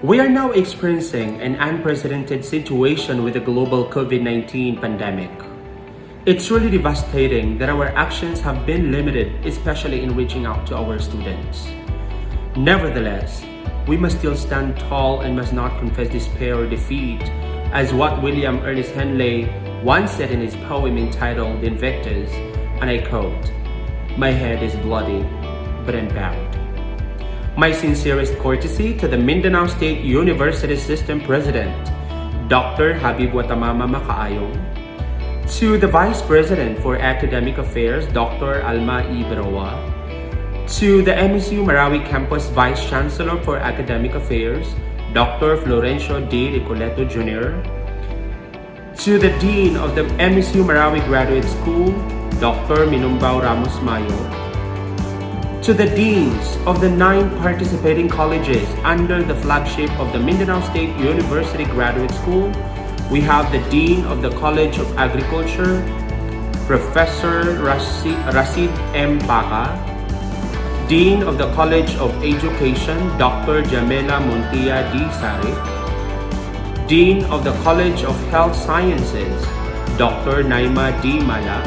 We are now experiencing an unprecedented situation with the global COVID-19 pandemic. It's really devastating that our actions have been limited, especially in reaching out to our students. Nevertheless, we must still stand tall and must not confess despair or defeat, as what William Ernest Henley once said in his poem entitled Invictus, and I quote, "My head is bloody, but I'm bowed." My sincerest courtesy to the Mindanao State University System President, Dr. Habib Watamama Makaayong, to the Vice President for Academic Affairs, Dr. Alma Ibrawa, to the MSU Marawi Campus Vice Chancellor for Academic Affairs, Dr. Florencio D. Recoleto Jr., to the Dean of the MSU Marawi Graduate School, Dr. Minumbao Ramos Mayo, to the Deans of the 9 participating colleges under the flagship of the Mindanao State University Graduate School, we have the Dean of the College of Agriculture, Professor Rashid M. Baca, Dean of the College of Education, Dr. Jamela Montia D. Sari, Dean of the College of Health Sciences, Dr. Naima D. Mala,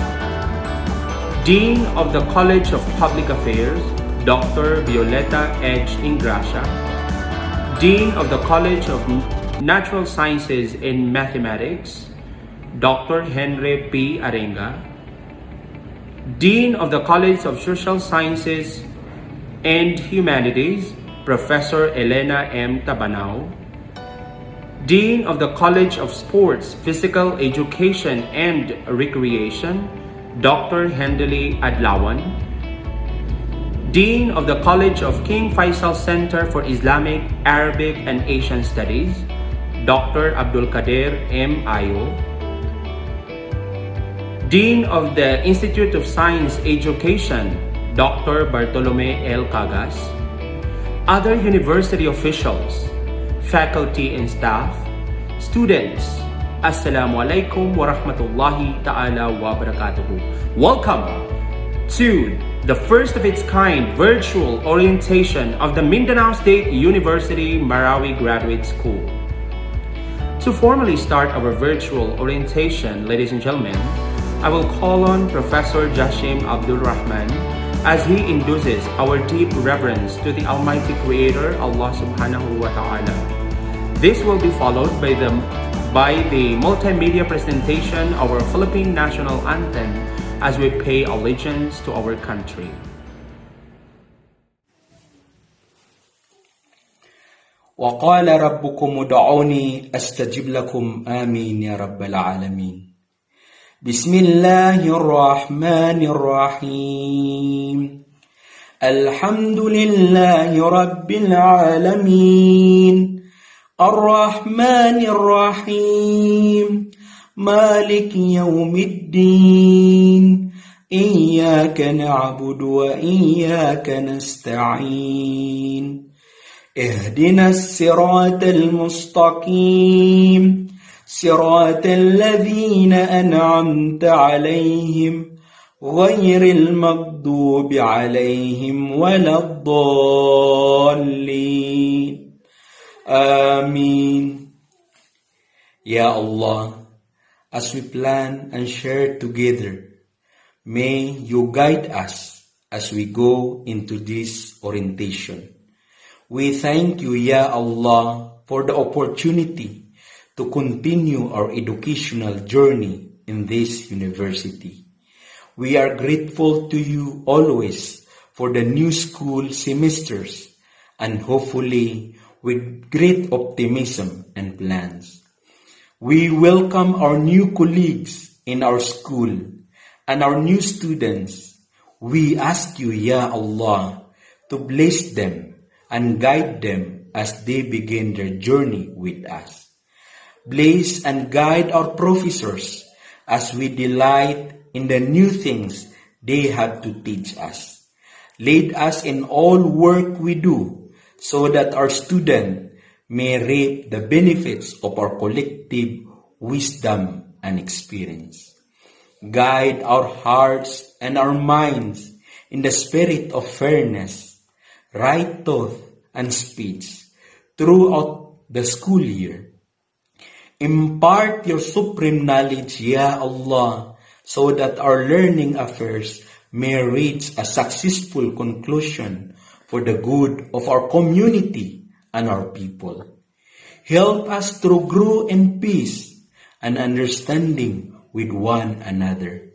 Dean of the College of Public Affairs, Dr. Violeta H. Ingracia, Dean of the College of Natural Sciences and Mathematics, Dr. Henry P. Arenga, Dean of the College of Social Sciences and Humanities, Professor Elena M. Tabanao, Dean of the College of Sports, Physical Education and Recreation, Dr. Hendely Adlawan, Dean of the College of King Faisal Center for Islamic, Arabic, and Asian Studies, Dr. Abdul Kader M. Ayo, Dean of the Institute of Science Education, Dr. Bartolome L. Cagas, other university officials, faculty and staff, students, Assalamualaikum warahmatullahi ta'ala wabarakatuhu. Welcome to the first of its kind virtual orientation of the Mindanao State University Marawi Graduate School. To formally start our virtual orientation, ladies and gentlemen, I will call on Professor Jashim Abdul Rahman as he induces our deep reverence to the Almighty Creator, Allah Subhanahu wa Ta'ala. This will be followed by the multimedia presentation of our Philippine national anthem as we pay allegiance to our country. وقال ربكم ادعوني أستجب لكم آمين يا رب العالمين. بسم الله الرحمن الرحيم. الحمد لله رب العالمين الرحمن الرحيم مالك يوم الدين إياك نعبد وإياك نستعين اهدنا الصراط المستقيم صراط الذين أنعمت عليهم غير المغضوب عليهم ولا الضالين Amin. Ya Allah, as we plan and share together, may you guide us as we go into this orientation. We thank you, Ya Allah, for the opportunity to continue our educational journey in this university. We are grateful to you always for the new school semesters and hopefully with great optimism and plans. We welcome our new colleagues in our school and our new students. We ask you, Ya Allah, to bless them and guide them as they begin their journey with us. Bless and guide our professors as we delight in the new things they have to teach us. Lead us in all work we do, so that our student may reap the benefits of our collective wisdom and experience. Guide our hearts and our minds in the spirit of fairness, right thought, and speech, throughout the school year. Impart your supreme knowledge, Ya Allah, so that our learning affairs may reach a successful conclusion for the good of our community and our people. Help us to grow in peace and understanding with one another.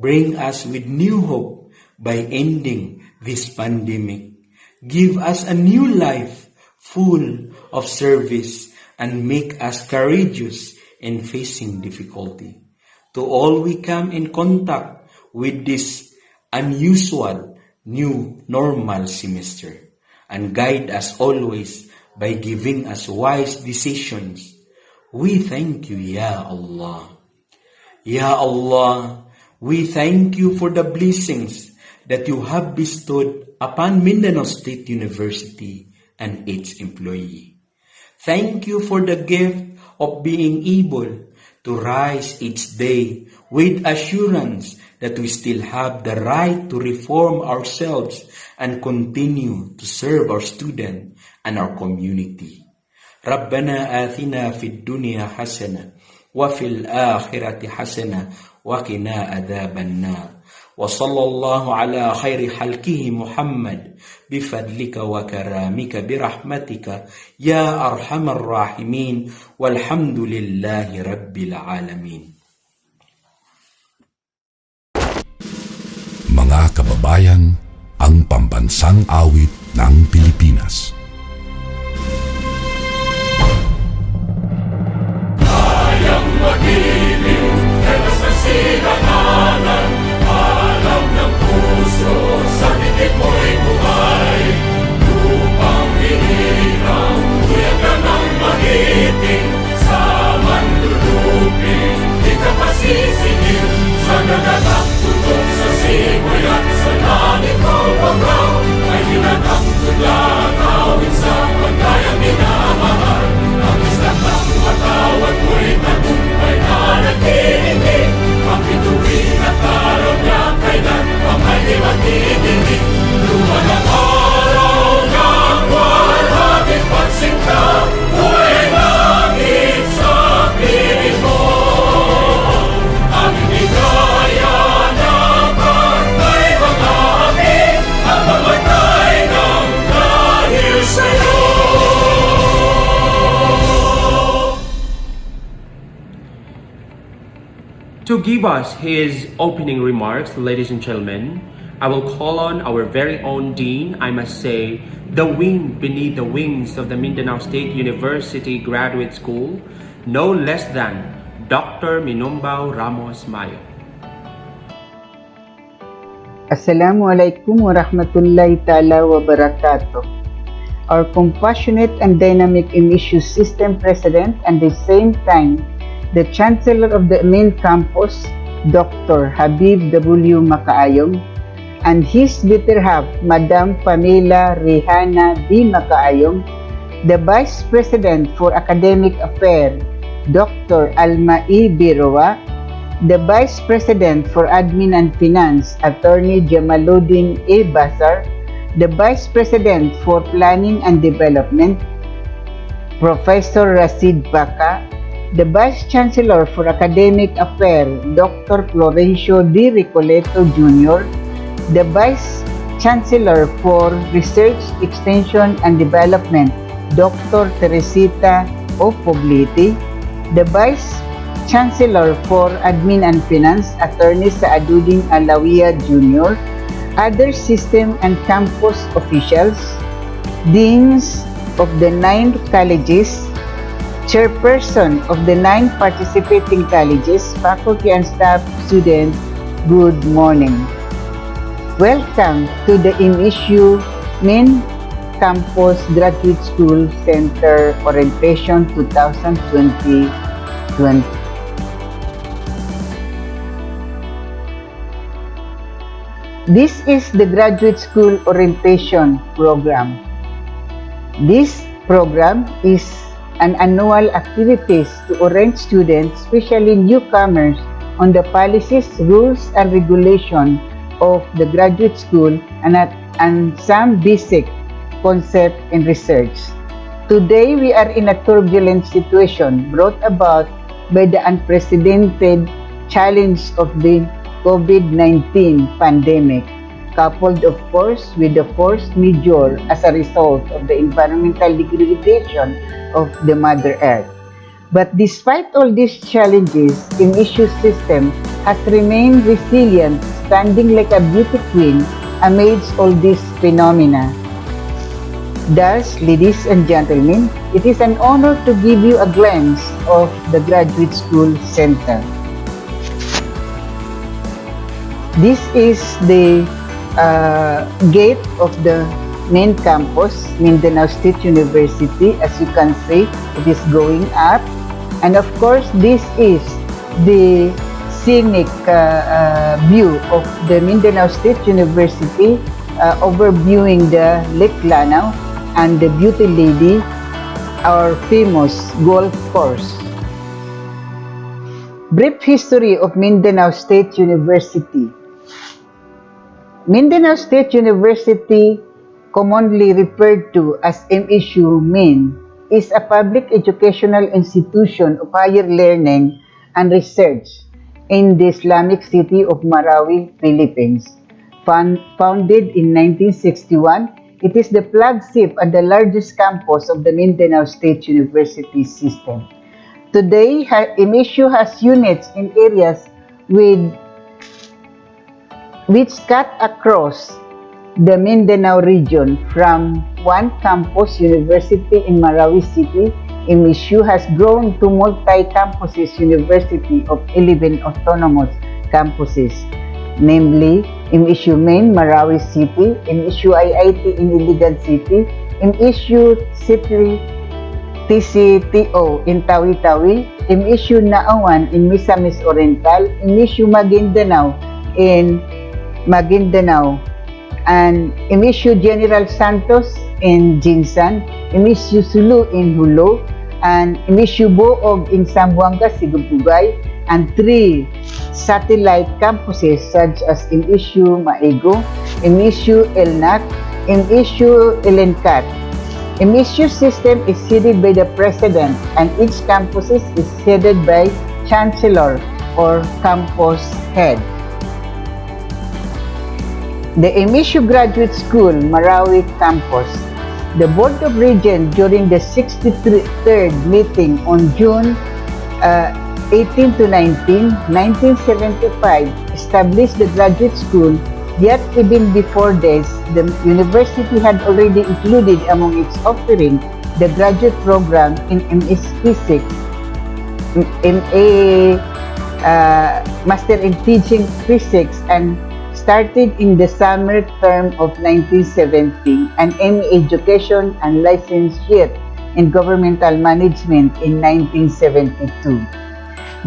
Bring us with new hope by ending this pandemic. Give us a new life full of service and make us courageous in facing difficulty. To all we come in contact with this unusual new normal semester, and guide us always by giving us wise decisions. We thank you, Ya Allah. Ya Allah, we thank you for the blessings that you have bestowed upon Mindanao State University and its employee. Thank you for the gift of being able to rise each day with assurance that we still have the right to reform ourselves and continue to serve our student and our community. ربنا آتنا في الدنيا حسنة وفي الآخرة حسنة وقنا عذاب النار وصلى الله على خير خلقه محمد بفضلك وكرامك برحمتك يا أرحم الراحمين والحمد لله رب العالمين. Mga kababayan, ang pambansang awit ng Pilipinas. Kayang magiliw, dalas ng sinangalan, alam ng puso, sa titik mo'y buhay. Lupang hinirang, kuyagan ng magiting, sa manlulupin, di ka pasisingil, sa nagatak tutok sa simoy at sa langit mo pagkaw, ay hinatang tudla, tawid sa pagkayang minamahal. Ang islang ng matawad mo'y tagumpay na nagtitindig, ang bituin at araw niya kailan pang ay di magtitindig. Luman ang araw ng walhaging pagsinta, buhay langit sa piling mo. Ang hindi kaya na pagkay mga amin, ang mamatay ng dahil sa'yo. To give us his opening remarks, ladies and gentlemen, I will call on our very own Dean, I must say, the wind beneath the wings of the Mindanao State University Graduate School, no less than Dr. Minombao Ramos Mayo. Assalamualaikum warahmatullahi ta'ala wabarakatuh. Our compassionate and dynamic MSU System President and at the same time, the Chancellor of the main campus, Dr. Habib W. Makaayong, and his better half, Madam Pamela Rehana D. Makaayong, the Vice President for Academic Affairs, Dr. Alma E. Biroa, the Vice President for Admin and Finance, Attorney Jamaluddin A. Basar, the Vice President for Planning and Development, Professor Rasid Baka, the Vice Chancellor for Academic Affairs, Dr. Florencio D. Recoleto Jr., the Vice Chancellor for Research, Extension and Development, Dr. Teresita O. Poblete, the Vice Chancellor for Admin and Finance, Attorney Saaduddin Alawiya Jr., other system and campus officials, deans of the 9 colleges, chairperson of the 9 participating colleges, faculty and staff, students, good morning. Welcome to the MSU Main Campus Graduate School Center Orientation 2020. This is the Graduate School Orientation Program. This program is an annual activities to orient students, especially newcomers, on the policies, rules, and regulation of the graduate school and some basic concept in research. Today, we are in a turbulent situation brought about by the unprecedented challenge of the COVID-19 pandemic, coupled of course with the force majeure as a result of the environmental degradation of the Mother Earth. But despite all these challenges, MSU system has remained resilient, standing like a beauty queen amidst all these phenomena. Thus, ladies and gentlemen, it is an honor to give you a glimpse of the Graduate School Center. This is the gate of the main campus, Mindanao State University. As you can see, it is going up. And of course, this is the scenic view of the Mindanao State University overviewing the Lake Lanao and the Beauty Lady, our famous golf course. Brief history of Mindanao State University. Mindanao State University, commonly referred to as MSU MIN, is a public educational institution of higher learning and research in the Islamic city of Marawi, Philippines. Founded in 1961, it is the flagship and the largest campus of the Mindanao State University system. Today, MSU has units in areas which cut across the Mindanao region. From one campus university in Marawi City, MSU has grown to multi-campuses university of 11 autonomous campuses, namely MSU Main, Marawi City, MSU IIT in Iligan City, MSU City TCTO in Tawi-Tawi, MSU Naawan in Misamis Oriental, MSU Maguindanao in Maguindanao, and MSU General Santos in Jinsan, MSU Sulu in Hulo, and MSU Boog in Zamboanga, Sigugugay, and 3 satellite campuses such as MSU Maego, MSU Elnac, MSU Elencat. MSU system is headed by the President, and each campus is headed by Chancellor or Campus Head. The MSU Graduate School, Marawi Campus. The Board of Regents during the 63rd meeting on June 18 to 19, 1975, established the graduate school, yet even before this, the university had already included among its offering the graduate program in MS Physics, MA Master in Teaching Physics, and started in the summer term of 1970, and MA Education and Licentiate in Governmental Management in 1972.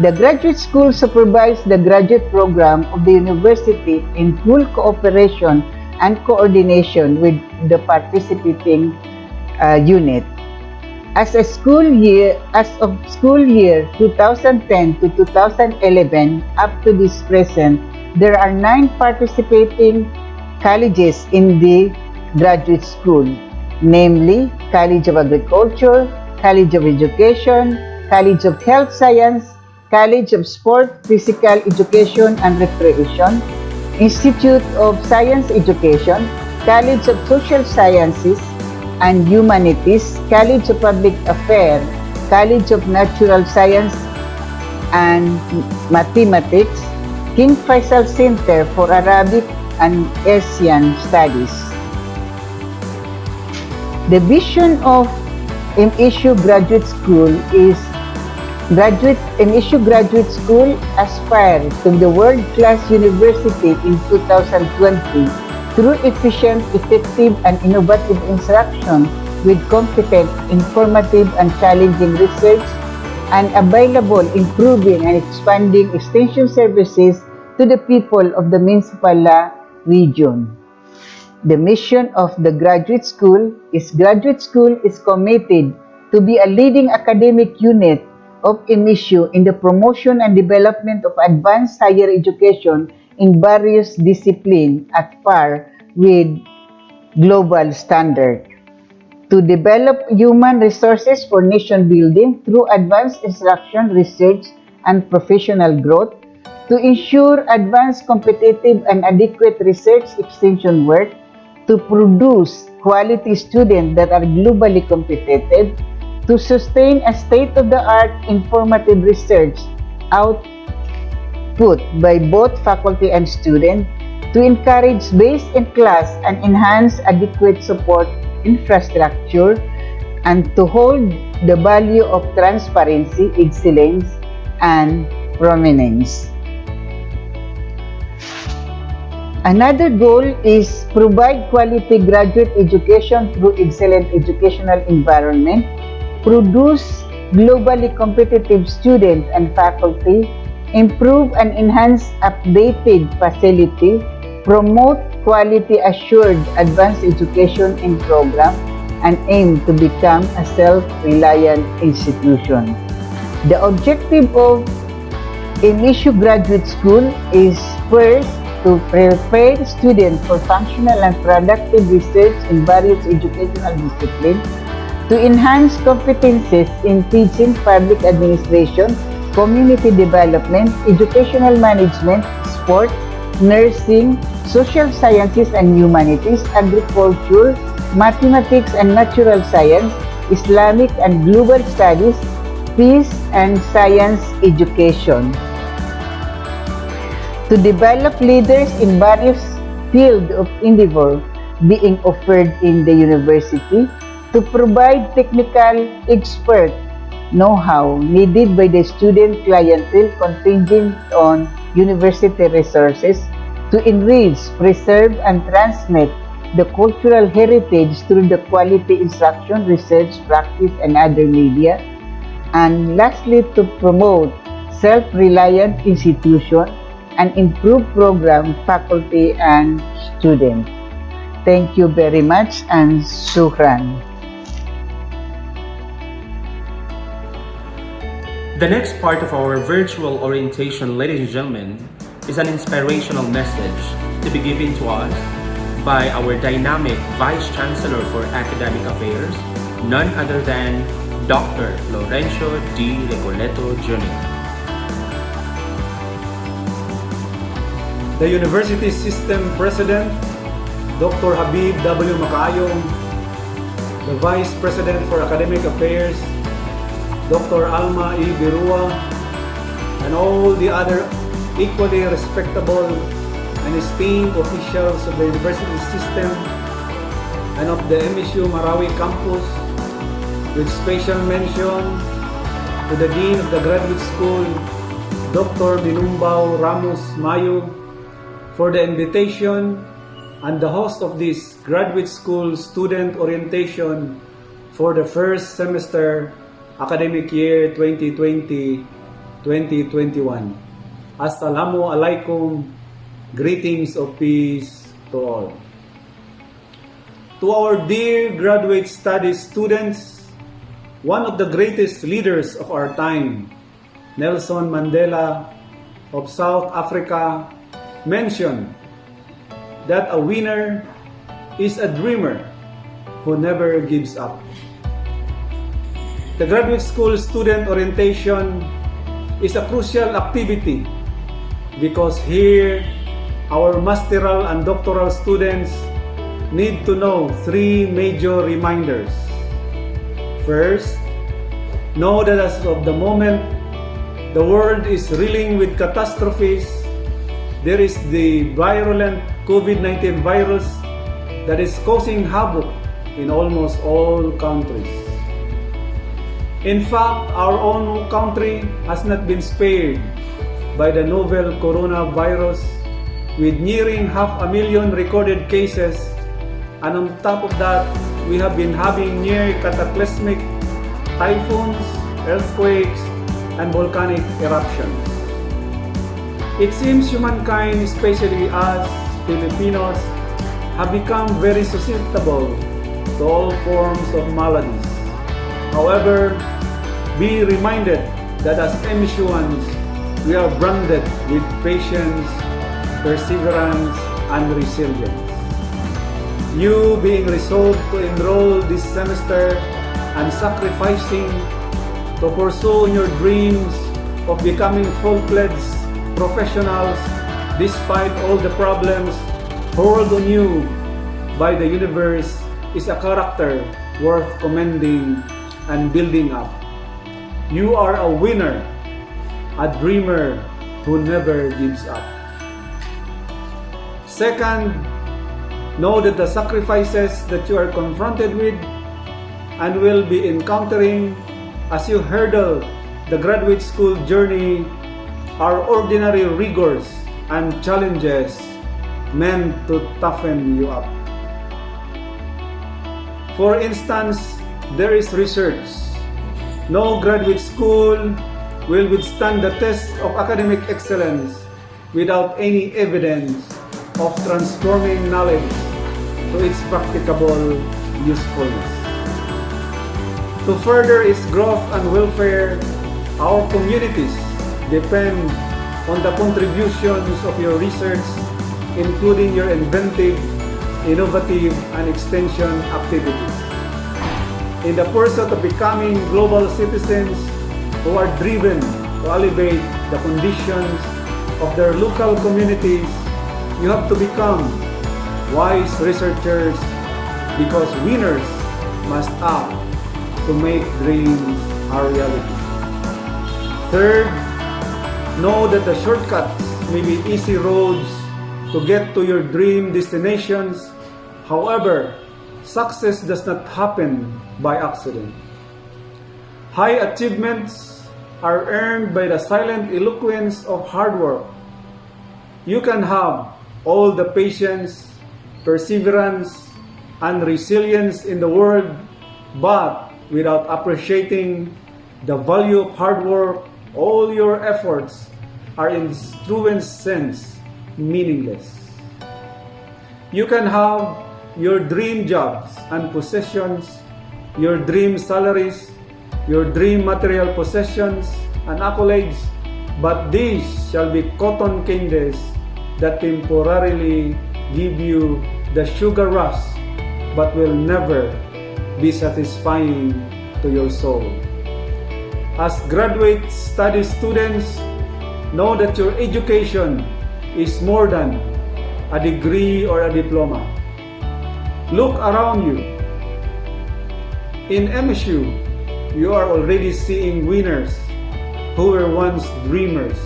The graduate school supervised the graduate program of the university in full cooperation and coordination with the participating unit. As of school year 2010 to 2011 up to this present, there are 9 participating colleges in the graduate school, namely College of Agriculture, College of Education, College of Health Science, College of Sport, Physical Education and Recreation, Institute of Science Education, College of Social Sciences and Humanities, College of Public Affairs, College of Natural Science and Mathematics, King Faisal Center for Arabic and Asian Studies. The vision of MSU Graduate School is MSU Graduate School aspires to the world-class university in 2020 through efficient, effective, and innovative instruction with competent, informative, and challenging research, and available, improving, and expanding extension services to the people of the Minsipala region. The mission of the graduate school is committed to be a leading academic unit of MSU in the promotion and development of advanced higher education in various disciplines at par with global standard. to develop human resources for nation building through advanced instruction, research, and professional growth, to ensure advanced competitive and adequate research extension work, to produce quality students that are globally competitive, to sustain a state-of-the-art informative research output by both faculty and students, to encourage best-in-class and enhance adequate support infrastructure, and to hold the value of transparency, excellence, and prominence. Another goal is provide quality graduate education through excellent educational environment, produce globally competitive students and faculty, improve and enhance updated facility, promote quality assured advanced education in program, and aim to become a self-reliant institution. The objective of MSU Graduate School is first, to prepare students for functional and productive research in various educational disciplines, to enhance competencies in teaching, public administration, community development, educational management, sport, nursing, social sciences and humanities, agriculture, mathematics and natural science, Islamic and global studies, peace and science education. To develop leaders in various fields of endeavor being offered in the university, to provide technical expert know-how needed by the student clientele contingent on university resources, to enrich, preserve, and transmit the cultural heritage through the quality instruction, research, practice, and other media, and lastly, to promote self-reliant institution and improve program, faculty, and students. Thank you very much and shukran. The next part of our virtual orientation, ladies and gentlemen, is an inspirational message to be given to us by our dynamic Vice Chancellor for Academic Affairs, none other than Dr. Florencio D. Recoleto Jr. The University System President, Dr. Habib W. Makayong, the Vice President for Academic Affairs, Dr. Alma E. Birua, and all the other equally respectable and esteemed officials of the university system and of the MSU Marawi campus, with special mention to the Dean of the Graduate School, Dr. Binumbao Ramos Mayo, for the invitation and the host of this graduate school student orientation for the first semester academic year 2020-2021. Assalamu alaikum, greetings of peace to all. To our dear graduate studies students, one of the greatest leaders of our time, Nelson Mandela of South Africa, mentioned that a winner is a dreamer who never gives up. The graduate school student orientation is a crucial activity because here our masteral and doctoral students need to know three major reminders. First, know that as of the moment the world is reeling with catastrophes, there is the virulent COVID-19 virus that is causing havoc in almost all countries. In fact, our own country has not been spared by the novel coronavirus, with nearing 500,000 recorded cases, and on top of that, we have been having near cataclysmic typhoons, earthquakes, and volcanic eruptions. It seems humankind, especially us Filipinos, have become very susceptible to all forms of maladies. However, be reminded that as MSUans, we are branded with patience, perseverance, and resilience. You being resolved to enroll this semester and sacrificing to pursue your dreams of becoming full-fledged professionals despite all the problems hurled on you by the universe is a character worth commending and building up. You are a winner, a dreamer who never gives up. Second, know that the sacrifices that you are confronted with and will be encountering as you hurdle the graduate school journey are ordinary rigors and challenges meant to toughen you up. For instance, there is research. No graduate school will withstand the test of academic excellence without any evidence of transforming knowledge to its practicable usefulness. To further its growth and welfare, our communities depend on the contributions of your research, including your inventive, innovative, and extension activities. In the pursuit of becoming global citizens who are driven to elevate the conditions of their local communities, you have to become wise researchers, because winners must act to make dreams a reality. Third, know that the shortcuts may be easy roads to get to your dream destinations. However, success does not happen by accident. High achievements are earned by the silent eloquence of hard work. You can have all the patience, perseverance, and resilience in the world, but without appreciating the value of hard work, all your efforts are in its truest sense meaningless. You can have your dream jobs and possessions, your dream salaries, your dream material possessions and accolades, but these shall be cotton candies that temporarily give you the sugar rush, but will never be satisfying to your soul. As graduate study students, know that your education is more than a degree or a diploma. Look around you. In MSU, you are already seeing winners who were once dreamers,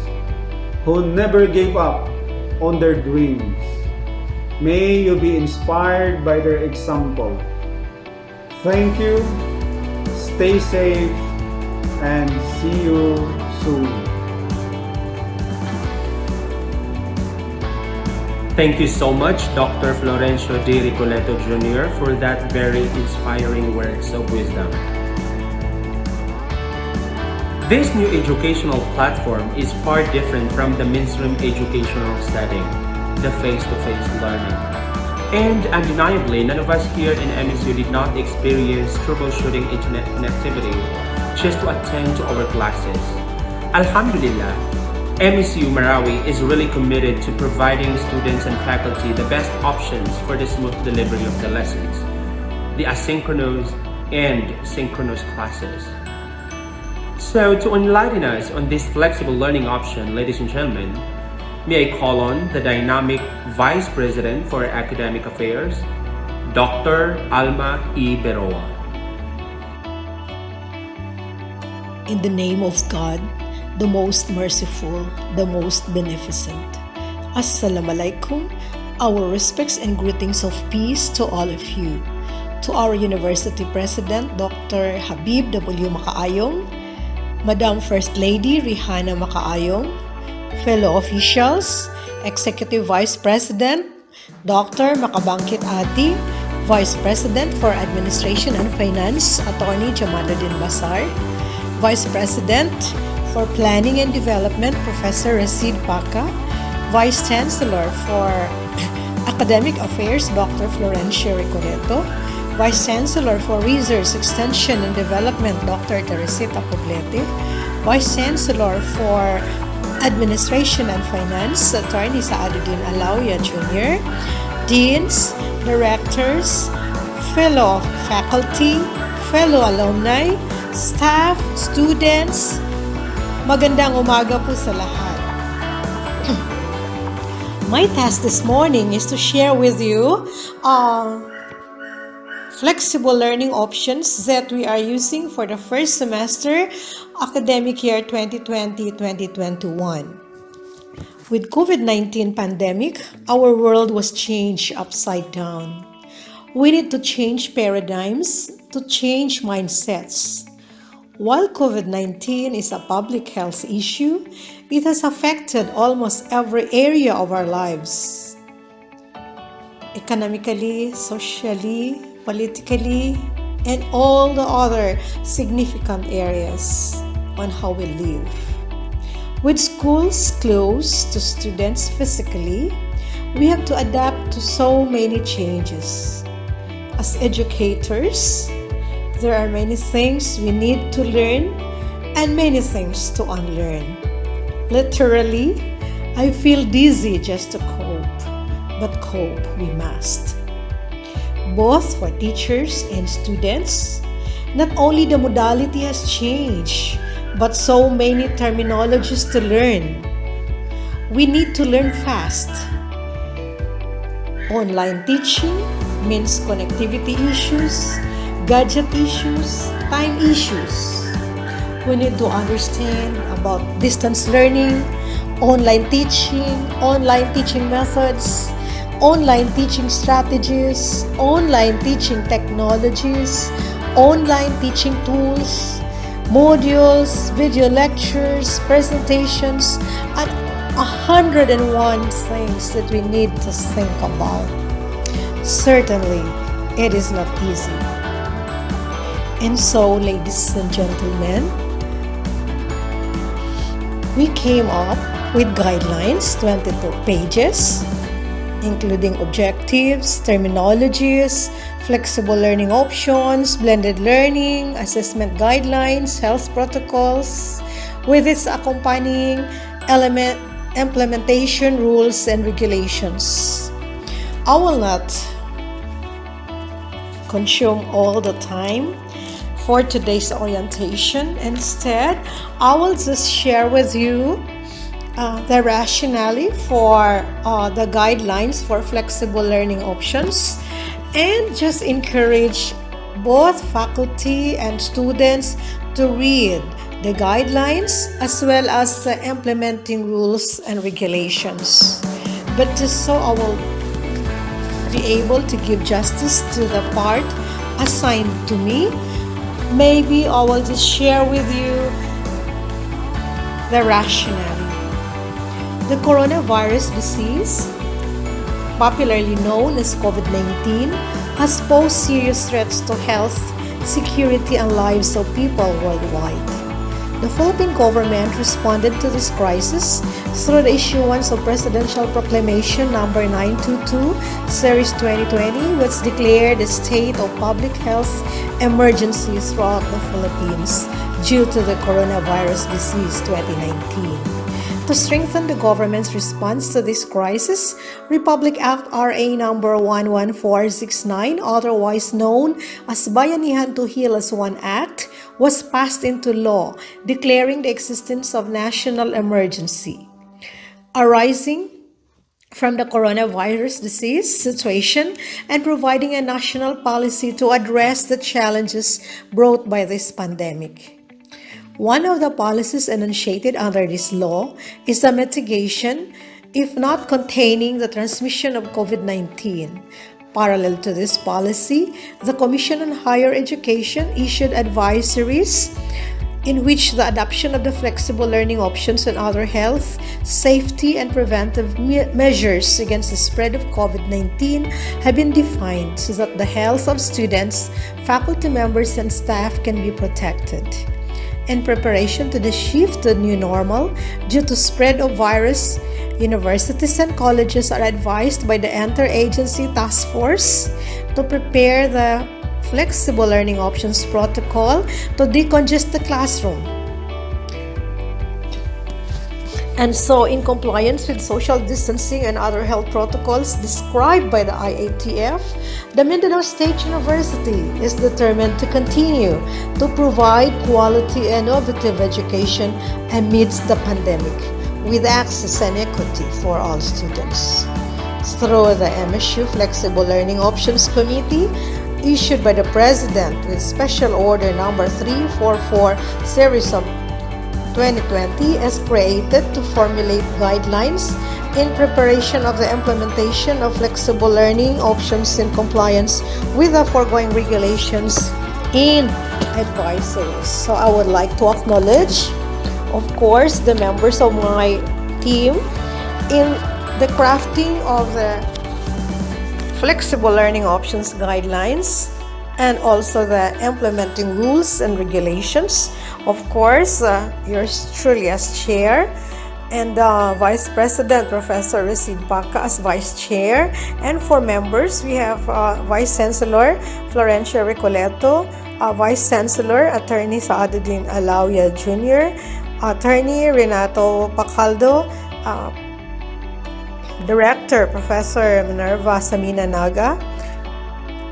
who never gave up on their dreams. May you be inspired by their example. Thank you, stay safe, and see you soon. Thank you so much, Dr. Florencio D. Ricoleto Jr., for that very inspiring words of wisdom. This new educational platform is far different from the mainstream educational setting, the face-to-face learning. And undeniably, none of us here in MSU did not experience troubleshooting internet connectivity just to attend to our classes. Alhamdulillah, MSU Marawi is really committed to providing students and faculty the best options for the smooth delivery of the lessons, the asynchronous and synchronous classes. So to enlighten us on this flexible learning option, ladies and gentlemen, may I call on the dynamic Vice President for Academic Affairs, Dr. Alma E. Beroa. In the name of God, the most merciful, the most beneficent. Assalamu alaikum. Our respects and greetings of peace to all of you. To our University President, Dr. Habib W. Makaayong, Madam First Lady Rihanna Makaayong, fellow officials, Executive Vice President, Dr. Makabangkit Ati, Vice President for Administration and Finance, Attorney Jamaluddin Basar, Vice President for Planning and Development, Professor Rashid Paca, Vice Chancellor for Academic Affairs, Dr. Florencio Ricoleto, Vice Chancellor for Research, Extension and Development, Dr. Teresita Poblete, Vice Chancellor for Administration and Finance, Attorney Saaduddin Alauya Jr., deans, directors, fellow faculty, fellow alumni, staff, students, magandang umaga po sa lahat. My task this morning is to share with you flexible learning options that we are using for the first semester academic year 2020-2021. With COVID-19 pandemic, our world was changed upside down. We need to change paradigms, to change mindsets. While COVID-19 is a public health issue, it has affected almost every area of our lives. Economically, socially, politically, and all the other significant areas on how we live. With schools closed to students physically, we have to adapt to so many changes. As educators, there are many things we need to learn and many things to unlearn. Literally, I feel dizzy just to cope, but cope we must. Both for teachers and students, not only the modality has changed, but so many terminologies to learn. We need to learn fast. Online teaching means connectivity issues, gadget issues, time issues. We need to understand about distance learning, online teaching methods, online teaching strategies, online teaching technologies, online teaching tools, modules, video lectures, presentations, and 101 things that we need to think about. Certainly, it is not easy. And so, ladies and gentlemen, we came up with guidelines, 22 pages, including objectives, terminologies, flexible learning options, blended learning, assessment guidelines, health protocols, with its accompanying implementation rules and regulations. I will not consume all the time for today's orientation. Instead, I will just share with you the rationale for the guidelines for flexible learning options, and just encourage both faculty and students to read the guidelines as well as the implementing rules and regulations. But just so I will be able to give justice to the part assigned to me, maybe I will just share with you the rationale. The coronavirus disease, popularly known as COVID-19, has posed serious threats to health, security, and lives of people worldwide. The Philippine government responded to this crisis through the issuance of Presidential Proclamation Number 922, Series 2020, which declared a state of public health emergency throughout the Philippines due to the coronavirus disease 2019. To strengthen the government's response to this crisis, Republic Act RA number 11469, otherwise known as Bayanihan to Heal as One Act, was passed into law, declaring the existence of national emergency arising from the coronavirus disease situation and providing a national policy to address the challenges brought by this pandemic. One of the policies enunciated under this law is the mitigation, if not containing, the transmission of COVID-19. Parallel to this policy, the Commission on Higher Education issued advisories in which the adoption of the flexible learning options and other health, safety, and preventive measures against the spread of COVID-19 have been defined so that the health of students, faculty members, and staff can be protected. In preparation to the shift to new normal due to spread of virus, universities and colleges are advised by the Interagency Task Force to prepare the flexible learning options protocol to decongest the classroom. And so, in compliance with social distancing and other health protocols described by the IATF, the Mindanao State University is determined to continue to provide quality and innovative education amidst the pandemic, with access and equity for all students. Through the MSU Flexible Learning Options Committee, issued by the President with Special Order Number 344, Series of 2020, is created to formulate guidelines in preparation of the implementation of flexible learning options in compliance with the foregoing regulations and advisories. So I would like to acknowledge, of course, the members of my team in the crafting of the flexible learning options guidelines and also the implementing rules and regulations. Of course, yours truly as chair, and Vice President Professor Resid Paca as Vice Chair. And for members, we have Vice Chancellor Florencia Recoleto, Vice Chancellor Attorney Saaduddin Alauya Jr., Attorney Renato Pacaldo, Director Professor Minerva Samina Naga,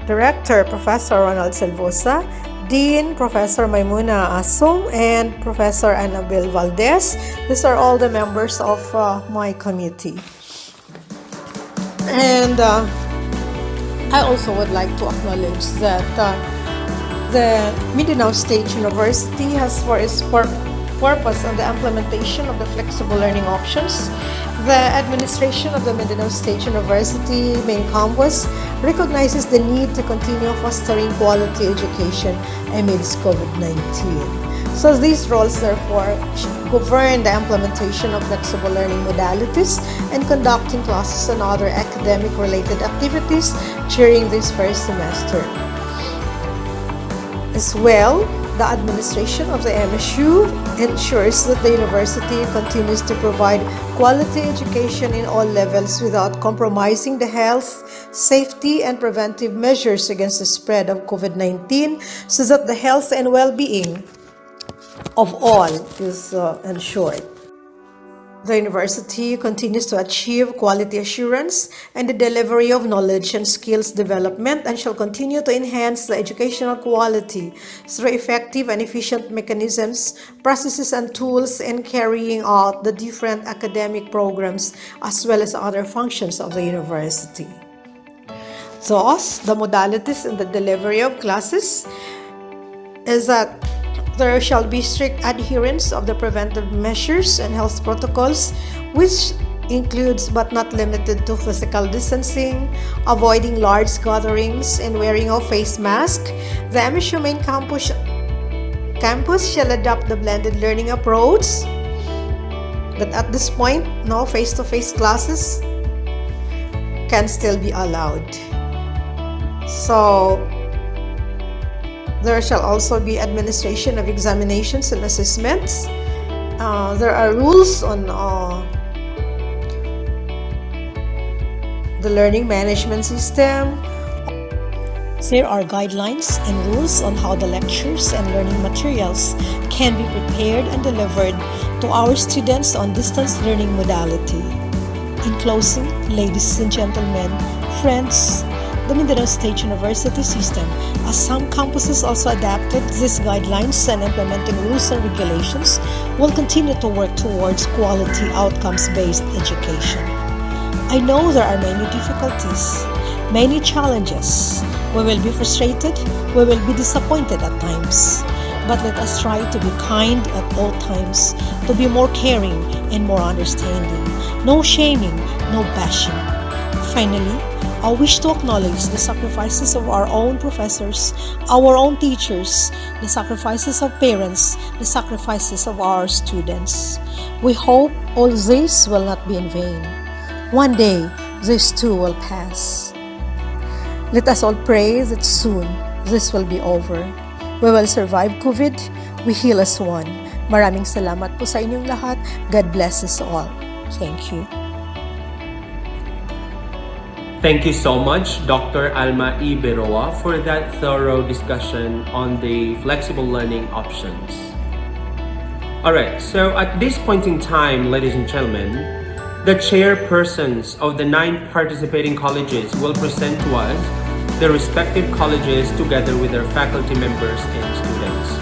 Director Professor Ronald Selvosa, Dean Professor Maimuna Asum, and Professor Annabel Valdez. These are all the members of my committee. And I also would like to acknowledge that the Mindanao State University has for its purpose on the implementation of the flexible learning options. The administration of the Mindanao State University main campus recognizes the need to continue fostering quality education amidst COVID-19. So these roles therefore govern the implementation of flexible learning modalities and conducting classes and other academic-related activities during this first semester. As well, the administration of the MSU ensures that the university continues to provide quality education in all levels without compromising the health, safety, and preventive measures against the spread of COVID-19, so that the health and well-being of all is ensured. The university continues to achieve quality assurance and the delivery of knowledge and skills development, and shall continue to enhance the educational quality through effective and efficient mechanisms, processes, and tools in carrying out the different academic programs as well as other functions of the university. Thus, the modalities in the delivery of classes is that there shall be strict adherence of the preventive measures and health protocols, which includes but not limited to physical distancing, avoiding large gatherings, and wearing of face mask. The MSU main campus shall adopt the blended learning approach, but at this point, no face-to-face classes can still be allowed. So, there shall also be administration of examinations and assessments. There are rules on the learning management system. There are guidelines and rules on how the lectures and learning materials can be prepared and delivered to our students on distance learning modality. In closing, ladies and gentlemen, friends, the Mindanao State University system, as some campuses also adapted these guidelines and implementing rules and regulations, will continue to work towards quality outcomes-based education. I know there are many difficulties, many challenges. We will be frustrated, we will be disappointed at times, but let us try to be kind at all times, to be more caring and more understanding. No shaming, no bashing. Finally, I wish to acknowledge the sacrifices of our own professors, our own teachers, the sacrifices of parents, the sacrifices of our students. We hope all this will not be in vain. One day, this too will pass. Let us all pray that soon this will be over. We will survive COVID. We heal as one. Maraming salamat po sa inyong lahat. God bless us all. Thank you. Thank you so much, Dr. Alma E. Beroa, for that thorough discussion on the flexible learning options. Alright, so at this point in time, ladies and gentlemen, the chairpersons of the 9 participating colleges will present to us the respective colleges together with their faculty members and students.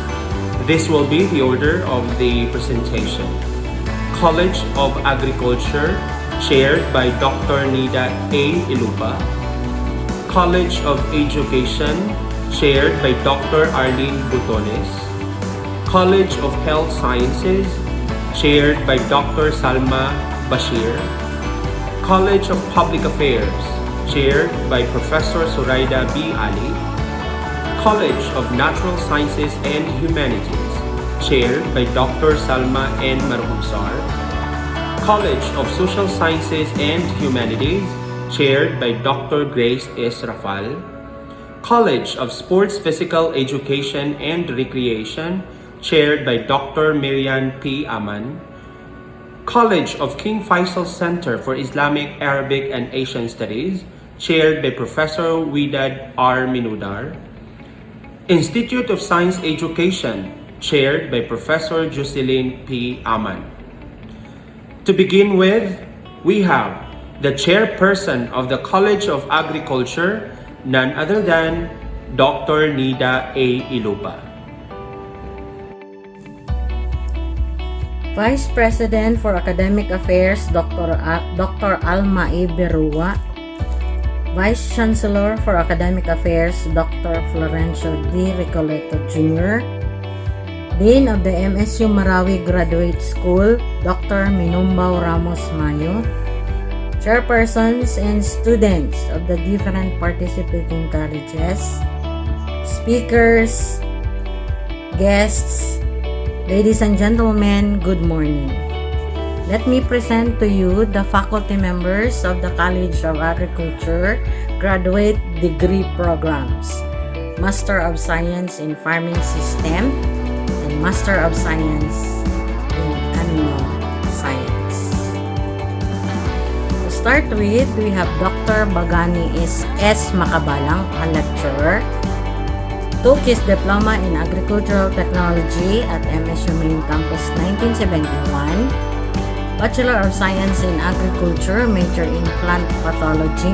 This will be the order of the presentation. College of Agriculture, chaired by Dr. Nida A. Ilupa. College of Education, chaired by Dr. Arlene Butones. College of Health Sciences, chaired by Dr. Salma Bashir. College of Public Affairs, chaired by Professor Suraida B. Ali. College of Natural Sciences and Humanities, chaired by Dr. Salma N. Marhumsar. College of Social Sciences and Humanities, chaired by Dr. Grace S. Rafal. College of Sports Physical Education and Recreation, chaired by Dr. Miriam P. Aman. College of King Faisal Center for Islamic, Arabic, and Asian Studies, chaired by Professor Widad R. Minudar. Institute of Science Education, chaired by Professor Jocelyn P. Aman. To begin with, we have the chairperson of the College of Agriculture, none other than Dr. Nida A. Ilupa. Vice President for Academic Affairs, Dr. Alma E. Berua. Vice Chancellor for Academic Affairs, Dr. Florencio D. Recoleto Jr. Dean of the MSU Marawi Graduate School, Dr. Minumbao Ramos Mayo. Chairpersons and students of the different participating colleges, speakers, guests, ladies and gentlemen, good morning. Let me present to you the faculty members of the College of Agriculture graduate degree programs, Master of Science in Farming System and Master of Science in Animal Science. To start with, we have Dr. Bagani S. Makabalang, a lecturer. Took his diploma in agricultural technology at MSU Main Campus 1971, Bachelor of Science in Agriculture, major in plant pathology,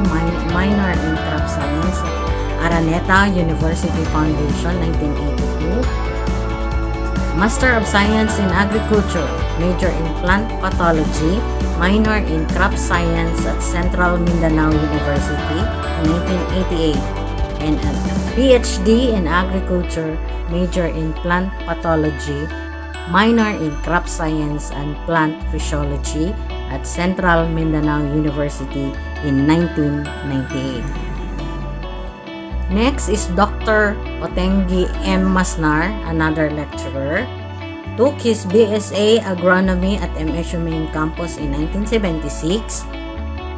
minor in crop science at Araneta University Foundation 1982, Master of Science in Agriculture, major in plant pathology, minor in crop science at Central Mindanao University in 1988. And a PhD in Agriculture, major in Plant Pathology, minor in Crop Science and Plant Physiology at Central Mindanao University in 1998. Next is Dr. Otengi M. Masnar, another lecturer. Took his BSA Agronomy at MSU Main Campus in 1976,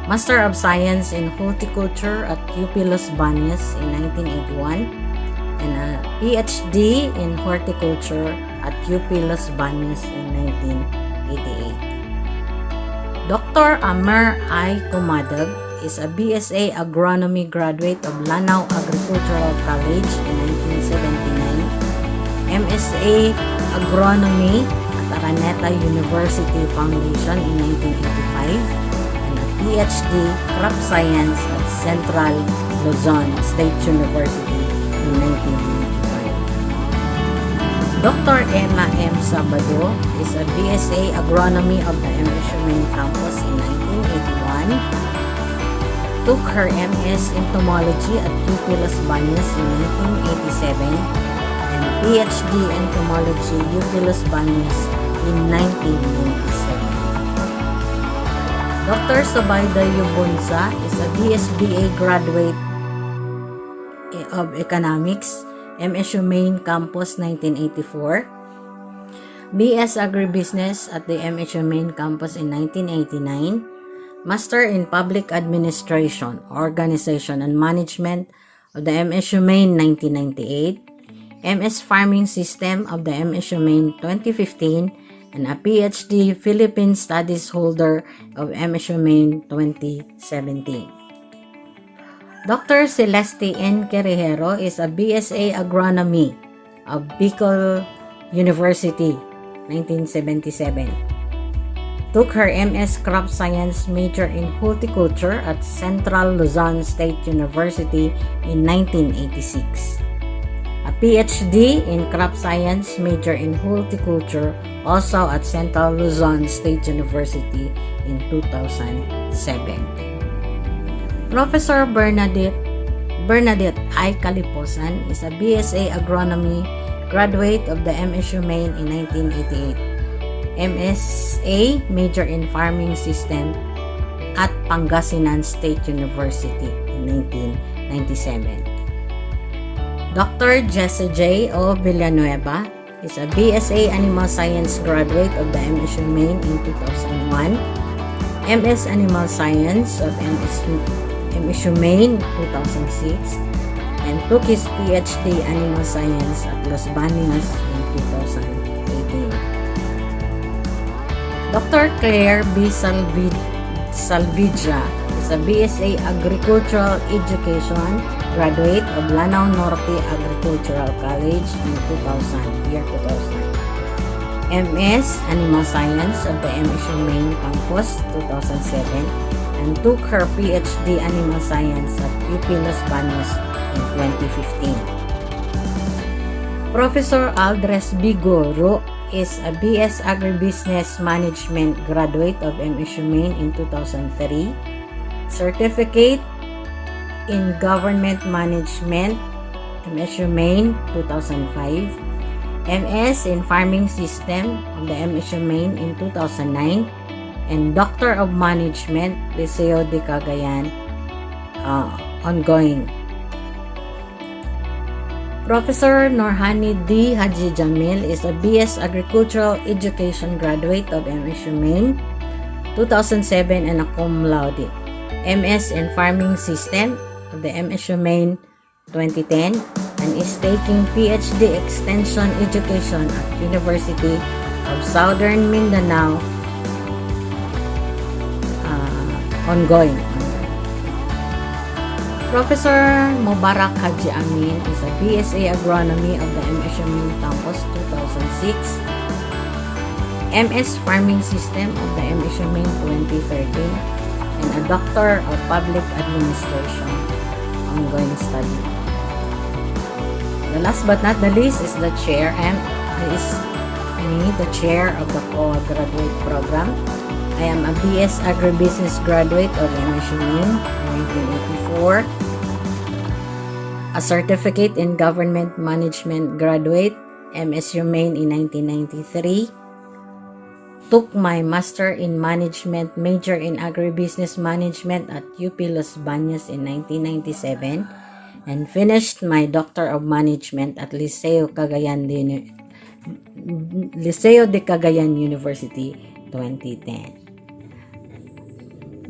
Master of Science in Horticulture at UP Los Baños in 1981, and a PhD in Horticulture at UP Los Baños in 1988. Dr. Amer I. Kumadag is a BSA Agronomy graduate of Lanao Agricultural College in 1979, MSA Agronomy at Araneta University Foundation in 1985, PhD Crop Science at Central Luzon State University in 1995. Dr. Emma M. Sabado is a BSA Agronomy of the MSU Main Campus in 1981. Took her MS Entomology at UP Los Baños in 1987 and PhD Entomology UP Los Baños in 1997. Dr. Sobaida Yubunsa is a BSBA graduate of Economics, MSU Main Campus 1984, BS Agribusiness at the MSU Main Campus in 1989, Master in Public Administration, Organization and Management of the MSU Main 1998, MS Farming System of the MSU Main 2015, and a PhD Philippine Studies holder of MSU Main 2017. Dr. Celeste N. Querejero is a BSA Agronomy of Bicol University 1977. Took her MS Crop Science major in horticulture at Central Luzon State University in 1986. A PhD in Crop Science major in horticulture also at Central Luzon State University in 2007. Professor Bernadette I. Caliposan is a BSA Agronomy graduate of the MSU Maine in 1988. MSA major in Farming System at Pangasinan State University in 1997. Dr. Jesse J. O. Villanueva is a BSA Animal Science graduate of the MSU Maine in 2001, MS Animal Science of MSU Maine 2006, and took his PhD Animal Science at Los Baños in 2018. Dr. Claire B. Salvidra is a BSA Agricultural Education graduate of Lanao Norte Agricultural College in 2000. MS Animal Science of the MSU Maine Campus 2007 and took her PhD Animal Science at UP Los Baños in 2015. Professor Aldres Bigoro is a BS Agribusiness Management graduate of MSU Maine in 2003, Certificate in Government Management, MSU Maine 2005, MS in Farming System of the MSU Maine in 2009, and Doctor of Management, Liceo de Cagayan, ongoing. Professor Norhani D. Haji Jamil is a BS Agricultural Education graduate of MSU Maine 2007 and a cum laude. MS in Farming System of the MSU Maine 2010 and is taking PhD Extension Education at University of Southern Mindanao ongoing. Professor Mubarak Haji Amin is a BSA Agronomy of the MSU Maine Campus 2006, MS Farming System of the MSU Maine 2013, and a Doctor of Public Administration, ongoing study. The last but not the least is the chair, the chair of the COA graduate program. I am a BS Agribusiness graduate of MSU Maine 1984, a Certificate in Government Management graduate, MSU Maine in 1993, took my Master in Management major in Agribusiness Management at UP Los Baños in 1997, and finished my Doctor of Management at Liceo de Cagayan University 2010.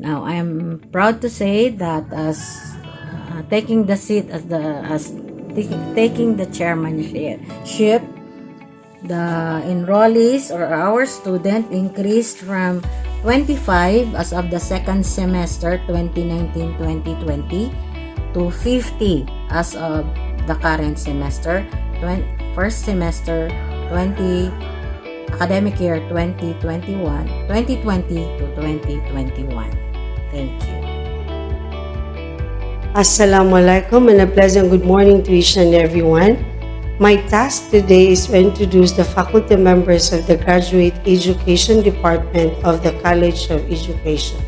Now, I am proud to say that as taking the seat taking the chairmanship, the enrollees or our student increased from 25 as of the second semester 2019-2020 to 50 as of the current semester, first semester academic year 2020 to 2021. Thank you. Assalamu alaikum and a pleasant good morning to each and everyone. My task today is to introduce the faculty members of the Graduate Education Department of the College of Education.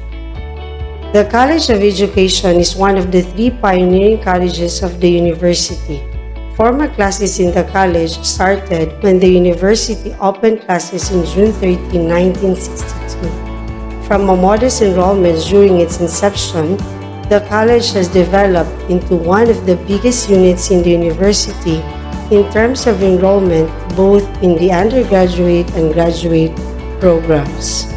The College of Education is one of the three pioneering colleges of the university. Formal classes in the college started when the university opened classes in June 13, 1962. From a modest enrollment during its inception, the college has developed into one of the biggest units in the university in terms of enrollment both in the undergraduate and graduate programs.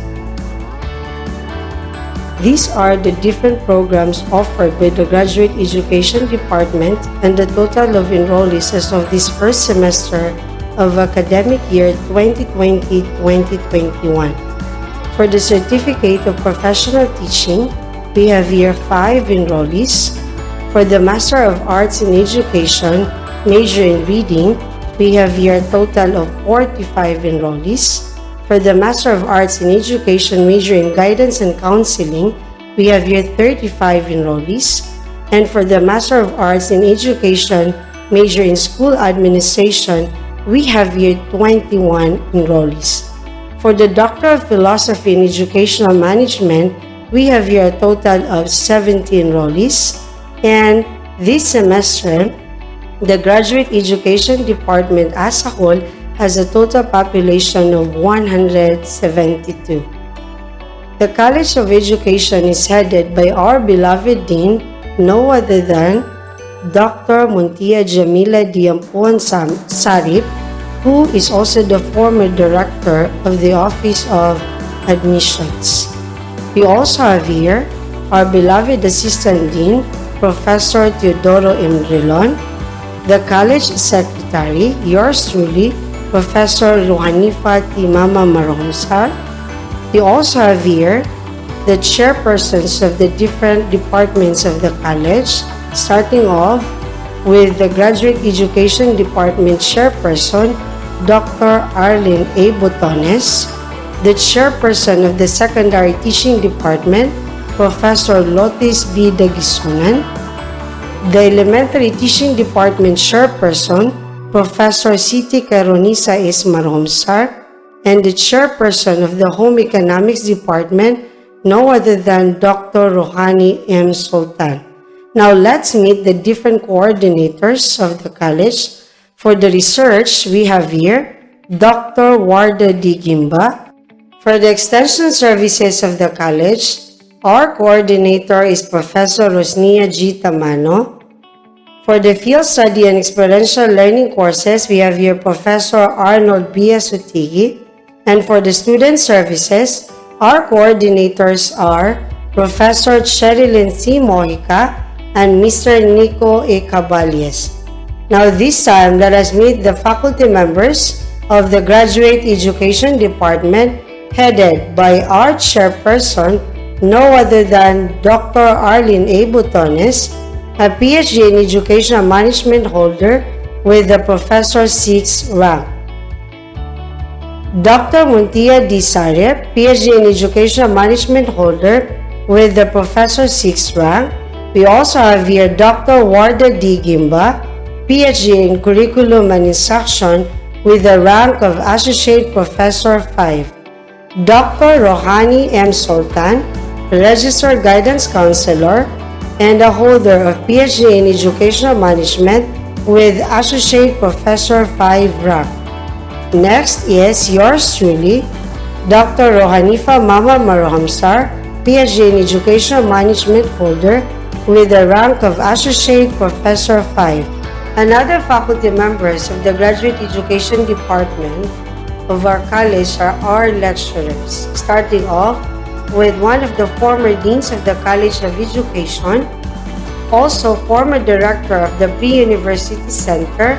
These are the different programs offered by the Graduate Education Department and the total of enrollees as of this first semester of academic year 2020-2021. For the Certificate of Professional Teaching, we have here 5 enrollees. For the Master of Arts in Education, major in Reading, we have here a total of 45 enrollees. For the Master of Arts in Education major in Guidance and Counseling, we have here 35 enrollees. And for the Master of Arts in Education major in School Administration, we have here 21 enrollees. For the Doctor of Philosophy in Educational Management, we have here a total of 70 enrollees. And this semester, the Graduate Education Department as a whole has a total population of 172. The College of Education is headed by our beloved Dean, no other than Dr. Muntia Jamila Diampuan Sarip, who is also the former Director of the Office of Admissions. We also have here our beloved Assistant Dean, Professor Teodoro M. Rilon, the College Secretary, yours truly, Professor Ruhanifa T. Mama Marahomsar. We also have here the chairpersons of the different departments of the college, starting off with the Graduate Education Department Chairperson, Dr. Arlene A. Botones, the Chairperson of the Secondary Teaching Department, Professor Lotis B. Dagisonan, the Elementary Teaching Department Chairperson, Professor Siti Caronisa S. Marahomsar, and the Chairperson of the Home Economics Department, no other than Dr. Rohani M. Sultan. Now let's meet the different coordinators of the college. For the research, we have here Dr. Warda D. Gimba. For the extension services of the college, our coordinator is Professor Rosnia G. Tamano. For the field study and experiential learning courses, we have here Professor Arnold B. Sutigi. And for the student services, our coordinators are Professor Cherilyn C. Mojica and Mr. Nico A. Caballes. Now this time, let us meet the faculty members of the Graduate Education Department headed by our chairperson, no other than Dr. Arlene A. Botones, a PhD in Educational Management holder with the Professor 6 rank. Dr. Muntia D. Sarip, PhD in Educational Management holder with the Professor 6 rank. We also have here Dr. Warda D. Gimba, PhD in Curriculum and Instruction with the rank of Associate Professor 5. Dr. Rohani M. Sultan, Registered Guidance Counselor and a holder of PhD in Educational Management with Associate Professor 5 rank. Next is yours truly, Dr. Rohanifa Mama Marahomsar, PhD in Educational Management holder with the rank of Associate Professor 5. Another faculty members of the Graduate Education Department of our college are our lecturers, starting off with one of the former deans of the College of Education, also former director of the Pre-University Center,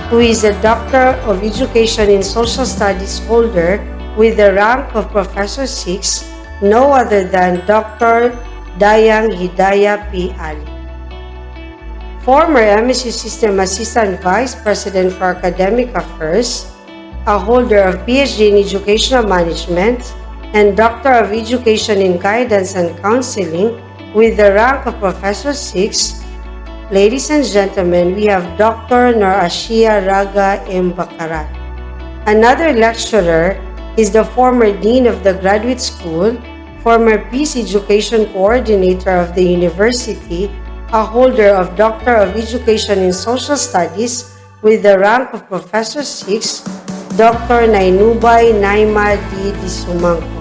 who is a Doctor of Education in Social Studies holder with the rank of Professor 6, no other than Dr. Dayang Hidayah P. Ali. Former MSU System Assistant Vice President for Academic Affairs, a holder of PhD in Educational Management, and Doctor of Education in Guidance and Counseling with the rank of Professor 6, ladies and gentlemen, we have Dr. Norashia Raga M. Bakarat. Another lecturer is the former Dean of the Graduate School, former Peace Education Coordinator of the University, a holder of Doctor of Education in Social Studies with the rank of Professor 6, Dr. Nainubay Naima D. Disumangko.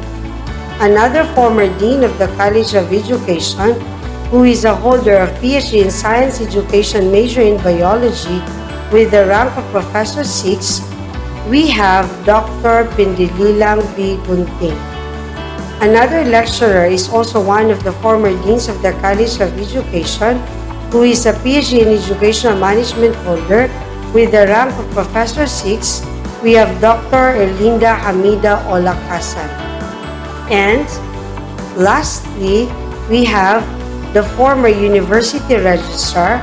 Another former Dean of the College of Education, who is a holder of PhD in Science Education major in Biology with the rank of Professor 6, we have Dr. Pindililang B. Gunting. Another lecturer is also one of the former deans of the College of Education, who is a PhD in Educational Management holder with the rank of Professor 6. We have Dr. Erlinda Hamida Olakasan. And lastly, we have the former University Registrar,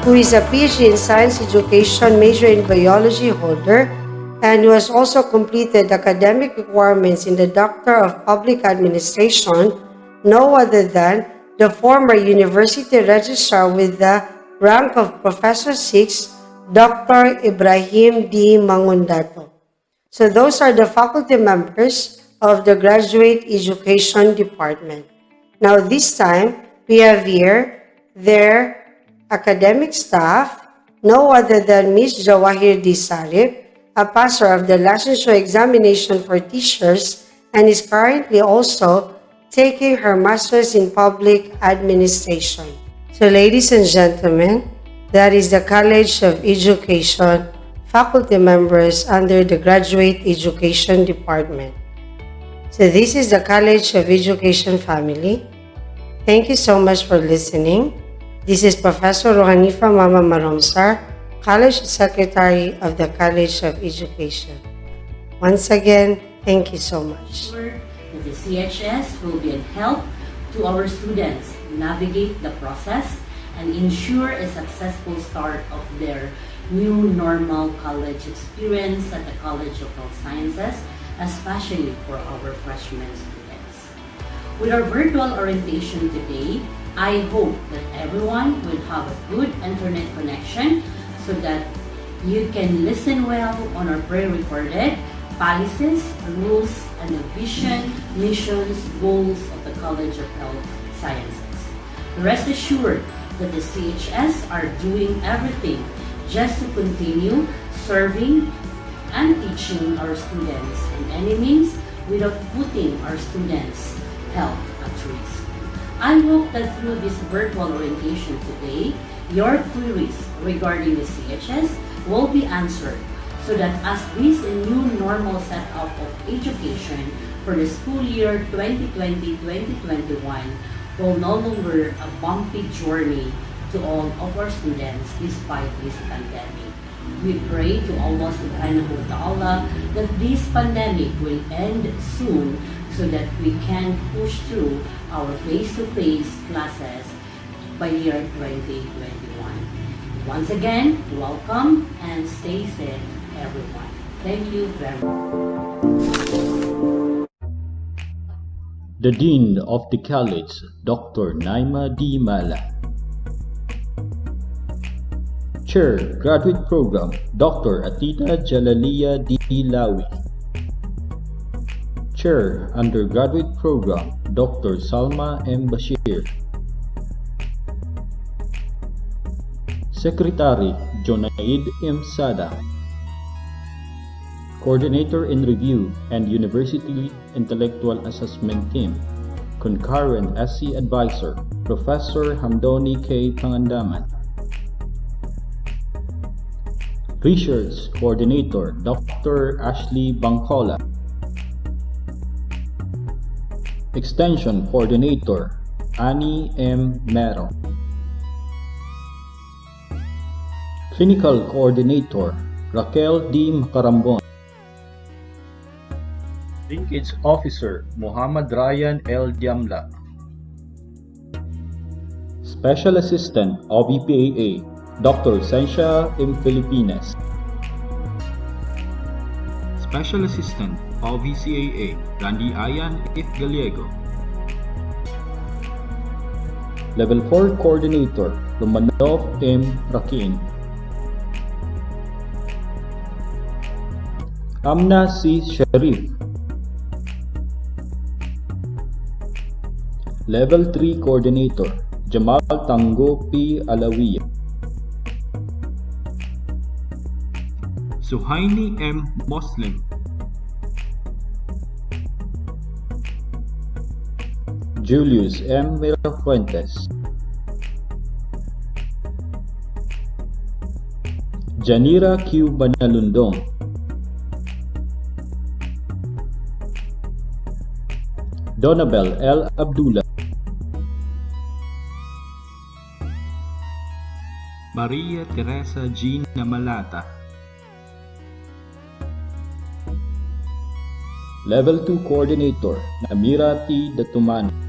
who is a PhD in Science Education, major in Biology holder, and who has also completed academic requirements in the Doctor of Public Administration, no other than the former University Registrar with the rank of Professor 6, Dr. Ibrahim D. Mangundato. So those are the faculty members of the Graduate Education Department. Now this time, we have here their academic staff, no other than Ms. Jawahir D. Sarip, a passer of the licensure examination for teachers and is currently also taking her master's in public administration. So ladies and gentlemen, that is the College of Education faculty members under the Graduate Education Department. So this is the College of Education family. Thank you so much for listening. This is Professor Rohanifa Mama Maromsar, College Secretary of the College of Education. Once again, thank you so much. That the CHS will be a help to our students navigate the process and ensure a successful start of their new normal college experience at the College of Health Sciences, especially for our freshman students. With our virtual orientation today, I hope that everyone will have a good internet connection so that you can listen well on our pre-recorded policies, rules, and the vision, missions, goals of the College of Health Sciences. Rest assured that the CHS are doing everything just to continue serving and teaching our students in any means without putting our students' health at risk. I hope that through this virtual orientation today, your queries regarding the CHS will be answered so that as this new normal setup of education for the school year 2020-2021 will no longer a bumpy journey to all of our students despite this pandemic. We pray to Allah subhanahu wa ta'ala that this pandemic will end soon so that we can push through our face-to-face classes by year 2021. Once again, welcome and stay safe, everyone. Thank you very much. The Dean of the College, Dr. Naima D. Mala. Chair, Graduate Program, Dr. Atita Jalaliya D. Lawi. Chair, Undergraduate Program, Dr. Salma M. Bashir. Secretary, Jonaid M. Sada. Coordinator in Review and University Intellectual Assessment Team, Concurrent SC Advisor, Professor Hamdoni K. Pangandaman. Research Coordinator, Dr. Ashley Bangkola. Extension Coordinator, Annie M. Mero. Clinical Coordinator, Raquel D. Macarambon. Linkage Officer, Muhammad Ryan L. Diamla. Special Assistant, OBPAA, Dr. Sensha M. Filipinas. Special Assistant, OVCAA, Randy Ayan F. Gallego. Level 4 Coordinator, Romanov M. Rakin. Amna C. Sharif. Level 3 Coordinator, Jamal Tango P. Alawiya. Suhaini M. Muslim. Julius M. Mirafuentes. Janira Q. Banalundong. Donabel L. Abdullah. Maria Teresa G. Namalata. Level 2 Coordinator, Namira T. Datumano.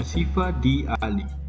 Asifa D. Ali.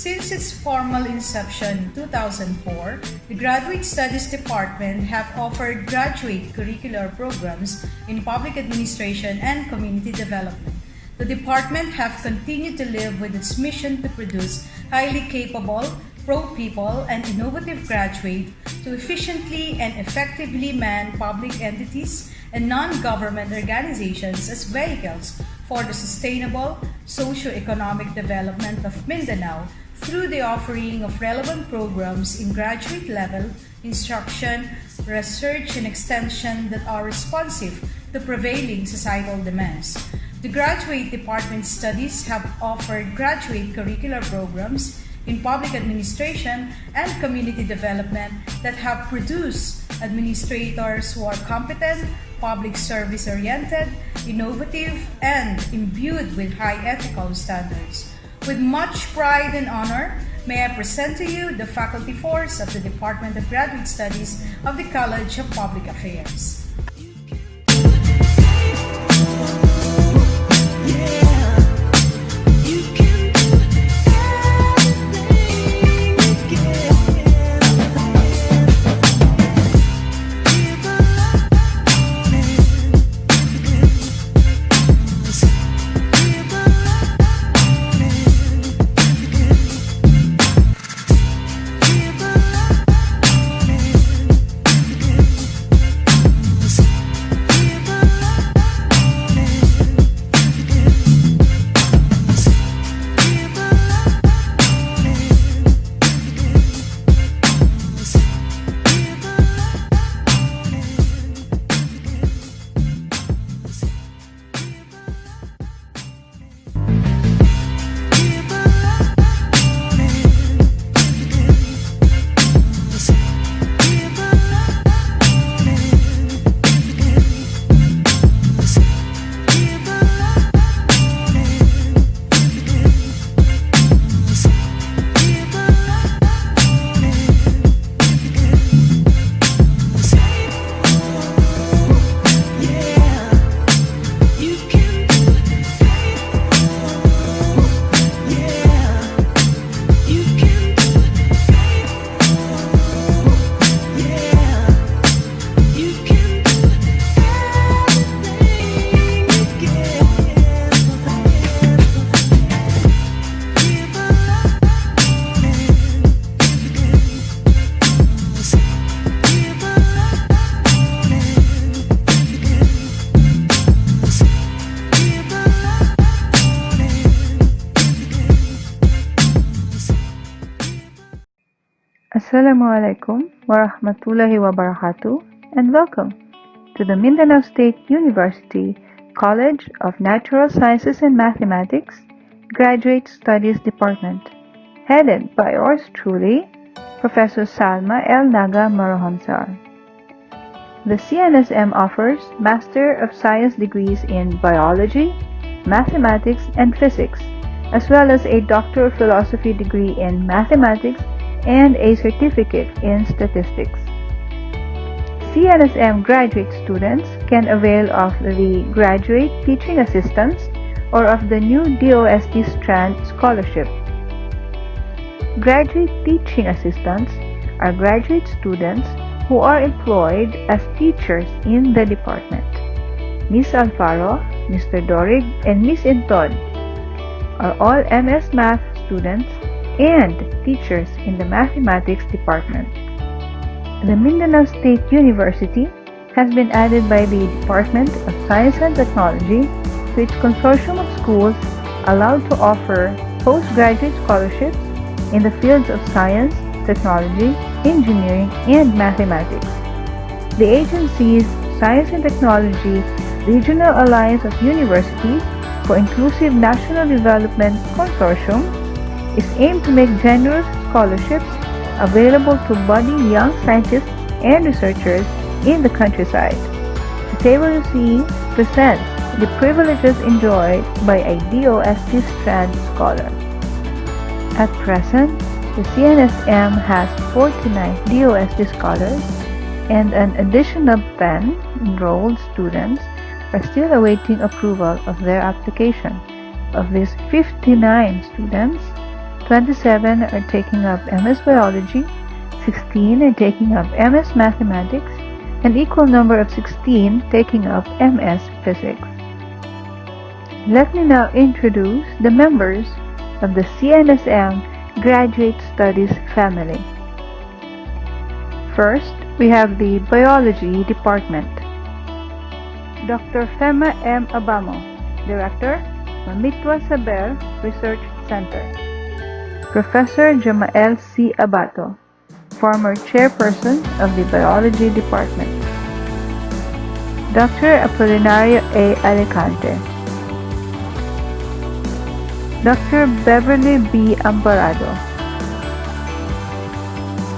Since its formal inception in 2004, the Graduate Studies Department have offered graduate curricular programs in public administration and community development. The department have continued to live with its mission to produce highly capable, pro-people, and innovative graduates to efficiently and effectively man public entities and non-government organizations as vehicles for the sustainable socio-economic development of Mindanao through the offering of relevant programs in graduate level, instruction, research, and extension that are responsive to prevailing societal demands. The Graduate Department Studies have offered graduate curricular programs in public administration and community development that have produced administrators who are competent, public service-oriented, innovative, and imbued with high ethical standards. With much pride and honor, may I present to you the faculty force of the Department of Graduate Studies of the College of Public Affairs. Assalamualaikum warahmatullahi wabarakatuh and welcome to the Mindanao State University College of Natural Sciences and Mathematics Graduate Studies Department, headed by yours truly, Professor Salma L. Naga Marahonsar. The CNSM offers Master of Science degrees in Biology, Mathematics, and Physics, as well as a Doctor of Philosophy degree in Mathematics and a certificate in statistics. CNSM graduate students can avail of the Graduate Teaching Assistants or of the new DOST Strand Scholarship. Graduate Teaching Assistants are graduate students who are employed as teachers in the department. Ms. Alfaro, Mr. Dorig, and Ms. Intod are all MS Math students and teachers in the Mathematics Department. The Mindanao State University has been added by the Department of Science and Technology to its consortium of schools allowed to offer postgraduate scholarships in the fields of science, Technology, Engineering, and Mathematics. The agency's Science and Technology Regional Alliance of Universities for Inclusive National Development Consortium is aimed to make generous scholarships available to budding young scientists and researchers in the countryside. The table you see presents the privileges enjoyed by a DOST Strand Scholar. At present, the CNSM has 49 DOST scholars and an additional 10 enrolled students are still awaiting approval of their application. Of these 59 students, 27 are taking up MS Biology, 16 are taking up MS Mathematics, an equal number of 16 taking up MS Physics. Let me now introduce the members of the CNSM Graduate Studies family. First, we have the Biology Department. Dr. Fema M. Abamo, Director, Mamitwa Saber Research Center. Professor Jamael C. Abato, former Chairperson of the Biology Department. Dr. Apolinario A. Alicante. Dr. Beverly B. Amparado.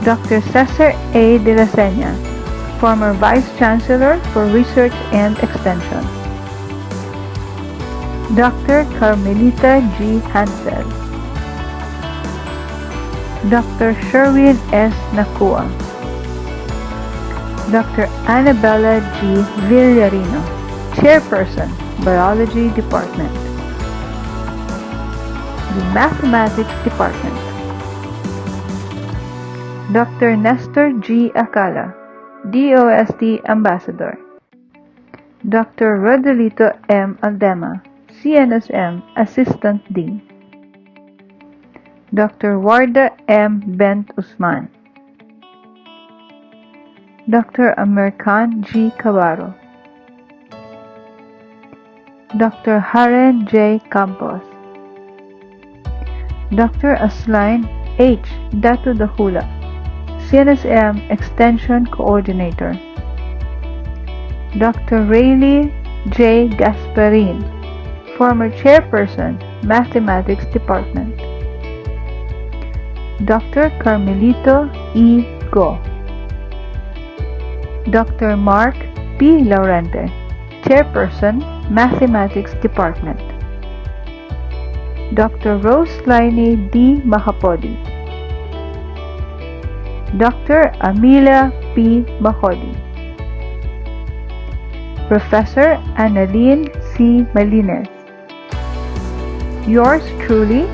Dr. Cesar A. de la Sena, former Vice Chancellor for Research and Extension. Dr. Carmelita G. Hansel. Dr. Sherwin S. Nakua. Dr. Annabella G. Villarino, Chairperson, Biology Department. The Mathematics Department. Dr. Nestor G. Acala, DOST Ambassador. Dr. Rodelito M. Aldema, CNSM Assistant Dean. Dr. Warda M. Bent Usman. Dr. American G. Cabarro. Dr. Haren J. Campos. Dr. Aslain H. Datu Dahula, CNSM Extension Coordinator. Dr. Rayleigh J. Gasparin, former Chairperson, Mathematics Department. Dr. Carmelito E. Go. Dr. Mark P. Laurente, Chairperson, Mathematics Department. Dr. Rose Lainey D. Mahapodi. Dr. Amelia P. Mahodi. Professor Annalyn C. Malines. Yours truly,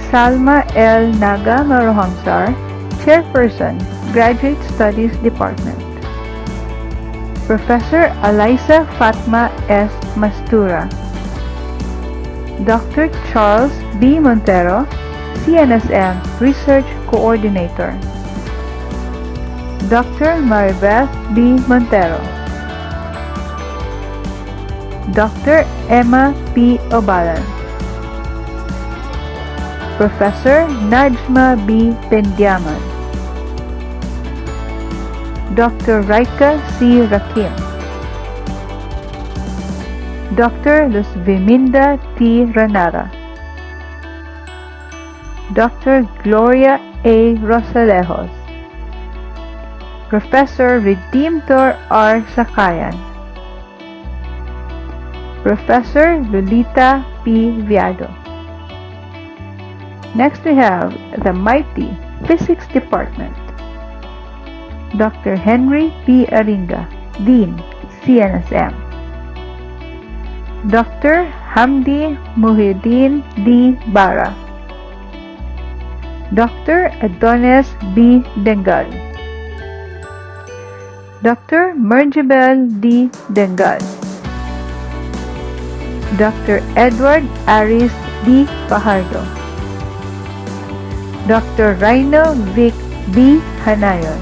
Salma L. Naga Marohamsar, Chairperson, Graduate Studies Department. Professor Alyssa Fatma S. Mastura. Dr. Charles B. Montero, CNSM Research Coordinator. Dr. Maribeth B. Montero. Dr. Emma P. Obalan. Professor Najma B. Pendiaman. Dr. Raika C. Rakim. Dr. Luzviminda T. Ranara. Dr. Gloria A. Rosalejos. Professor Redemptor R. Sakayan. Professor Lolita P. Viado. Next we have the mighty Physics Department. Dr. Henry P. Aringa, Dean, CNSM. Dr. Hamdi Muhyiddin D. Bara. Dr. Adonis B. Dengal. Dr. Merjibel D. Dengal. Dr. Edward Aris D. Fajardo. Dr. Rhino Vic B. Hanayon.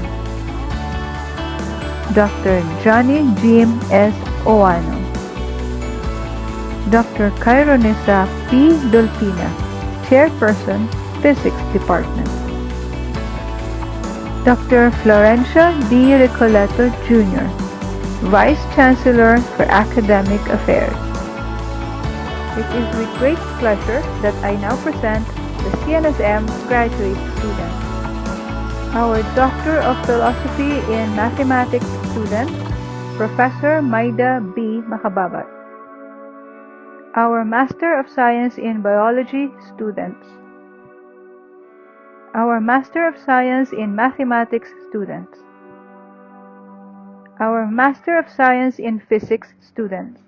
Dr. Johnny Jim S. Oano. Dr. Kaironisa P. Dolpina, Chairperson, Physics Department. Dr. Florencia D. Recoleto Jr., Vice Chancellor for Academic Affairs. It is with great pleasure that I now present the CNSM graduate students. Our Doctor of Philosophy in Mathematics student, Professor Maida B. Makababat. Our Master of Science in Biology students. Our Master of Science in Mathematics students. Our Master of Science in Physics students.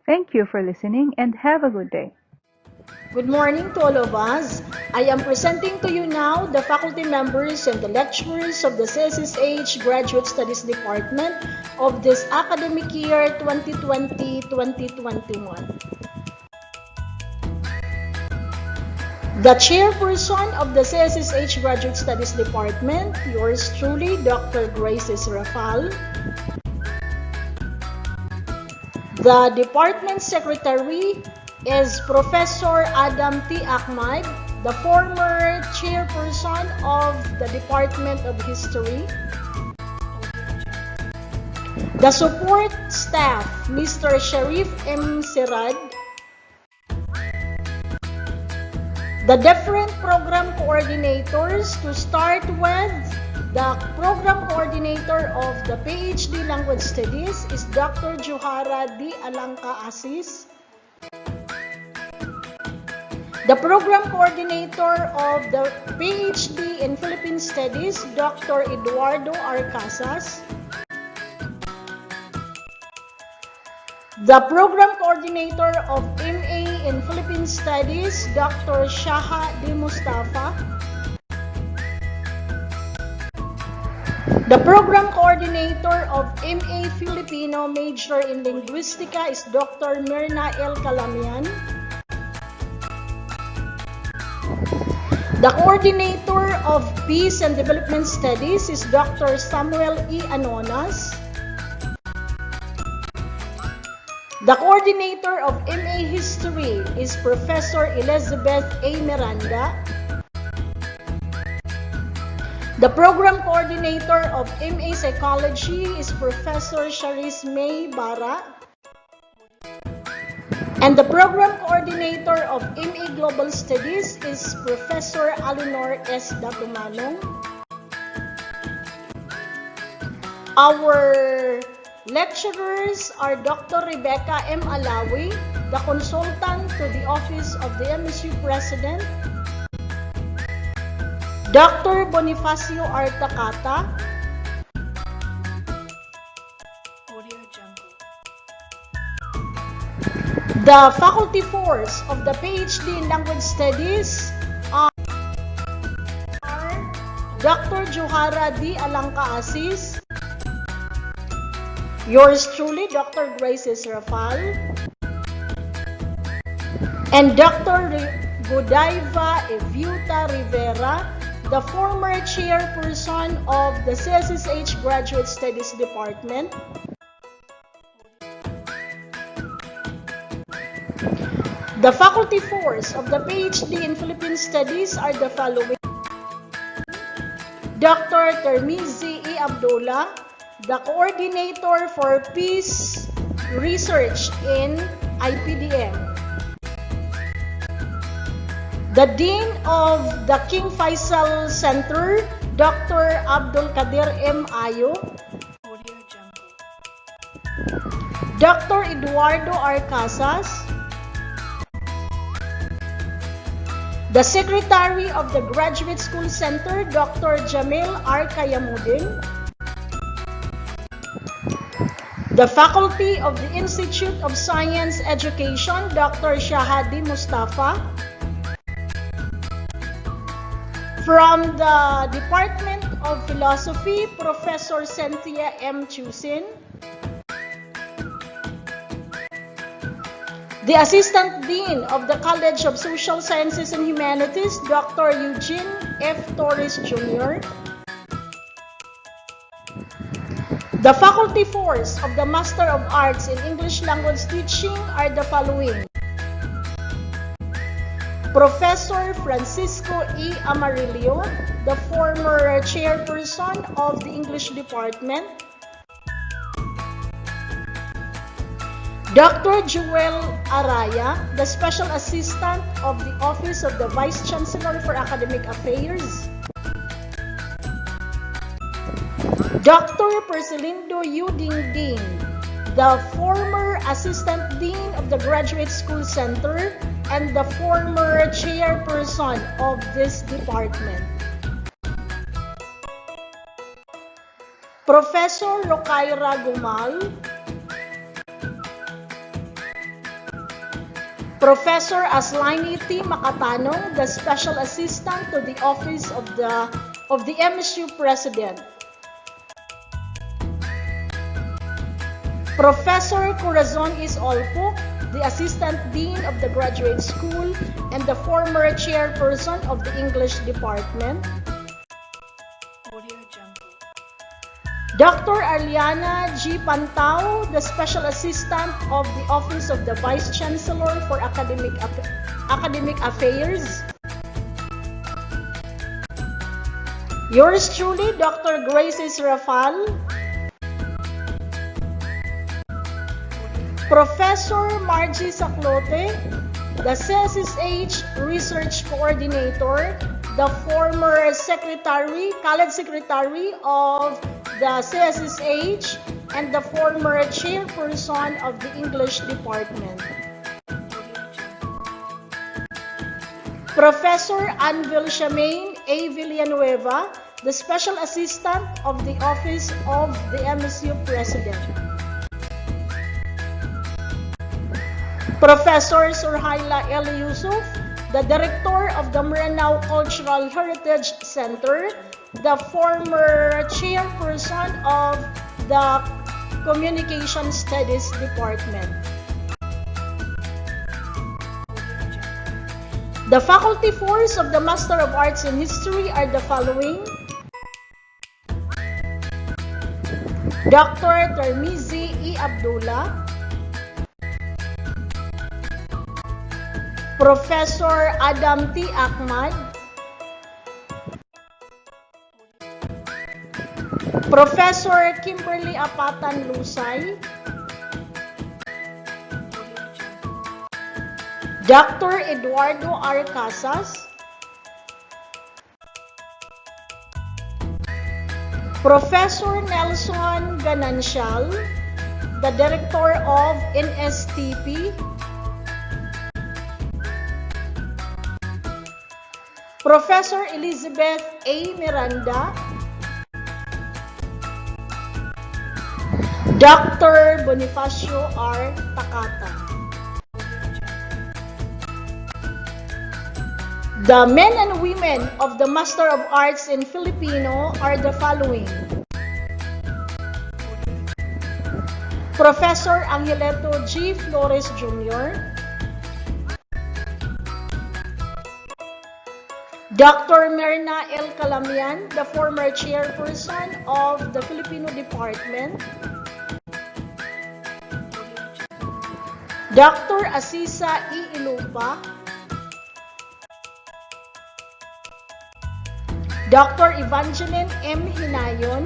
Thank you for listening and have a good day. Good morning to all of us. I am presenting to you now the faculty members and the lecturers of the CSSH Graduate Studies Department of this academic year 2020-2021. The chairperson of the CSSH Graduate Studies Department, yours truly, Dr. Grace Rafal. The department secretary is Professor Adam T. Ahmad, the former chairperson of the Department of History. The support staff, Mr. Sharif M. Sirad. The different program coordinators, to start with, the program coordinator of the PhD Language Studies is Dr. Johara D. Alangka Asis. The program coordinator of the PhD in Philippine Studies, Dr. Eduardo R. Casas. The program coordinator of MA in Philippine Studies, Dr. Shaha D. Mustafa. The program coordinator of MA Filipino Major in Linguistica is Dr. Mirna L. Calamian. The coordinator of Peace and Development Studies is Dr. Samuel E. Anonas. The coordinator of MA History is Professor Elizabeth A. Miranda. The program coordinator of MA Psychology is Professor Charis May Bara. And the program coordinator of MA Global Studies is Professor Alinor S. Datumanong. Our lecturers are Dr. Rebecca M. Alawi, the consultant to the Office of the MSU President, Dr. Bonifacio R. Takata, the faculty force of the PhD in Language Studies are Dr. Johara D. Alangka Asis, yours truly, Dr. Grace Rafal, and Dr. Godaiva Eviuta Rivera, the former chairperson of the CSSH Graduate Studies Department. The faculty force of the PhD in Philippine Studies are the following: Dr. Termizi E. Abdullah, the coordinator for Peace Research in IPDM. The Dean of the King Faisal Center, Dr. Abdul Kadir M. Ayo. Dr. Eduardo R. Casas. The Secretary of the Graduate School Center, Dr. Jamil R. Kayamudin. The Faculty of the Institute of Science Education, Dr. Shahadi Mustafa. From the Department of Philosophy, Professor Cynthia M. Chusin. The Assistant Dean of the College of Social Sciences and Humanities, Dr. Eugene F. Torres Jr. The faculty force of the Master of Arts in English Language Teaching are the following: Professor Francisco E. Amarillo, the former chairperson of the English Department. Dr. Joel Araya, the Special Assistant of the Office of the Vice Chancellor for Academic Affairs. Dr. Persilindo U. Dingding, the former Assistant Dean of the Graduate School Center and the former chairperson of this department. Professor Rocaira Gumal, Professor Aslaini T. Makatanong, the Special Assistant to the Office of the MSU President. Professor Corazon Is Olpuk, the Assistant Dean of the Graduate School and the former chairperson of the English Department. Dr. Arliana G. Pantao, the Special Assistant of the Office of the Vice Chancellor for Academic Affairs. Yours truly, Dr. Grace Rafal. Professor Margie Saclote, the CSSH Research Coordinator, the former College Secretary of the CSSH, and the former Chairperson of the English Department. Professor Anvil Shamain A. Villanueva, the Special Assistant of the Office of the MSU President. Professor Surhaila El Yusuf, the Director of the Maranao Cultural Heritage Center, the former Chairperson of the Communication Studies Department. The faculty force of the Master of Arts in History are the following: Dr. Termizi E. Abdullah, Professor Adam T. Ahmad, Professor Kimberly Apatan Lusay, Dr. Eduardo R. Casas, Professor Nelson Ganancial, the Director of NSTP, Professor Elizabeth A. Miranda, Dr. Bonifacio R. Takata. The men and women of the Master of Arts in Filipino are the following: Professor Angeletto G. Flores Jr., Dr. Merna L. Calamian, the former chairperson of the Filipino Department, Dr. Asisa E. Ilupa, Dr. Evangeline M. Hinayon,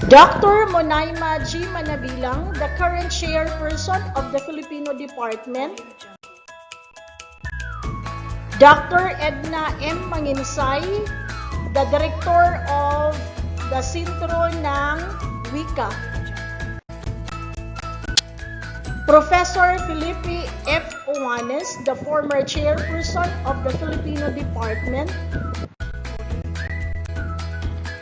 Dr. Monaima G. Manabilang, the current chairperson of the Filipino Department, Dr. Edna M. Manginsay, the Director of the Sintro ng Wika, Professor Felipe F. Owanes, the former chairperson of the Filipino Department,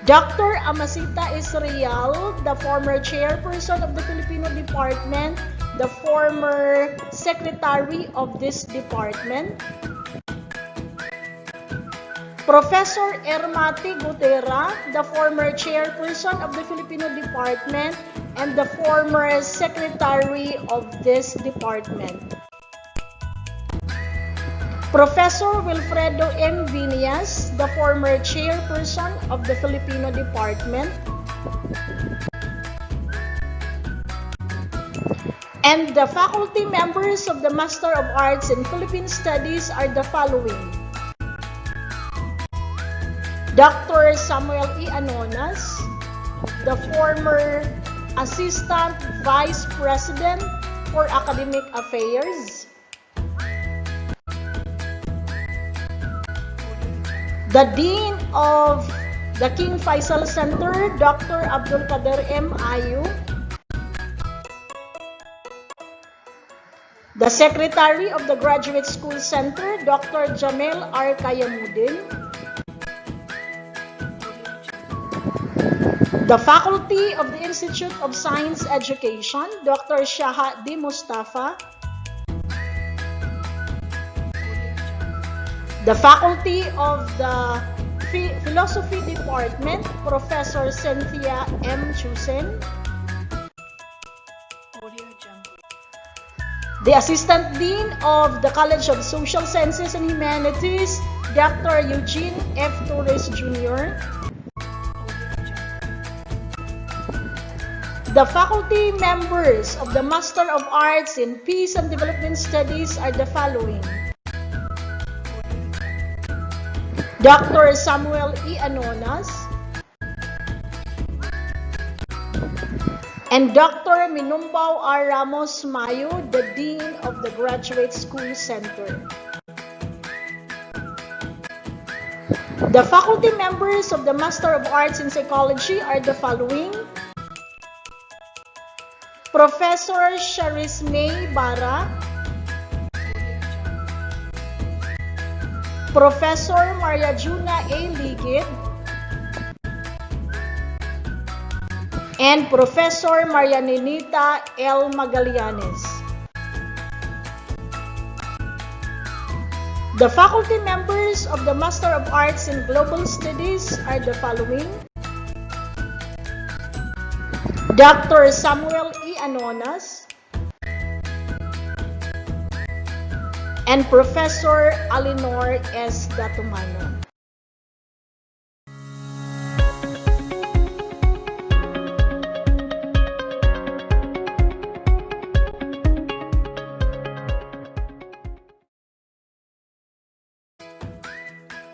Dr. Amasita Israel, the former chairperson of the Filipino Department, the former secretary of this department, Professor Ermati Gutera, the former chairperson of the Filipino Department and the former secretary of this department. Professor Wilfredo M. Vinias, the former chairperson of the Filipino Department. And the faculty members of the Master of Arts in Philippine Studies are the following: Dr. Samuel E. Anonas, the former Assistant Vice President for Academic Affairs, the Dean of the King Faisal Center, Dr. Abdul Kader M. Ayu, the Secretary of the Graduate School Center, Dr. Jamel R. Kayamudin, the Faculty of the Institute of Science Education, Dr. Shaha D. Mustafa, the Faculty of the Philosophy Department, Professor Cynthia M. Chusen, the Assistant Dean of the College of Social Sciences and Humanities, Dr. Eugene F. Torres Jr., the faculty members of the Master of Arts in Peace and Development Studies are the following: Dr. Samuel E. Anonas and Dr. Minumbao R. Ramos Mayo, the Dean of the Graduate School Center. The faculty members of the Master of Arts in Psychology are the following: Professor Charisme Bara, Professor Maria Juna A. Ligid, and Professor Maria Ninita L. Magallanes. The faculty members of the Master of Arts in Global Studies are the following: Dr. Samuel E. Anonas and Professor Alinor S. Datumano.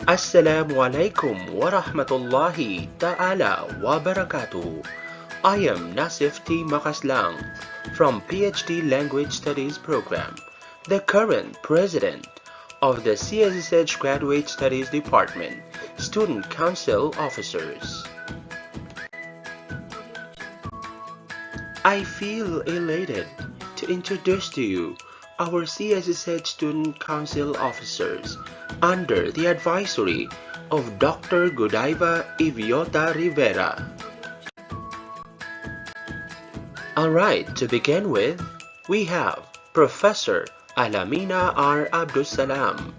Assalamualaikum warahmatullahi ta'ala wabarakatuh. I am Nasif T. Makaslang from PhD Language Studies Program, the current president of the CSSH Graduate Studies Department, Student Council Officers. I feel elated to introduce to you our CSSH Student Council Officers under the advisory of Dr. Godiva Iviota Rivera. Alright, to begin with, we have Professor Alamina R. Abdussalam,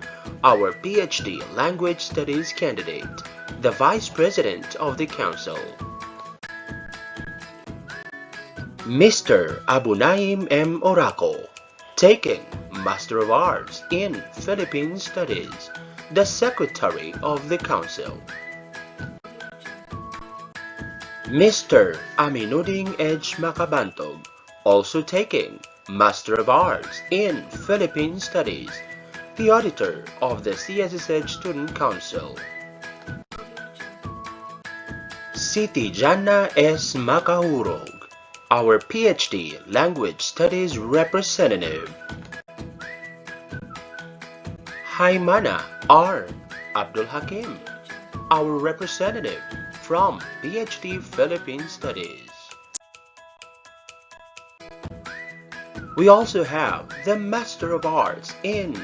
our PhD Language Studies candidate, the Vice President of the Council. Mr. Abunaim M. Oraco, taking Master of Arts in Philippine Studies, the Secretary of the Council. Mr. Aminuding Edge Makabantog, also taking Master of Arts in Philippine Studies, the Auditor of the CSSH Student Council. Siti Janna S. Makahurog, our PhD Language Studies Representative. Haimana R. Abdul Hakim, our representative from PhD Philippine Studies. We also have the Master of Arts in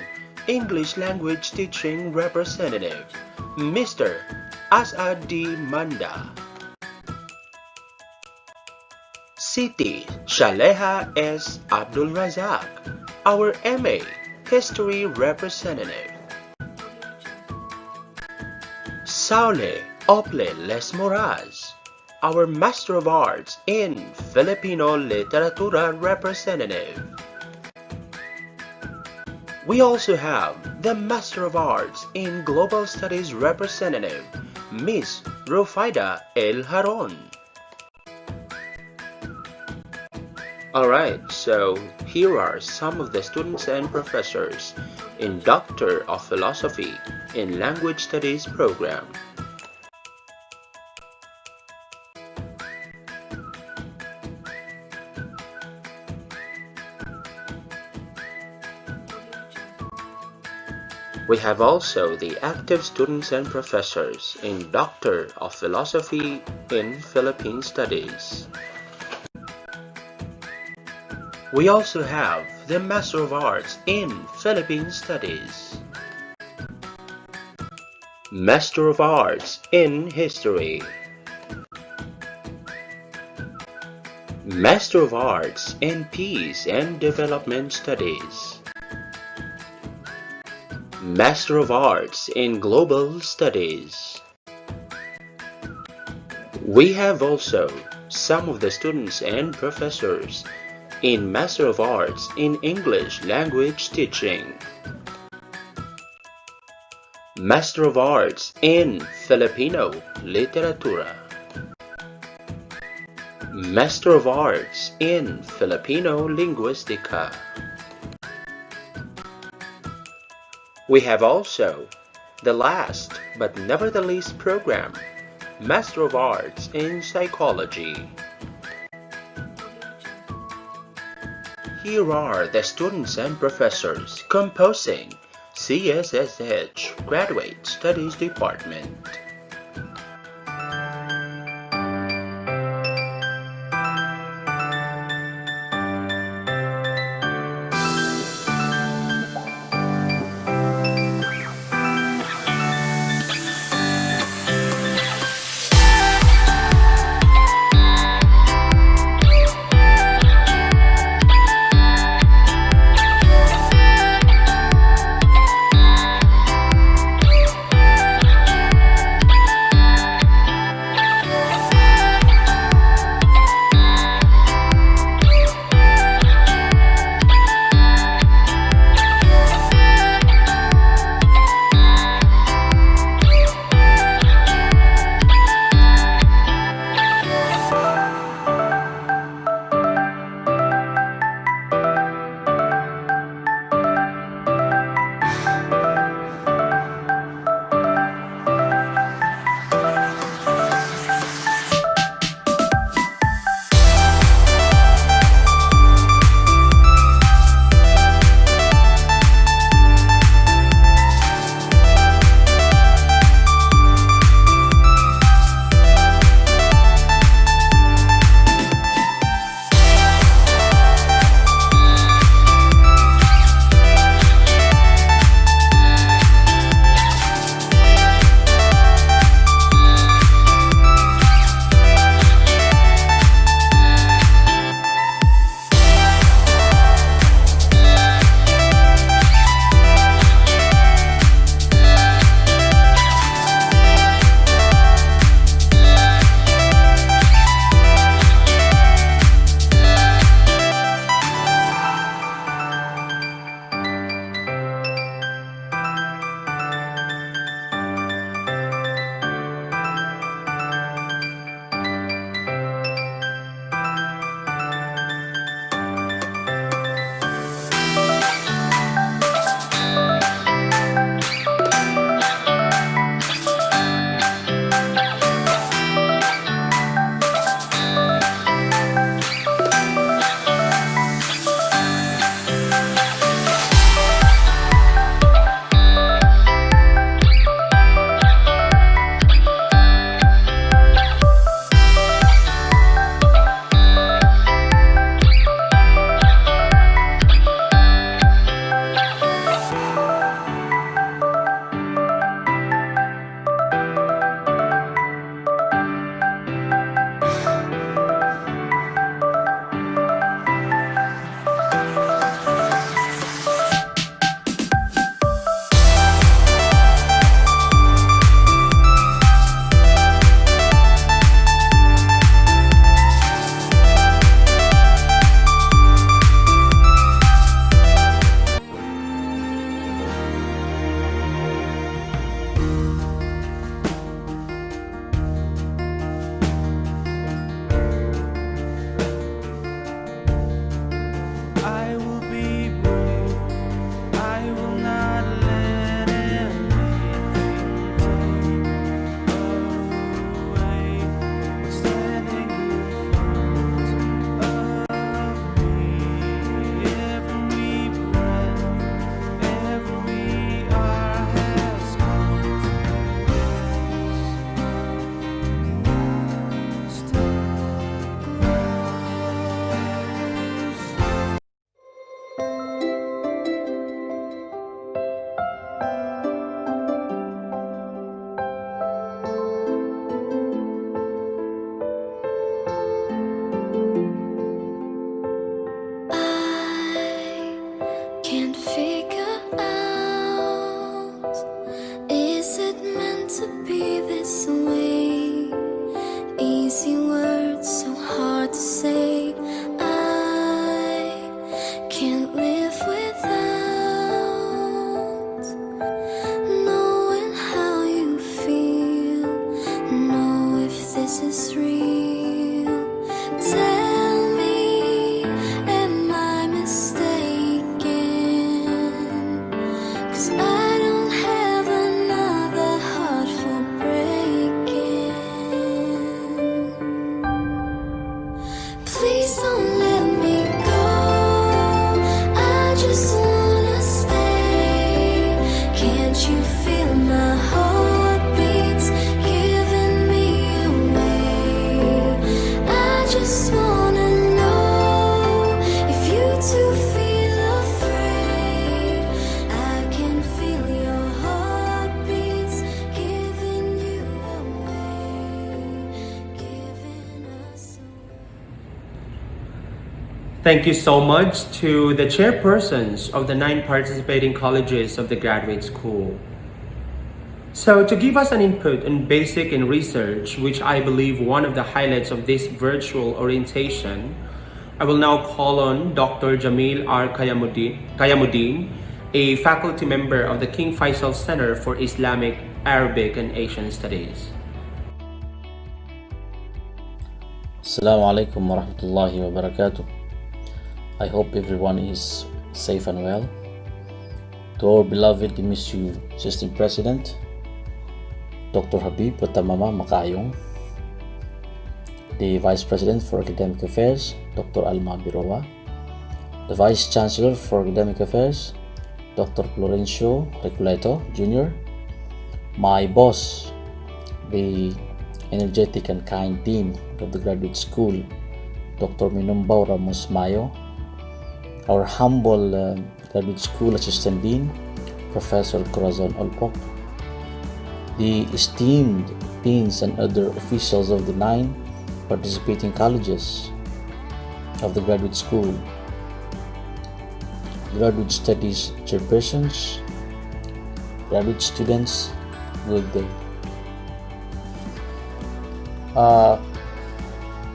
English Language Teaching representative, Mr. Asad D. Manda. Siti Shaleha S. Abdul Razak, our MA History representative. Saule Ople Les Moraz, our Master of Arts in Filipino Literatura representative. We also have the Master of Arts in Global Studies representative, Miss Rufaida El Haron. Alright, so here are some of the students and professors in Doctor of Philosophy in Language Studies program. We have also the active students and professors in Doctor of Philosophy in Philippine Studies. We also have the Master of Arts in Philippine Studies, Master of Arts in History, Master of Arts in Peace and Development Studies, Master of Arts in Global Studies. We have also some of the students and professors in Master of Arts in English Language Teaching, Master of Arts in Filipino Literatura, Master of Arts in Filipino Linguistica. We have also the last but never the least program, Master of Arts in Psychology. Here are the students and professors composing CSSH Graduate Studies Department. this is real. Tell me, am I mistaken? 'Cause I don't have another heart for breaking. Please don't let me go. I just wanna stay. Can't you feel my heartbeats giving me away? I just wanna know if you too feel afraid. I can feel your heartbeats giving you away, giving us away. Thank you so much to the chairpersons of the 9 participating colleges of the graduate school. So to give us an input on basic and research, which I believe one of the highlights of this virtual orientation, I will now call on Dr. Jamil R. Kayamuddin, a faculty member of the King Faisal Center for Islamic, Arabic, and Asian Studies. Assalamu alaikum wa rahmatullahi wa barakatuh. I hope everyone is safe and well. To our beloved MSU System President, Dr. Habib Watamama Makayong, the Vice President for Academic Affairs, Dr. Alma Birowa, the Vice Chancellor for Academic Affairs, Dr. Florencio Reculeto Jr., my boss, the energetic and kind Dean of the Graduate School, Dr. Minumbao Ramos Mayo, our humble Graduate School Assistant Dean, Professor Corazon Olpok, the esteemed deans and other officials of the 9 participating colleges of the graduate school, graduate studies chairpersons, graduate students, good day. I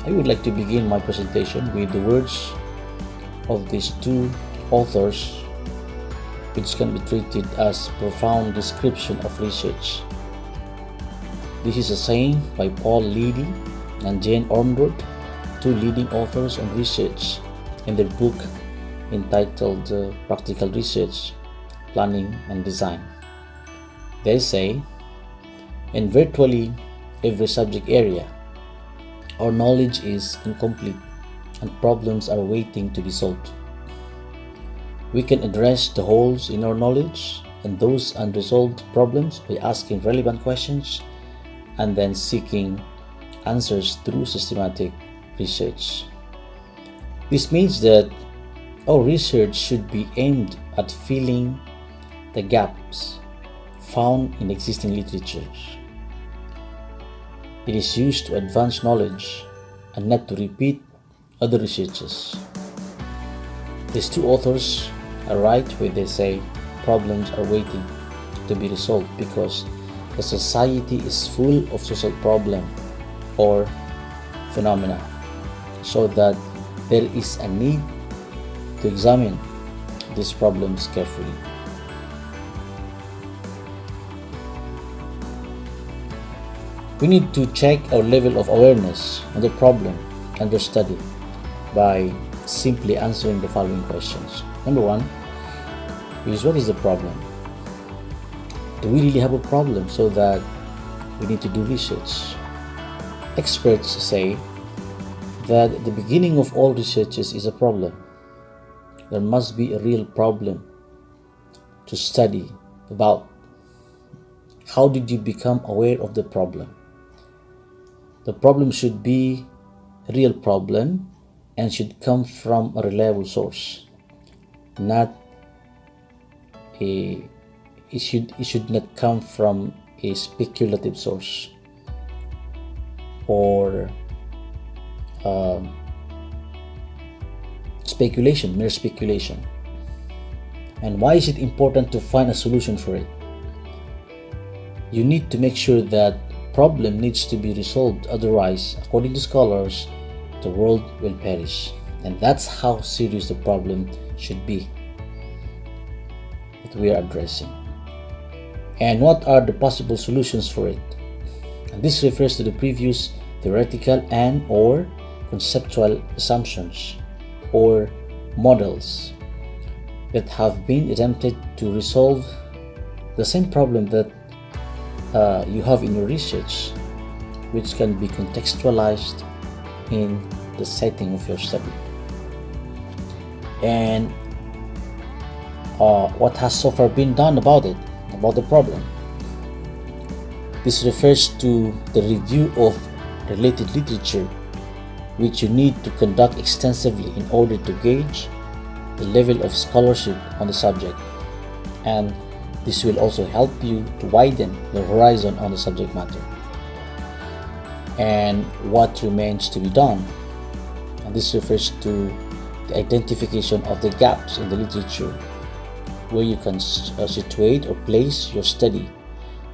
would like to begin my presentation with the words of these 2 authors, which can be treated as profound description of research. This is a saying by Paul Leedy and Jane Ormrod, 2 leading authors on research, in their book entitled Practical Research, Planning and Design. They say, in virtually every subject area, our knowledge is incomplete and problems are waiting to be solved. We can address the holes in our knowledge and those unresolved problems by asking relevant questions and then seeking answers through systematic research. This means that our research should be aimed at filling the gaps found in existing literature. It is used to advance knowledge and not to repeat other researches. These 2 authors are right when they say problems are waiting to be resolved because the society is full of social problems or phenomena, so that there is a need to examine these problems carefully. We need to check our level of awareness on the problem under study by simply answering the following questions. Number 1 is, what is the problem? Do we really have a problem so that we need to do research? Experts say that the beginning of all researches is a problem. There must be a real problem to study about. How did you become aware of the problem? The problem should be a real problem and should come from a reliable source, it should not come from a speculative source or mere speculation. And why is it important to find a solution for it? You need to make sure that problem needs to be resolved, otherwise, according to scholars, the world will perish. And that's how serious the problem should be that we are addressing. And what are the possible solutions for it? And this refers to the previous theoretical and or conceptual assumptions or models that have been attempted to resolve the same problem that you have in your research, which can be contextualized in the setting of your study. And what has so far been done about the problem? This refers to the review of related literature, which you need to conduct extensively in order to gauge the level of scholarship on the subject, and this will also help you to widen your horizon on the subject matter. And what remains to be done? And this refers to the identification of the gaps in the literature where you can situate or place your study,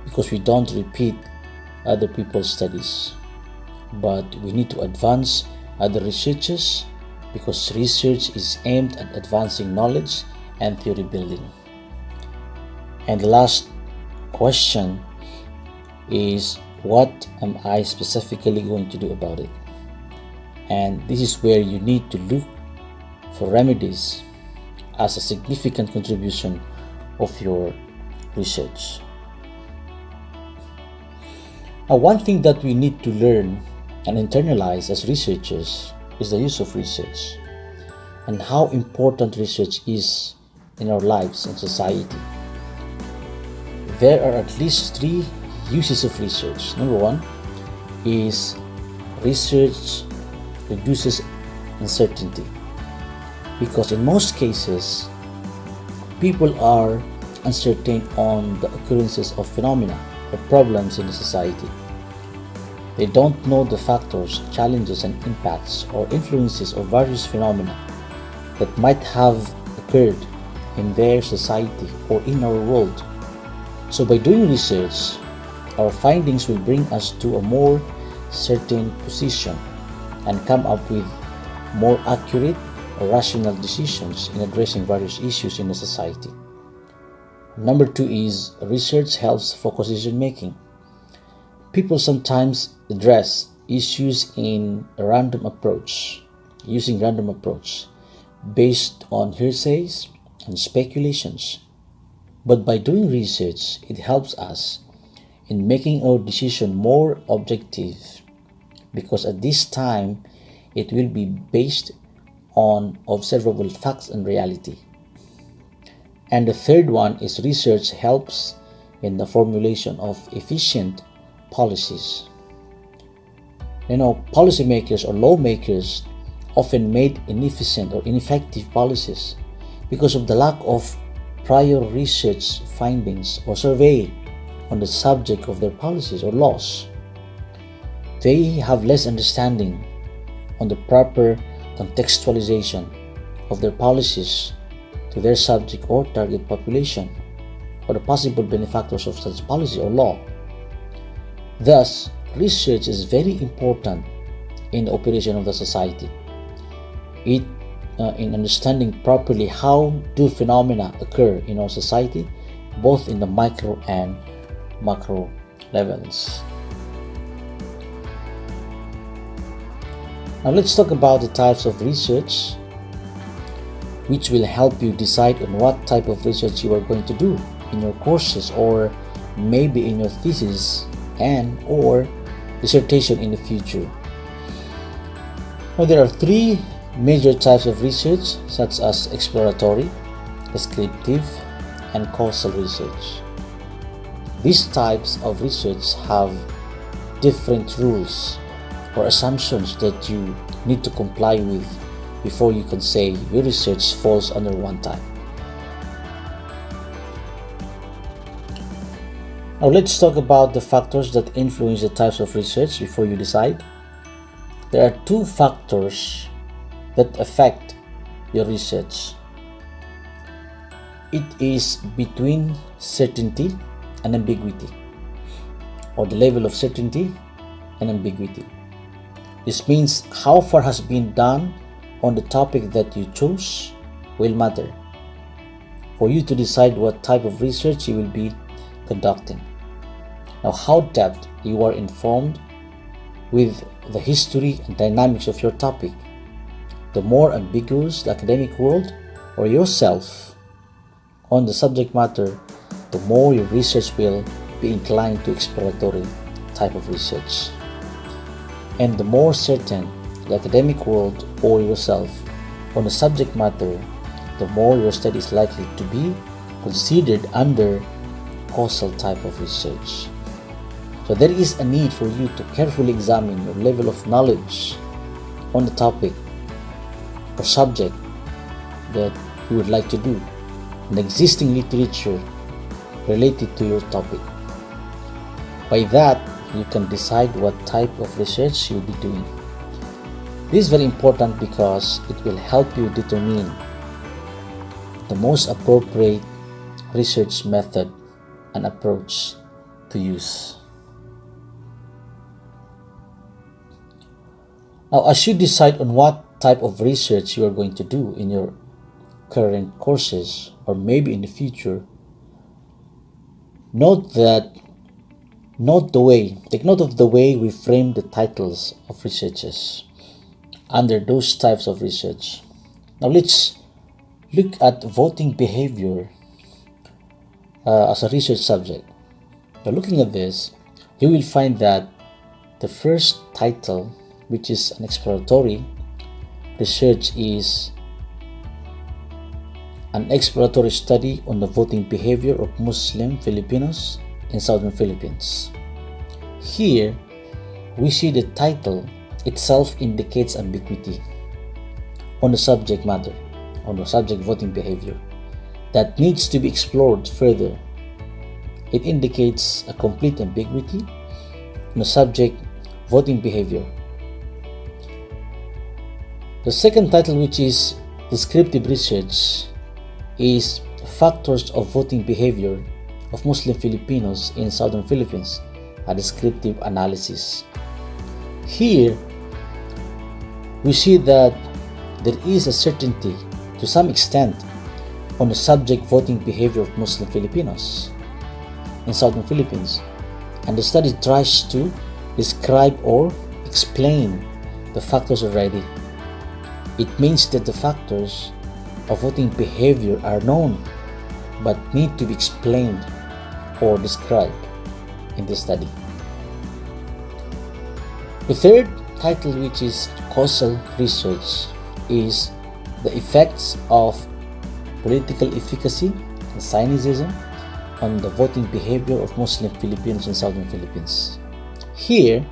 because we don't repeat other people's studies, but we need to advance other researches, because research is aimed at advancing knowledge and theory building. And the last question is, what am I specifically going to do about it? And this is where you need to look for remedies as a significant contribution of your research. Now, one thing that we need to learn and internalize as researchers is the use of research and how important research is in our lives and society. There are at least 3 uses of research. Number 1 is research reduces uncertainty, because in most cases people are uncertain on the occurrences of phenomena or problems in the society. They don't know the factors, challenges, and impacts or influences of various phenomena that might have occurred in their society or in our world. So by doing research, our findings will bring us to a more certain position and come up with more accurate or rational decisions in addressing various issues in the society. Number 2 is research helps focus decision making. People sometimes address issues in a random approach, using random approach based on hearsays and speculations. But by doing research, it helps us in making our decision more objective, because at this time it will be based on observable facts and reality. And the third one is research helps in the formulation of efficient policies. Policymakers or lawmakers often made inefficient or ineffective policies because of the lack of prior research findings or survey on the subject of their policies or laws. They have less understanding on the proper contextualization of their policies to their subject or target population, or the possible benefactors of such policy or law. Thus, research is very important in the operation of the society. In understanding properly how do phenomena occur in our society, both in the micro and macro levels. Now let's talk about the types of research which will help you decide on what type of research you are going to do in your courses, or maybe in your thesis and or dissertation in the future. Now there are 3 major types of research, such as exploratory, descriptive, and causal research. These types of research have different rules or assumptions that you need to comply with before you can say your research falls under one type. Now let's talk about the factors that influence the types of research before you decide. There are 2 factors that affect your research. It is between certainty and ambiguity, or the level of certainty and ambiguity. This means how far has been done on the topic that you chose will matter for you to decide what type of research you will be conducting. Now, how depth you are informed with the history and dynamics of your topic. The more ambiguous the academic world or yourself on the subject matter, the more your research will be inclined to exploratory type of research. And the more certain the academic world or yourself on the subject matter, the more your study is likely to be considered under causal type of research. So there is a need for you to carefully examine your level of knowledge on the topic or subject that you would like to do, and existing literature related to your topic. By that, you can decide what type of research you'll be doing. This is very important because it will help you determine the most appropriate research method and approach to use. Now, as you decide on what type of research you are going to do in your current courses or maybe in the future, take note of the way we frame the titles of researches under those types of research. Now let's look at voting behavior as a research subject. Now looking at this, you will find that the first title, which is an exploratory research, is an exploratory study on the voting behavior of Muslim Filipinos in southern Philippines. Here, we see the title itself indicates ambiguity on the subject matter, on the subject voting behavior, that needs to be explored further. It indicates a complete ambiguity on the subject voting behavior. The second title, which is descriptive research, is factors of voting behavior of Muslim Filipinos in southern Philippines, a descriptive analysis. Here, we see that there is a certainty to some extent on the subject voting behavior of Muslim Filipinos in southern Philippines, and the study tries to describe or explain the factors already. It means that the factors of voting behavior are known but need to be explained or described in the study. The third title, which is causal research, is the effects of political efficacy and cynicism on the voting behavior of Muslim Filipinos in southern Philippines. Here,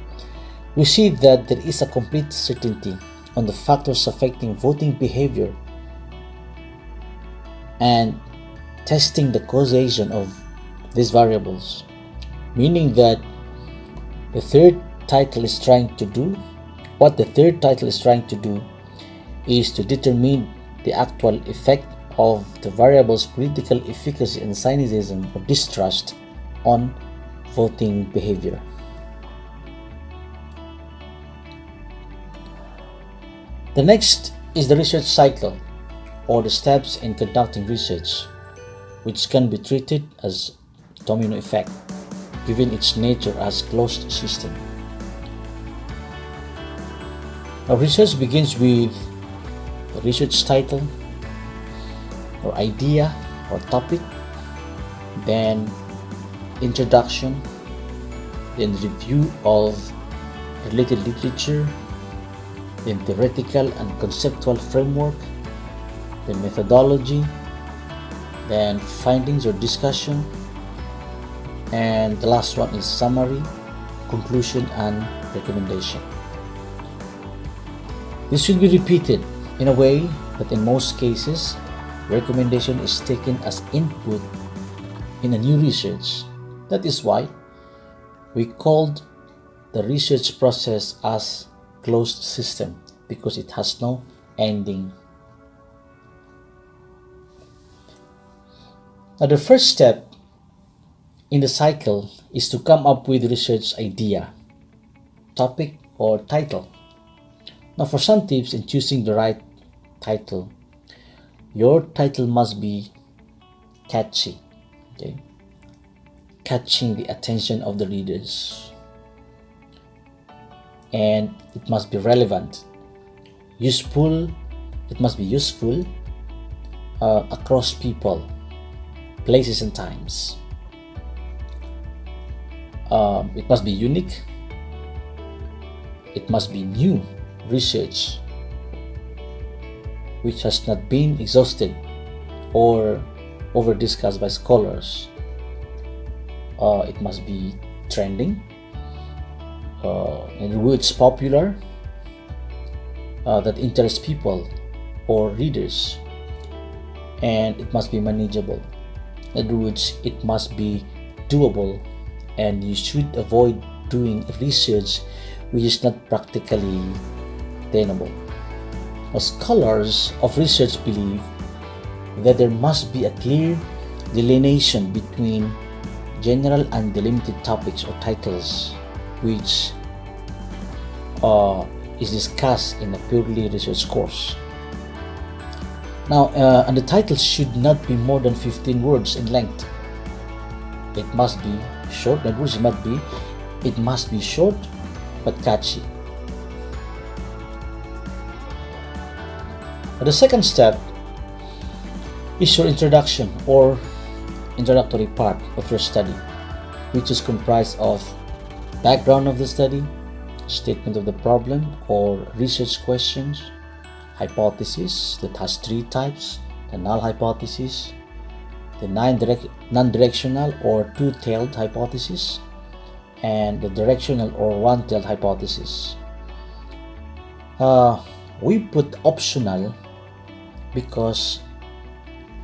we see that there is a complete certainty on the factors affecting voting behavior and testing the causation of these variables, meaning that the third title is trying to do is to determine the actual effect of the variables political efficacy and cynicism or distrust on voting behavior. The next is the research cycle, or the steps in conducting research, which can be treated as domino effect, given its nature as closed system. Now, research begins with the research title or idea or topic, then introduction, then review of related literature, then theoretical and conceptual framework, then methodology, then findings or discussion, and the last one is summary, conclusion, and recommendation. This should be repeated in a way that in most cases, recommendation is taken as input in a new research. That is why we called the research process as closed system, because it has no ending. Now, the first step in the cycle is to come up with research idea, topic, or title. Now, for some tips in choosing the right title, your title must be catchy, okay? Catching the attention of the readers. and it must be relevant, useful. It must be useful across people, places, and times. It must be unique. It must be new research which has not been exhausted or over discussed by scholars. It must be trending, in words popular, that interests people or readers, and it must be manageable. In other words, it must be doable, and you should avoid doing research which is not practically attainable. Now, scholars of research believe that there must be a clear delineation between general and delimited topics or titles which is discussed in a purely research course. Now, and the title should not be more than 15 words in length. It must be short. In other words, it must be short but catchy. The second step is your introduction or introductory part of your study, which is comprised of background of the study, statement of the problem or research questions, hypothesis that has 3 types: the null hypothesis, the non-directional or two-tailed hypothesis, and the directional or one-tailed hypothesis. We put optional because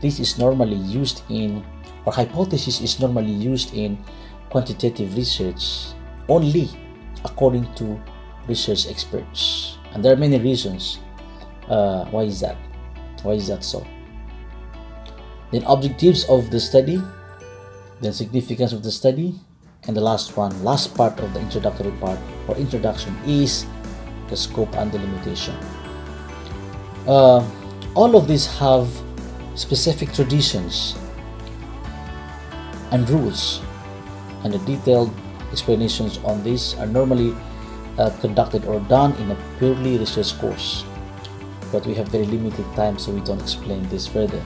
this is normally used in, or hypothesis is normally used in quantitative research only according to research experts, and there are many reasons why is that so. Then objectives of the study, then significance of the study, and the last part of the introductory part or introduction is the scope and the limitation. All of these have specific traditions and rules, and the detailed explanations on this are normally conducted or done in a purely research course, but we have very limited time, so we don't explain this further.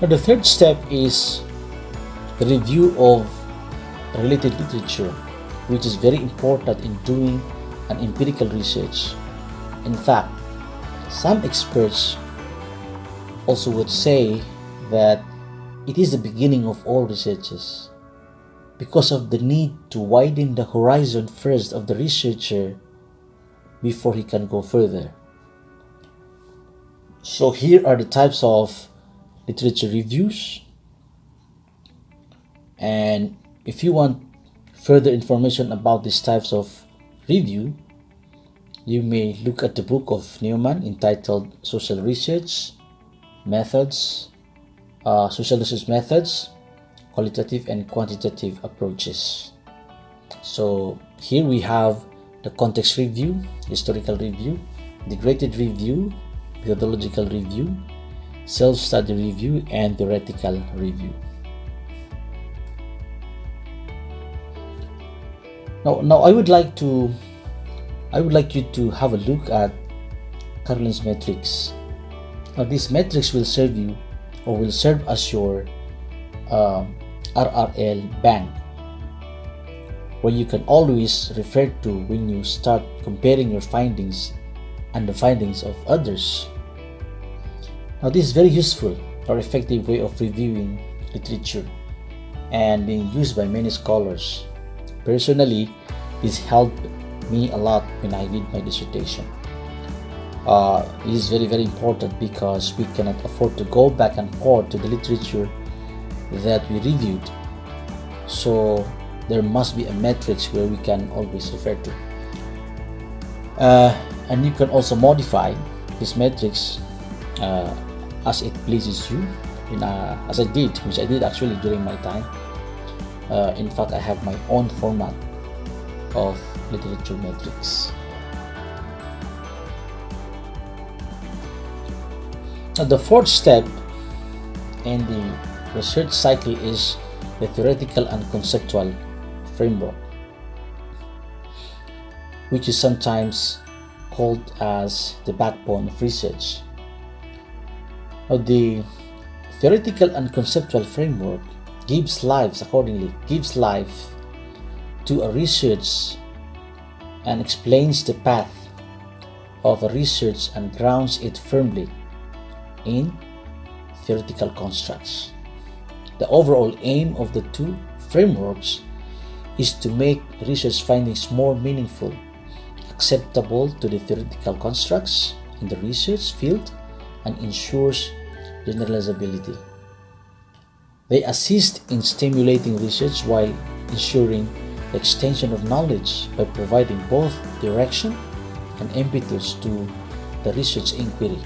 Now, the third step is the review of related literature, which is very important in doing an empirical research. In fact, some experts also would say that it is the beginning of all researches because of the need to widen the horizon first of the researcher before he can go further. So here are the types of literature reviews, and if you want further information about these types of review, you may look at the book of Newman entitled Social Research Methods, Qualitative and Quantitative Approaches. So here we have the context review, historical review, integrated review, methodological review, self-study review, and theoretical review. Now I would like you to have a look at Carlin's metrics. Now this metrics will serve you, or will serve as your RRL bank, where you can always refer to when you start comparing your findings and the findings of others. Now this is very useful or effective way of reviewing literature and being used by many scholars. Personally, this helped me a lot when I did my dissertation. It is very, very important because we cannot afford to go back and forth to the literature that we reviewed. So there must be a metrics where we can always refer to. And you can also modify this metrics as it pleases you, as I did, which I did actually during my time. In fact, I have my own format of literature metrics. Now, the fourth step in the research cycle is the theoretical and conceptual framework, which is sometimes called as the backbone of research. Now, the theoretical and conceptual framework gives life to a research and explains the path of a research and grounds it firmly in theoretical constructs. The overall aim of the two frameworks is to make research findings more meaningful, acceptable to the theoretical constructs in the research field, and ensures generalizability. They assist in stimulating research while ensuring the extension of knowledge by providing both direction and impetus to the research inquiry.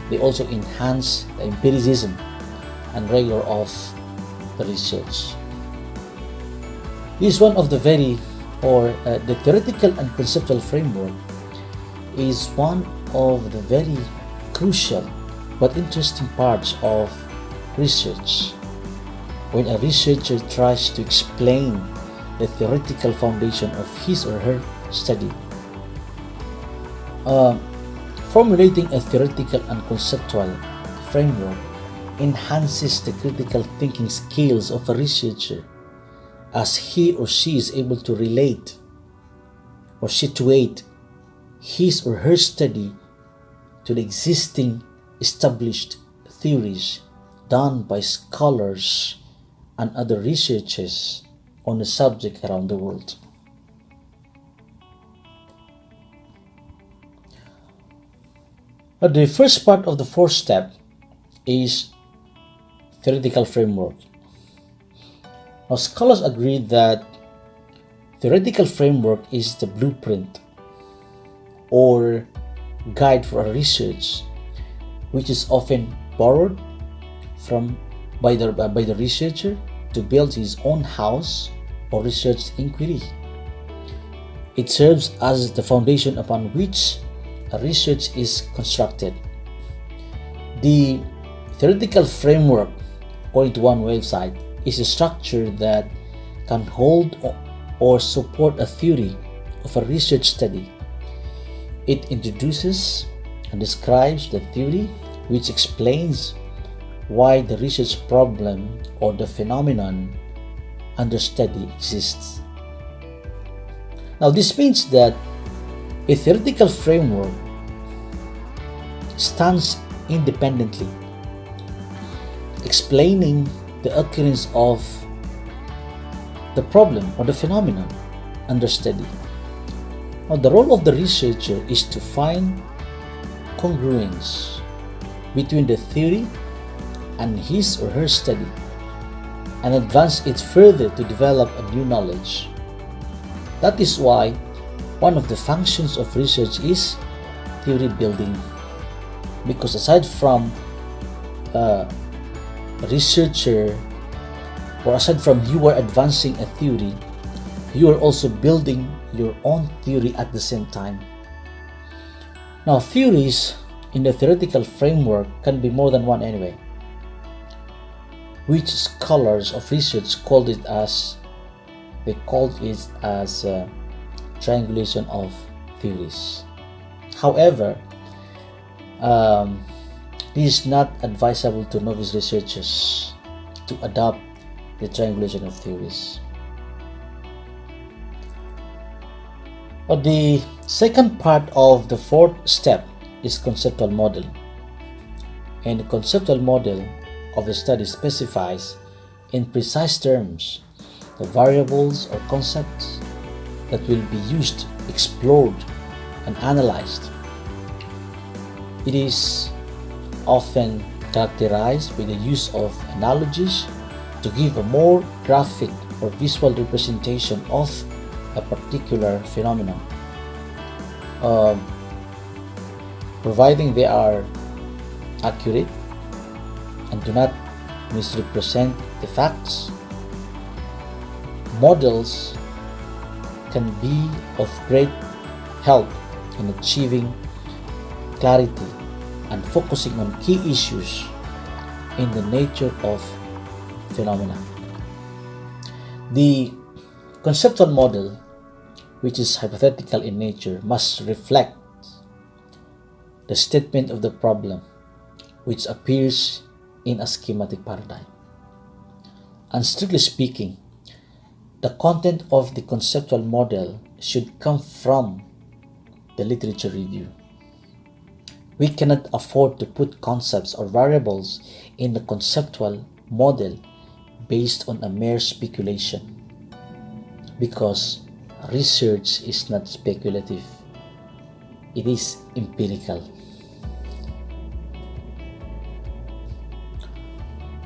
They also enhance the empiricism and rigor of the research. This is one of the the theoretical and conceptual framework is one of the very crucial but interesting parts of research. When a researcher tries to explain the theoretical foundation of his or her study, formulating a theoretical and conceptual framework enhances the critical thinking skills of a researcher, as he or she is able to relate or situate his or her study to the existing established theories done by scholars and other researchers on the subject around the world. The first part of the fourth step is theoretical framework. Now, scholars agree that theoretical framework is the blueprint or guide for a research, which is often borrowed by the researcher to build his own house or research inquiry. It serves as the foundation upon which a research is constructed. The theoretical framework, according to one website, is a structure that can hold or support a theory of a research study. It introduces and describes the theory, which explains why the research problem or the phenomenon under study exists. Now, this means that a theoretical framework stands independently, explaining the occurrence of the problem or the phenomenon under study. Now, the role of the researcher is to find congruence between the theory and his or her study and advance it further to develop a new knowledge. That is why one of the functions of research is theory building, because aside from a researcher, or aside from you are advancing a theory, you are also building your own theory at the same time. Now, theories in the theoretical framework can be more than one anyway, which scholars of research called it as triangulation of theories. However, it is not advisable to novice researchers to adopt the triangulation of theories. But the second part of the fourth step is conceptual model. And the conceptual model of the study specifies in precise terms the variables or concepts that will be used, explored, and analyzed. It is often characterized by the use of analogies to give a more graphic or visual representation of a particular phenomenon, providing they are accurate and do not misrepresent the facts. Models can be of great help in achieving clarity and focusing on key issues in the nature of phenomena. The conceptual model, which is hypothetical in nature, must reflect the statement of the problem, which appears in a schematic paradigm. And strictly speaking, the content of the conceptual model should come from the literature review. We cannot afford to put concepts or variables in the conceptual model based on a mere speculation, because research is not speculative, it is empirical.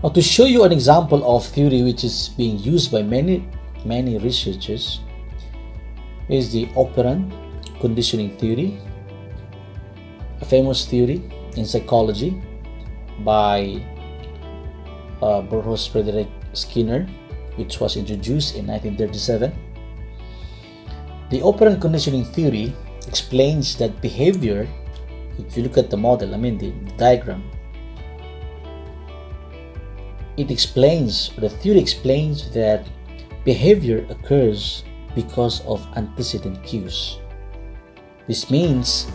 Now, to show you an example of theory which is being used by many researchers is the operant conditioning theory, a famous theory in psychology by Burroughs Frederick Skinner, which was introduced in 1937. The operant conditioning theory explains that behavior, if you look at the model, the diagram, the theory explains that behavior occurs because of antecedent cues. This means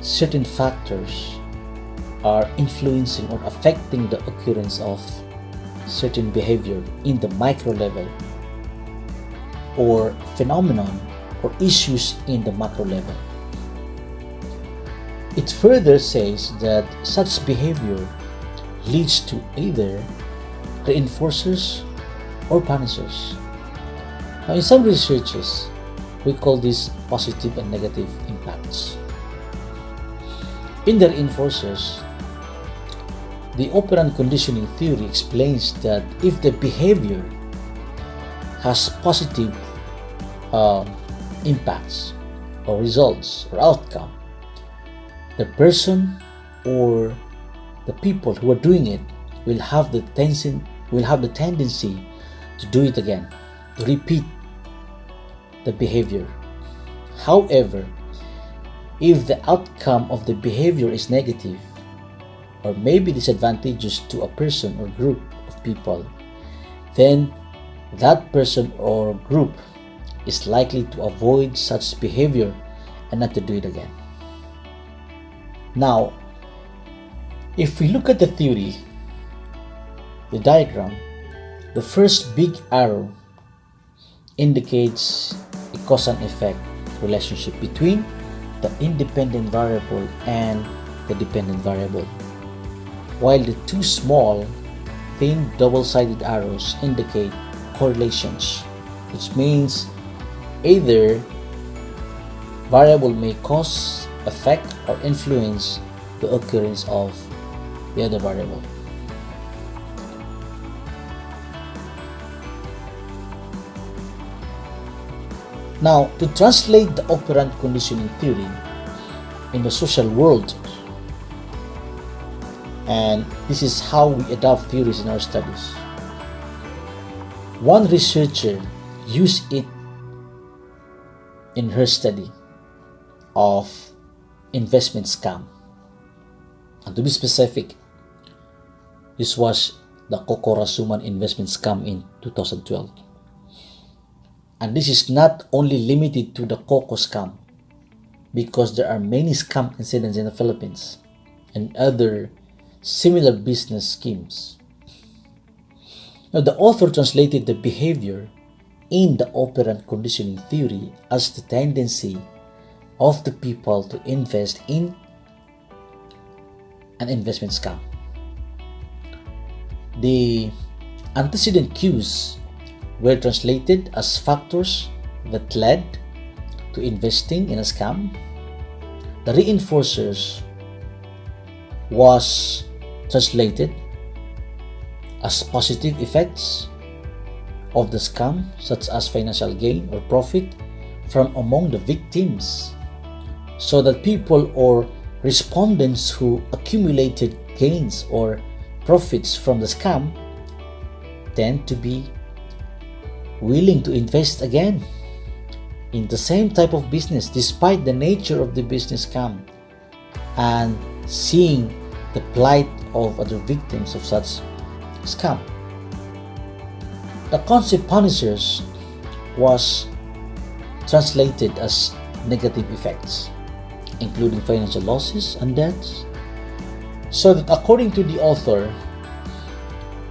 certain factors are influencing or affecting the occurrence of certain behavior in the micro level, or phenomenon or issues in the macro level. It further says that such behavior leads to either reinforcers or punishers. Now, in some researches, we call these positive and negative impacts. In the reinforcers, the operant conditioning theory explains that if the behavior has positive impacts or results or outcome, the person or the people who are doing it will have the tendency to do it again, to repeat the behavior. However, if the outcome of the behavior is negative or maybe disadvantageous to a person or group of people, then that person or group is likely to avoid such behavior and not to do it again. Now, if we look at the theory, the diagram, the first big arrow indicates a cause and effect relationship between the independent variable and the dependent variable, while the two small, thin, double-sided arrows indicate correlations, which means either variable may cause, affect, or influence the occurrence of the other variable. Now, to translate the operant conditioning theory in the social world, and this is how we adopt theories in our studies. One researcher used it in her study of investment scam. And to be specific, this was the Kokorasuman investment scam in 2012. And this is not only limited to the Coco scam, because there are many scam incidents in the Philippines and other similar business schemes. Now, the author translated the behavior in the operant conditioning theory as the tendency of the people to invest in an investment scam. The antecedent cues were translated as factors that led to investing in a scam. The reinforcers was translated as positive effects of the scam, such as financial gain or profit from among the victims, so that people or respondents who accumulated gains or profits from the scam tend to be willing to invest again in the same type of business despite the nature of the business scam, and seeing the plight of other victims of such scam. the consequences was translated as negative effects, including financial losses and debts, so that according to the author,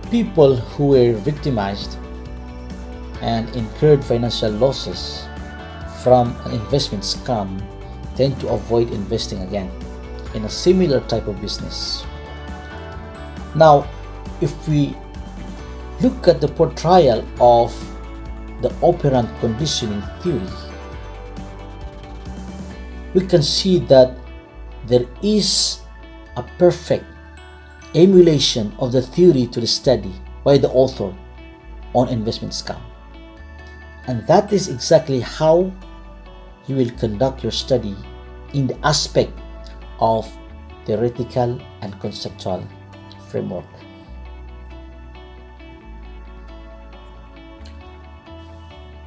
people who were victimized and incurred financial losses from an investment scam tend to avoid investing again in a similar type of business. Now, if we look at the portrayal of the operant conditioning theory, we can see that there is a perfect emulation of the theory to the study by the author on investment scam. And that is exactly how you will conduct your study in the aspect of theoretical and conceptual framework.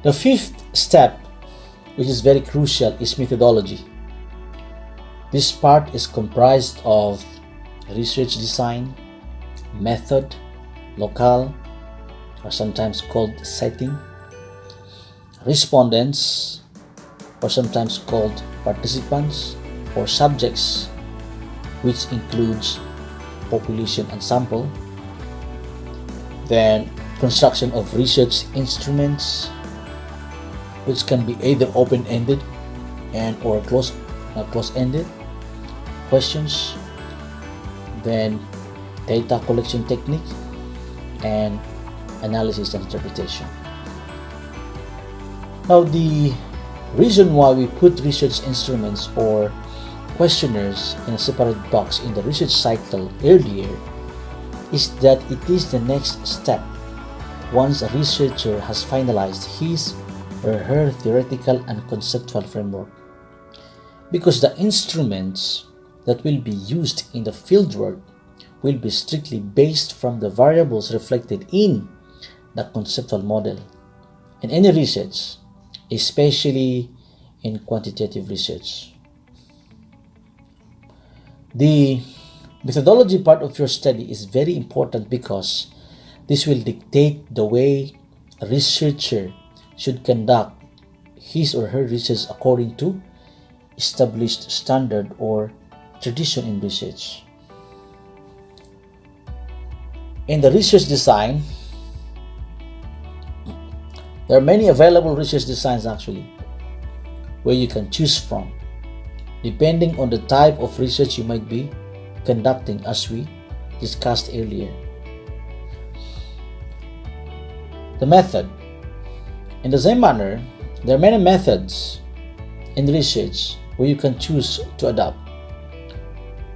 The fifth step, which is very crucial, is methodology. This part is comprised of research design, method, locale, or sometimes called setting, respondents, or sometimes called participants, or subjects, which includes population and sample, then construction of research instruments, which can be either open-ended and or close-ended questions, then data collection technique, and analysis and interpretation. Now, the reason why we put research instruments or questionnaires in a separate box in the research cycle earlier is that it is the next step once a researcher has finalized his or her theoretical and conceptual framework, because the instruments that will be used in the fieldwork will be strictly based from the variables reflected in the conceptual model in any research, especially in quantitative research. The methodology part of your study is very important because this will dictate the way a researcher should conduct his or her research according to established standard or tradition in research. In the research design, there are many available research designs actually where you can choose from depending on the type of research you might be conducting, as we discussed earlier. The method. In the same manner, there are many methods in research where you can choose to adopt,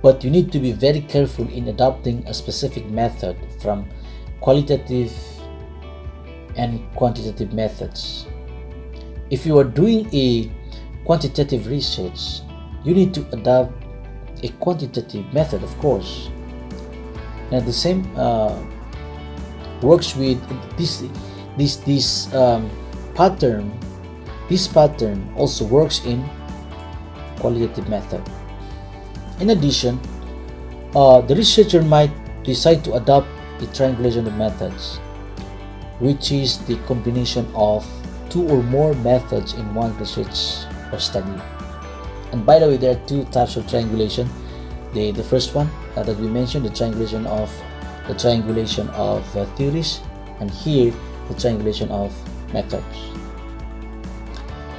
but you need to be very careful in adopting a specific method from qualitative and quantitative methods. If you are doing a quantitative research, you need to adopt a quantitative method, of course. And the same works with this pattern. This pattern also works in qualitative method. In addition, the researcher might decide to adopt a triangulation of methods, which is the combination of two or more methods in one research or study. And by the way, there are two types of triangulation. The first one that we mentioned, the triangulation of theories, and here the triangulation of methods.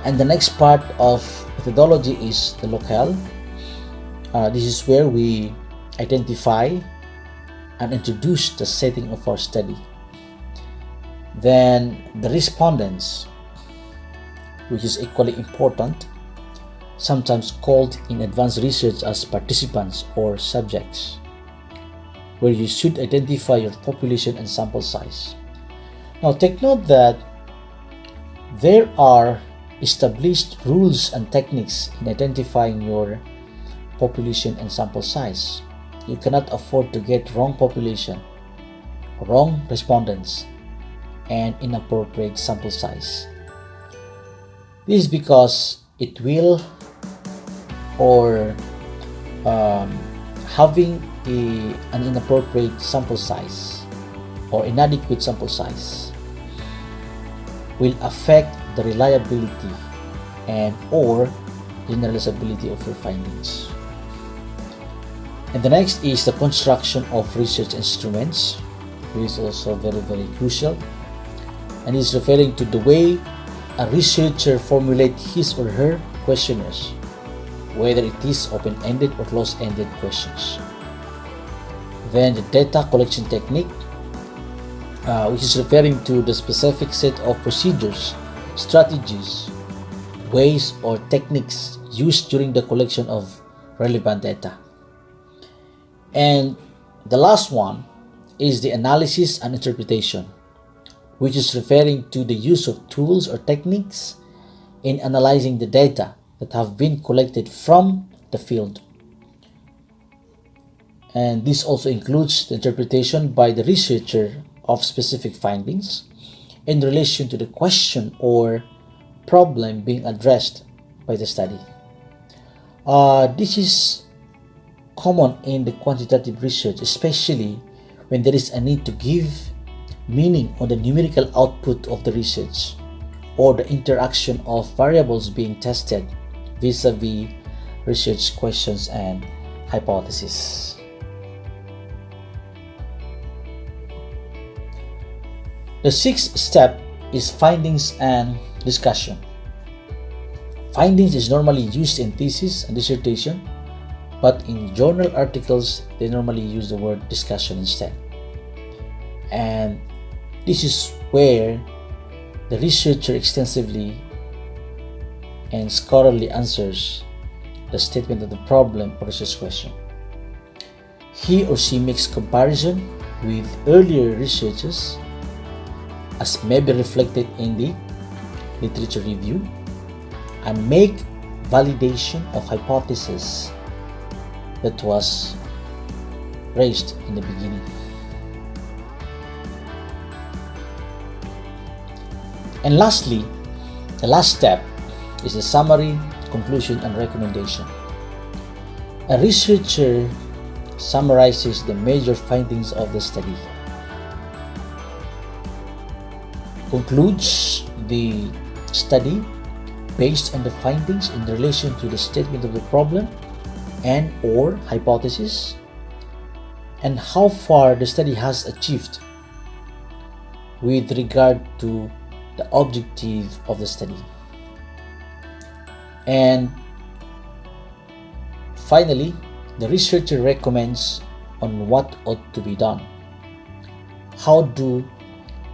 And the next part of methodology is the locale. This is where we identify and introduce the setting of our study. Then the respondents, which is equally important, sometimes called in advanced research as participants or subjects, where you should identify your population and sample size. Now take note that there are established rules and techniques in identifying your population and sample size. You cannot afford to get wrong population, wrong respondents, and inappropriate sample size. This is because it will, or having an inappropriate sample size or inadequate sample size will affect the reliability and or generalizability of your findings. And the next is the construction of research instruments, which is also very crucial, and is referring to the way a researcher formulates his or her questionnaires, whether it is open-ended or closed-ended questions. Then the data collection technique, which is referring to the specific set of procedures, strategies, ways, or techniques used during the collection of relevant data. And the last one is the analysis and interpretation, which is referring to the use of tools or techniques in analyzing the data that have been collected from the field. And this also includes the interpretation by the researcher of specific findings in relation to the question or problem being addressed by the study. This is common in the quantitative research, especially when there is a need to give meaning on the numerical output of the research or the interaction of variables being tested vis-a-vis research questions and hypotheses. The sixth step is findings and discussion. Findings is normally used in thesis and dissertation, but in journal articles, they normally use the word discussion instead. And this is where the researcher extensively and scholarly answers the statement of the problem or research question. He or she makes comparison with earlier researches as may be reflected in the literature review and make validation of hypothesis that was raised in the beginning. And lastly, the last step is the summary, conclusion, and recommendation. A researcher summarizes the major findings of the study, concludes the study based on the findings in relation to the statement of the problem and or hypothesis, and how far the study has achieved with regard to the objective of the study. And finally, the researcher recommends on what ought to be done. How do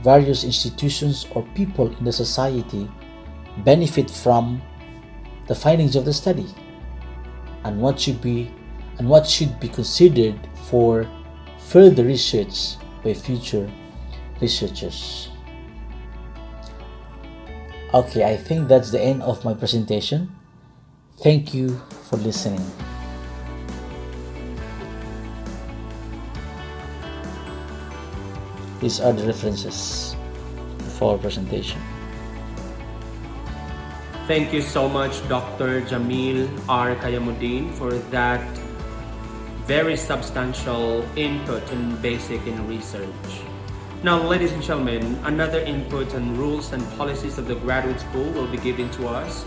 various institutions or people in the society benefit from the findings of the study, and what should be considered for further research by future researchers. Okay, I think that's the end of my presentation. Thank you for listening. These are the references for our presentation. Thank you so much, Dr. Jamil R. Kayamuddin, for that very substantial input and basic in research. Now, ladies and gentlemen, another input on rules and policies of the graduate school will be given to us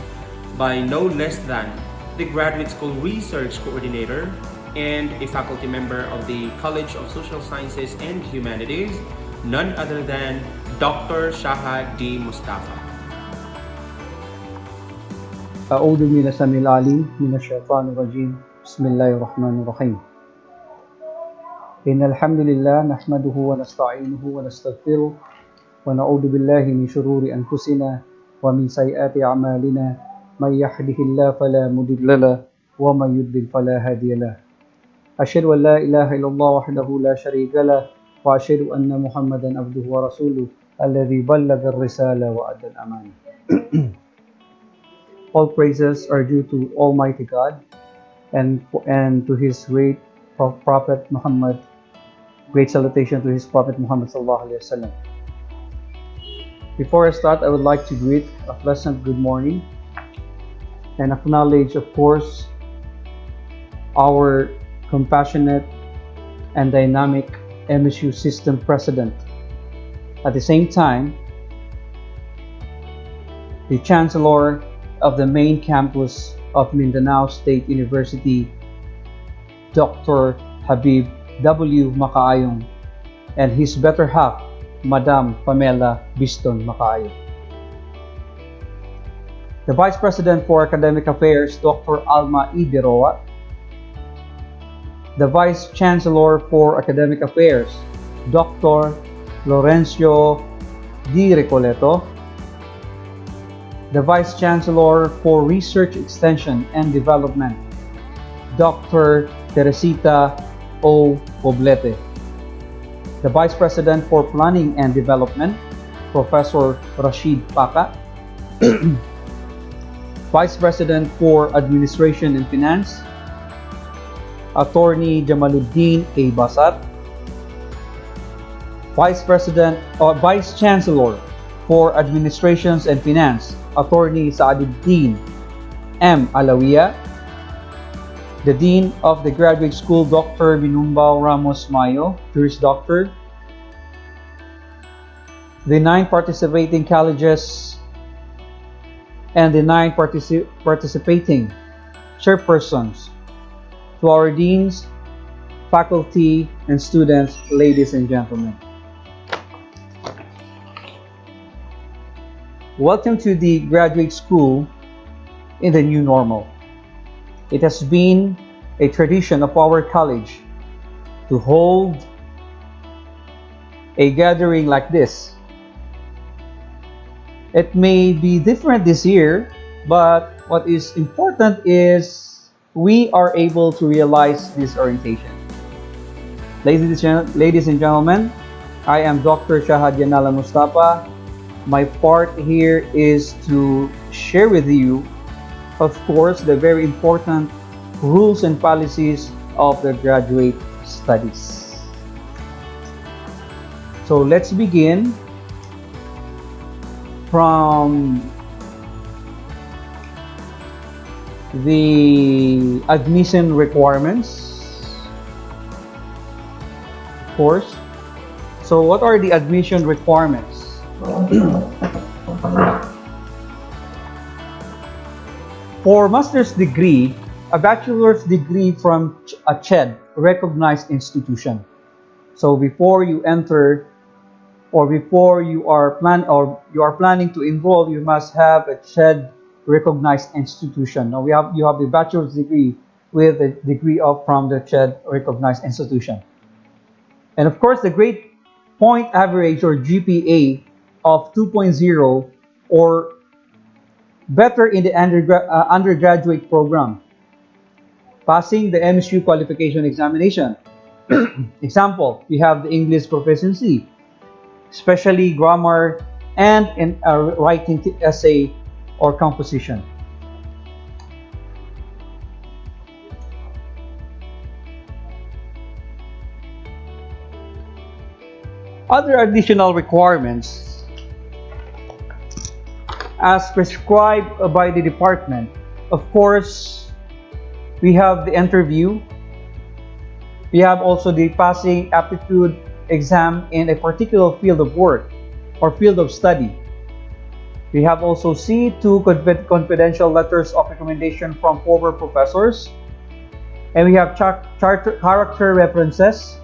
by no less than the graduate school research coordinator and a faculty member of the College of Social Sciences and Humanities, none other than Dr. Shahad D. Mustafa. أعوذ بالله السميع العليم من الشيطان الرجيم بسم الله الرحمن الرحيم إن الحمد لله نحمده ونستعينه ونستغفره ونعوذ بالله من شرور أنفسنا ومن سيئات أعمالنا من يهده الله فلا مضل له ومن يضلل فلا هادي له أشهد أن لا إله إلا الله وحده لا شريك له وأشهد أن محمدا عبده ورسوله الذي بلغ الرسالة وأدى الأمانة. All praises are due to Almighty God and to His great Prophet Muhammad. Great salutation to His Prophet Muhammad sallallahu alaihi wasallam. Before I start, I would like to greet a pleasant good morning and acknowledge, of course, our compassionate and dynamic MSU system president. At the same time, the Chancellor of the main campus of Mindanao State University, Dr. Habib W. Makaayong, and his better half, Madam Pamela Biston Makaayong. The Vice President for Academic Affairs, Dr. Alma E. Biroa. The Vice Chancellor for Academic Affairs, Dr. Lorenzo D. Recoleto. The Vice Chancellor for Research Extension and Development, Dr. Teresita O. Poblete. The Vice President for Planning and Development, Professor Rashid Paca. Vice President for Administration and Finance, Attorney Jamaluddin A. Basat. Vice Chancellor for Administrations and Finance, Attorney Saaduddin M. Alawiya. The Dean of the Graduate School, Dr. Binumbao Ramos Mayo, Juris Doctor. The 9 participating colleges and the 9 participating chairpersons. To our deans, faculty, and students, ladies and gentlemen. Welcome to the graduate school in the new normal. It has been a tradition of our college to hold a gathering like this. It may be different this year, but what is important is we are able to realize this orientation. Ladies and gentlemen, I am Dr. Shahad Yanala Mustafa. My part here is to share with you, of course, the very important rules and policies of the graduate studies. So let's begin from the admission requirements, of course. So what are the admission requirements? For master's degree, a bachelor's degree from a CHED, recognized institution. So before you enter or before you are planning to enroll, you must have a CHED recognized institution. Now you have the bachelor's degree with a degree from the CHED recognized institution. And of course, the grade point average or GPA of 2.0 or better in the undergraduate program, passing the MSU qualification examination. Example, we have the English proficiency, especially grammar and in writing essay or composition. Other additional requirements as prescribed by the department. Of course, we have the interview. We have also the passing aptitude exam in a particular field of work or field of study. We have also C2 confidential letters of recommendation from former professors. And we have character references,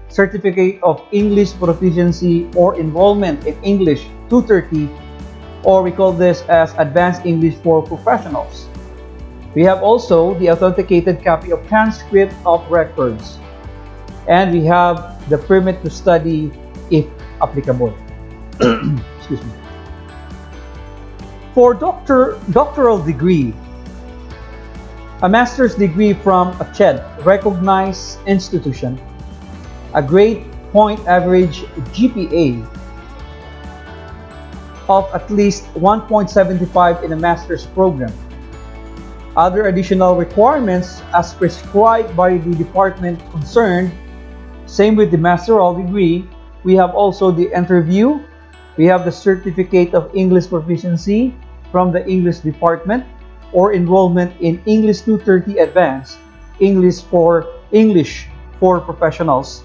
certificate of English proficiency or enrollment in English 230, or we call this as Advanced English for Professionals. We have also the authenticated copy of transcript of records. And we have the permit to study if applicable. Excuse me. For doctoral degree, a master's degree from a CHED, recognized institution, a grade point average GPA of at least 1.75 in a master's program. Other additional requirements as prescribed by the department concerned, same with the master's degree, we have also the interview, we have the certificate of English proficiency from the English department or enrollment in English 230 Advanced, English for Professionals.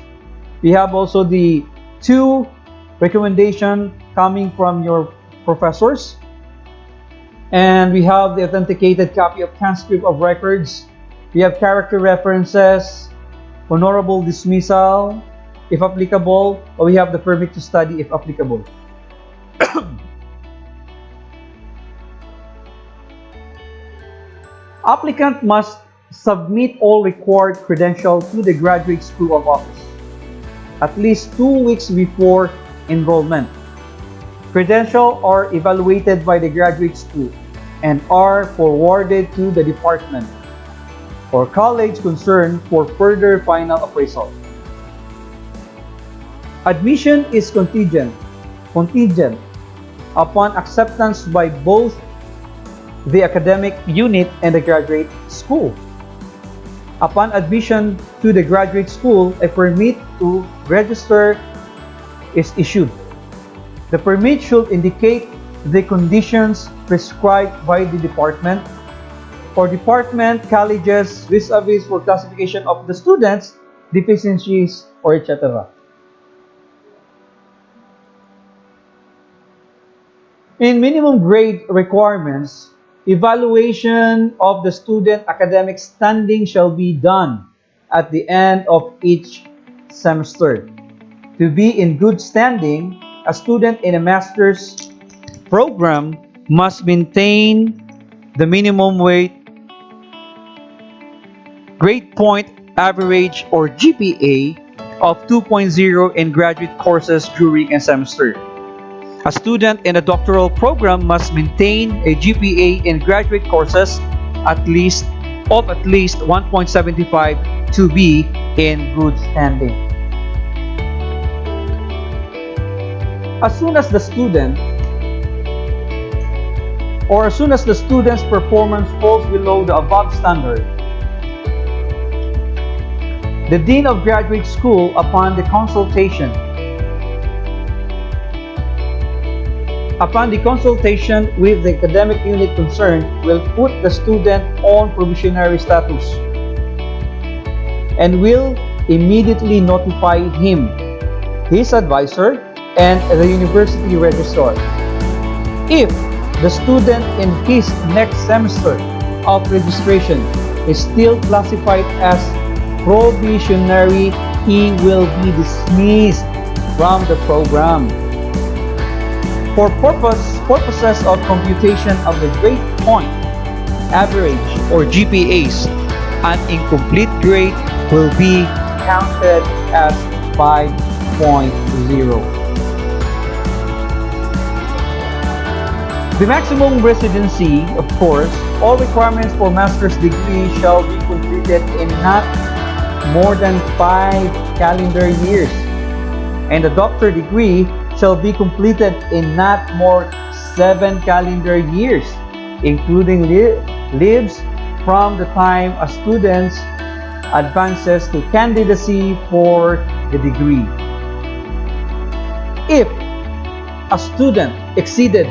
We have also the 2 recommendation coming from your professors And we have the authenticated copy of transcript of records. We have character references, honorable dismissal, if applicable, or we have the permit to study if applicable. Applicant must submit all required credentials to the Graduate School of Office at least 2 weeks before enrollment. Credentials are evaluated by the graduate school and are forwarded to the department or college concerned for further final appraisal. Admission is contingent upon acceptance by both the academic unit and the graduate school. Upon admission to the graduate school, a permit to register is issued. The permit should indicate the conditions prescribed by the department or department, colleges, vis-a-vis for classification of the students, deficiencies, or etc. In minimum grade requirements, evaluation of the student academic standing shall be done at the end of each semester. To be in good standing, a student in a master's program must maintain the minimum grade point average or GPA of 2.0 in graduate courses during a semester. A student in a doctoral program must maintain a GPA in graduate courses at least 1.75 to be in good standing. As soon as the student's performance falls below the above standard, the Dean of Graduate School, upon the consultation with the academic unit concerned, will put the student on probationary status and will immediately notify him, his advisor, and the university registrar. If the student in his next semester of registration is still classified as probationary, he will be dismissed from the program. For purposes of computation of the grade point average or GPAs, an incomplete grade will be counted as 5.0. The maximum residency, of course, all requirements for master's degree shall be completed in not more than 5 calendar years, and the doctor degree shall be completed in not more 7 calendar years, including lives from the time a student advances to candidacy for the degree. If a student exceeded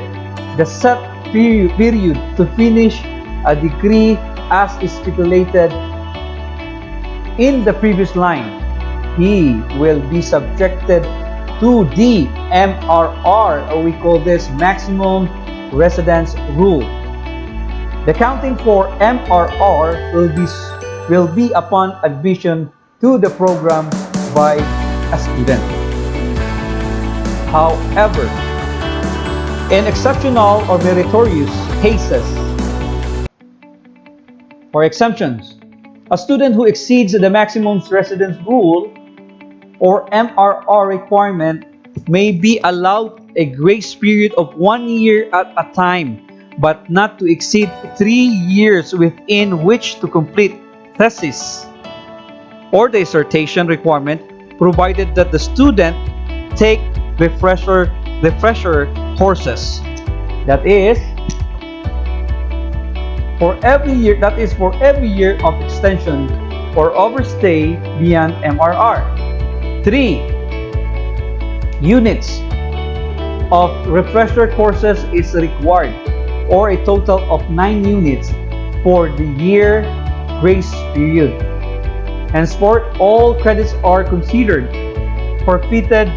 the set period to finish a degree as is stipulated in the previous line, he will be subjected to the MRR, or we call this maximum residence rule. The counting for MRR will be upon admission to the program by a student. However, in exceptional or meritorious cases or exemptions, a student who exceeds the maximum residence rule or MRR requirement may be allowed a grace period of 1 year at a time, but not to exceed 3 years within which to complete thesis or dissertation requirement, provided that the student take refresher courses. That is for every year of extension or overstay beyond MRR. 3 units of refresher courses is required, or a total of 9 units for the year grace period. Henceforth, all credits are considered forfeited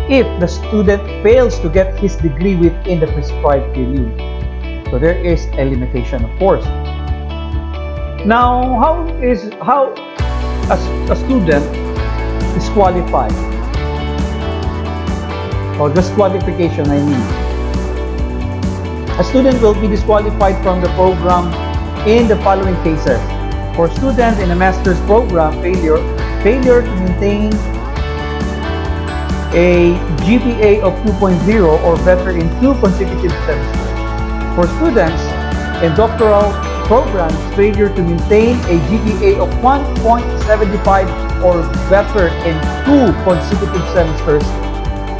if the student fails to get his degree within the prescribed period. So there is a limitation, of course. Now, how a student is qualified, or disqualification, I mean. A student will be disqualified from the program in the following cases. For students in a master's program, failure to maintain a GPA of 2.0 or better in 2 consecutive semesters. For students in doctoral programs, failure to maintain a GPA of 1.75 or better in 2 consecutive semesters.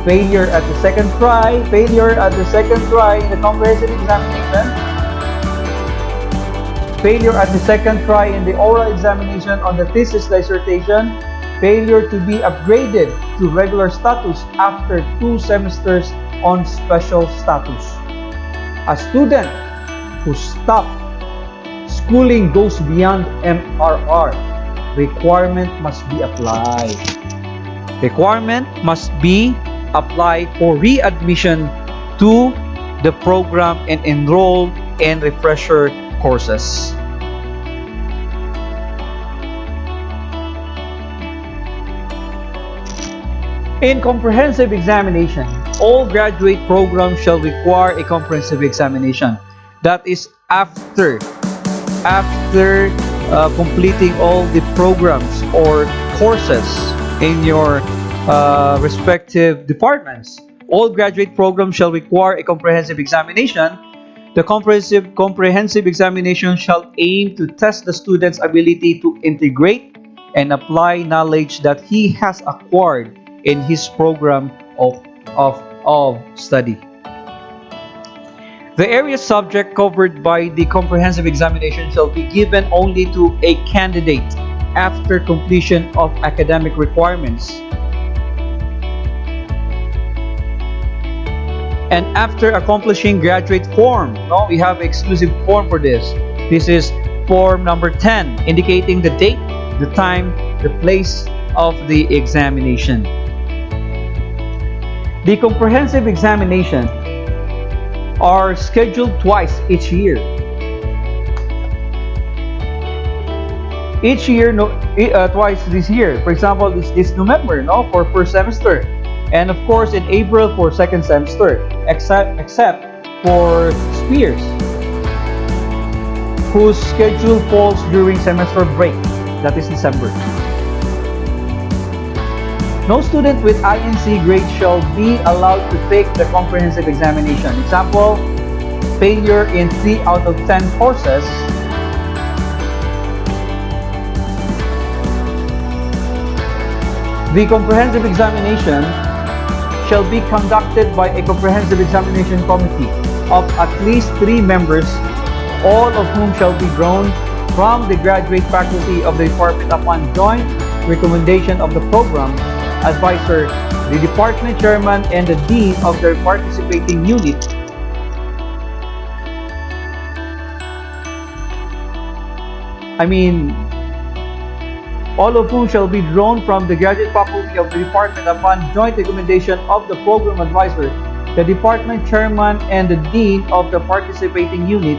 Failure at the second try in the comprehensive examination. Failure at the second try in the oral examination on the thesis dissertation. Failure to be upgraded to regular status after 2 semesters on special status. A student who stopped schooling goes beyond MRR. Requirement must be applied. Requirement must be applied for readmission to the program and enroll in refresher courses. In comprehensive examination, all graduate programs shall require a comprehensive examination. That is after completing all the programs or courses in your respective departments. All graduate programs shall require a comprehensive examination. The comprehensive examination shall aim to test the student's ability to integrate and apply knowledge that he has acquired in his program of study. The area subject covered by the comprehensive examination shall be given only to a candidate after completion of academic requirements and after accomplishing graduate form. No, we have exclusive form for this. This is form number 10, indicating the date, the time, the place of the examination. The comprehensive examination are scheduled twice each year. Twice this year. For example, this November, no, for first semester, and of course in April for second semester, except for Spears, whose schedule falls during semester break, that is December. No student with INC grade shall be allowed to take the comprehensive examination. Example, failure in 3 out of 10 courses, the comprehensive examination shall be conducted by a comprehensive examination committee of at least 3 members, all of whom shall be drawn from the graduate faculty of the department upon joint recommendation of the program advisor, the department chairman, and the dean of their participating unit. All of whom shall be drawn from the graduate faculty of the department upon joint recommendation of the program advisor, the department chairman, and the dean of the participating unit,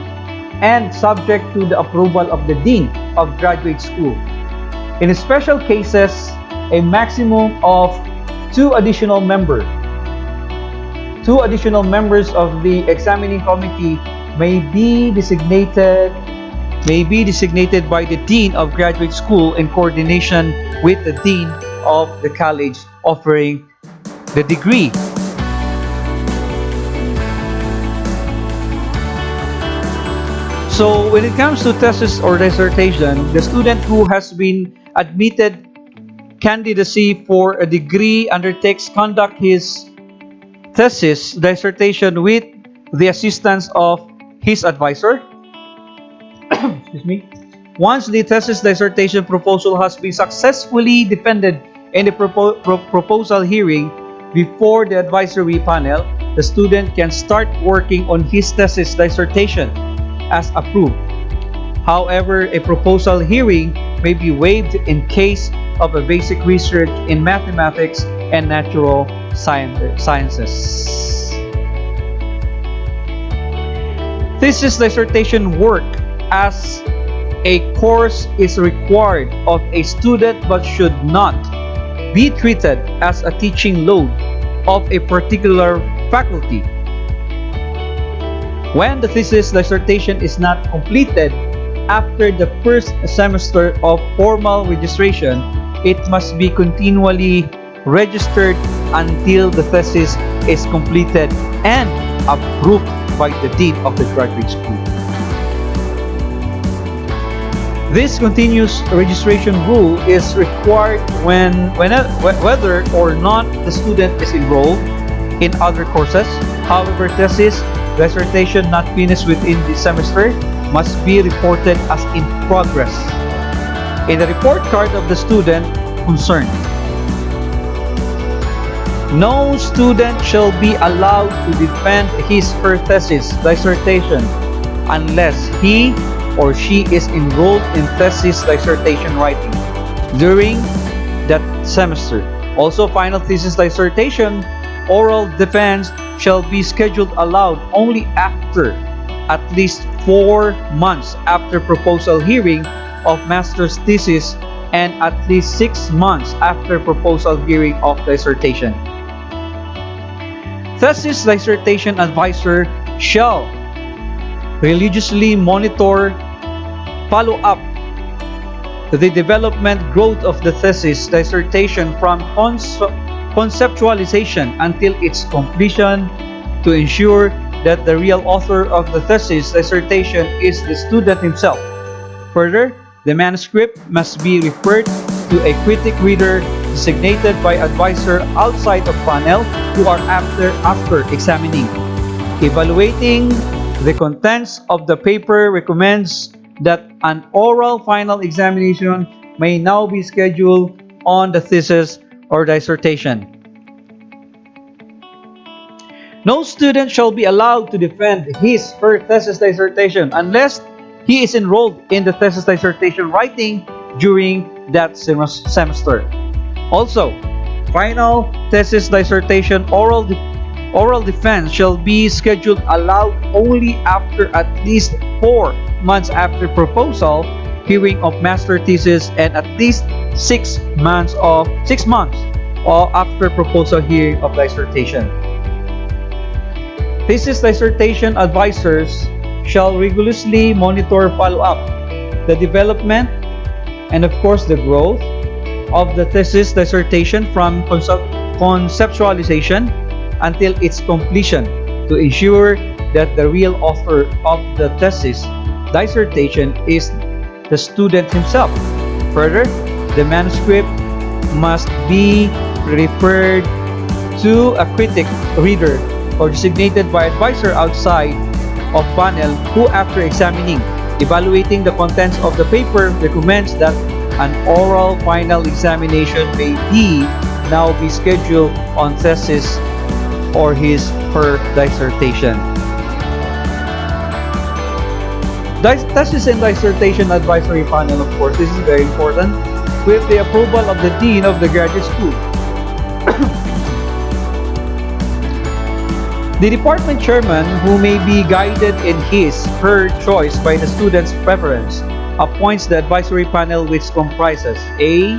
and subject to the approval of the dean of graduate school. In special cases, a maximum of 2 additional members of the examining committee may be designated by the dean of graduate school in coordination with the dean of the college offering the degree. So when it comes to thesis or dissertation, the student who has been admitted candidacy for a degree undertakes conduct his thesis dissertation with the assistance of his advisor. Excuse me. Once the thesis dissertation proposal has been successfully defended in the proposal hearing before the advisory panel, the student can start working on his thesis dissertation as approved. However, a proposal hearing may be waived in case of a basic research in mathematics and natural sciences. Thesis dissertation work as a course is required of a student but should not be treated as a teaching load of a particular faculty. When the thesis dissertation is not completed after the first semester of formal registration, it must be continually registered until the thesis is completed and approved by the Dean of the Graduate School. This continuous registration rule is required whether or not the student is enrolled in other courses. However, thesis dissertation not finished within the semester must be reported as in progress in the report card of the student concerned. No student shall be allowed to defend his or her thesis dissertation unless he or she is enrolled in thesis dissertation writing during that semester. Also, final thesis dissertation oral defense shall be scheduled aloud only after at least 4 months after proposal hearing of master's thesis and at least 6 months after proposal hearing of dissertation. Thesis dissertation advisor shall religiously monitor, follow up the development growth of the thesis dissertation from conceptualization until its completion to ensure that the real author of the thesis dissertation is the student himself. Further, the manuscript must be referred to a critic reader designated by advisor outside of panel who are after examining. Evaluating the contents of the paper recommends that an oral final examination may now be scheduled on the thesis or dissertation. No student shall be allowed to defend his or her thesis dissertation unless he is enrolled in the thesis dissertation writing during that semester. Also, final thesis dissertation oral defense shall be scheduled aloud only after at least 4 months after proposal hearing of master thesis and at least 6 months after proposal hearing of dissertation. Thesis dissertation advisors shall rigorously monitor, follow up the development and of course the growth of the thesis dissertation from conceptualization until its completion to ensure that the real author of the thesis dissertation is the student himself. Further, the manuscript must be referred to a critic reader or designated by advisor outside of panel who, after examining, evaluating the contents of the paper, recommends that an oral final examination may now be scheduled on thesis or his or her dissertation. Thesis and dissertation advisory panel, of course, this is very important, with the approval of the Dean of the Graduate School. The department chairman, who may be guided in his or her choice by the student's preference, appoints the advisory panel, which comprises A.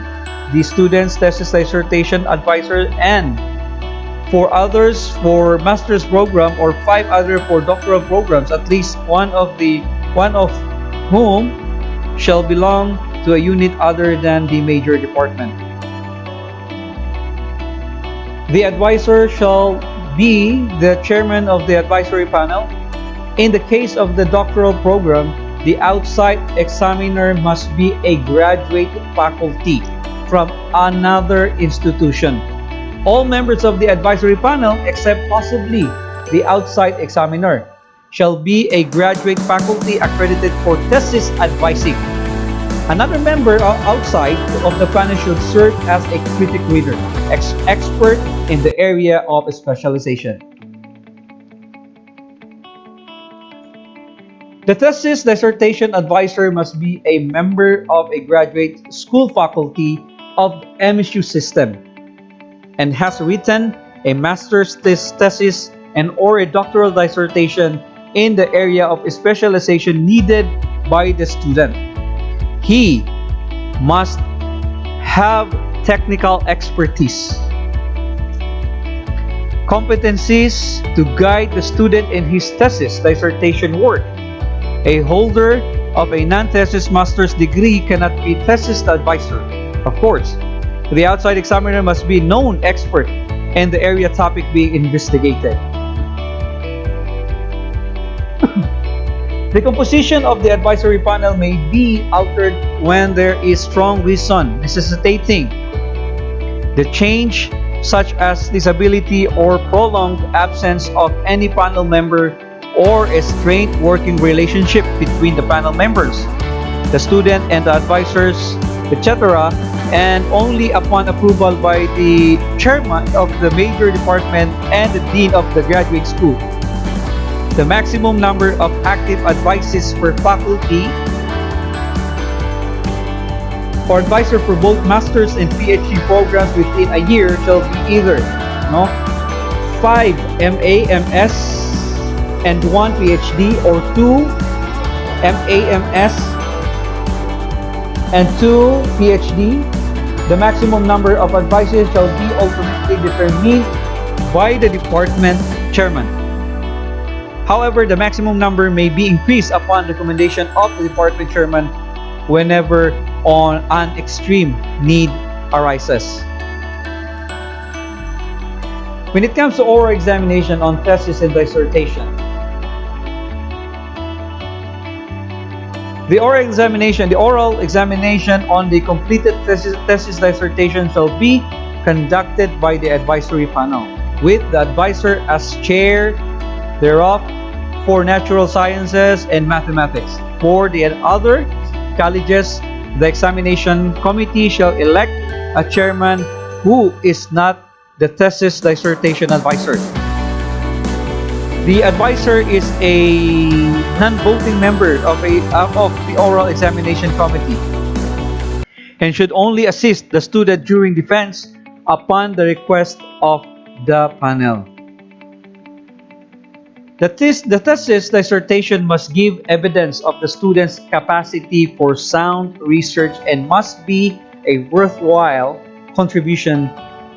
The student's thesis dissertation advisor, and 4 others for master's program or 5 other for doctoral programs, at least one of whom shall belong to a unit other than the major department. The advisor shall be the chairman of the advisory panel. In the case of the doctoral program, the outside examiner must be a graduate faculty from another institution. All members of the advisory panel, except possibly the outside examiner, shall be a graduate faculty accredited for thesis advising. Another member outside of the panel should serve as a critic reader, expert in the area of specialization. The thesis dissertation advisor must be a member of a graduate school faculty of MSU system and has written a master's thesis and or a doctoral dissertation in the area of specialization needed by the student. He must have technical expertise, competencies to guide the student in his thesis dissertation work. A holder of a non-thesis master's degree cannot be thesis advisor. Of course, the outside examiner must be known expert in the area topic being investigated. The composition of the advisory panel may be altered when there is strong reason necessitating the change, such as disability or prolonged absence of any panel member, or a strained working relationship between the panel members, the student and the advisors, etc., and only upon approval by the chairman of the major department and the dean of the graduate school. The maximum number of active advices per faculty or advisor for both master's and PhD programs within a year shall be either 5 MA, MS, and 1 PhD, or 2 MA, MS, and 2 PhD. The maximum number of advisors shall be ultimately determined by the department chairman. However, the maximum number may be increased upon recommendation of the department chairman whenever an extreme need arises. When it comes to oral examination on thesis and dissertation, the oral examination on the completed thesis dissertation shall be conducted by the advisory panel, with the advisor as chair thereof for natural sciences and mathematics. For the other colleges, the examination committee shall elect a chairman who is not the thesis dissertation advisor. The advisor is a non-voting member of the oral examination committee and should only assist the student during defense upon the request of the panel. The thesis dissertation must give evidence of the student's capacity for sound research and must be a worthwhile contribution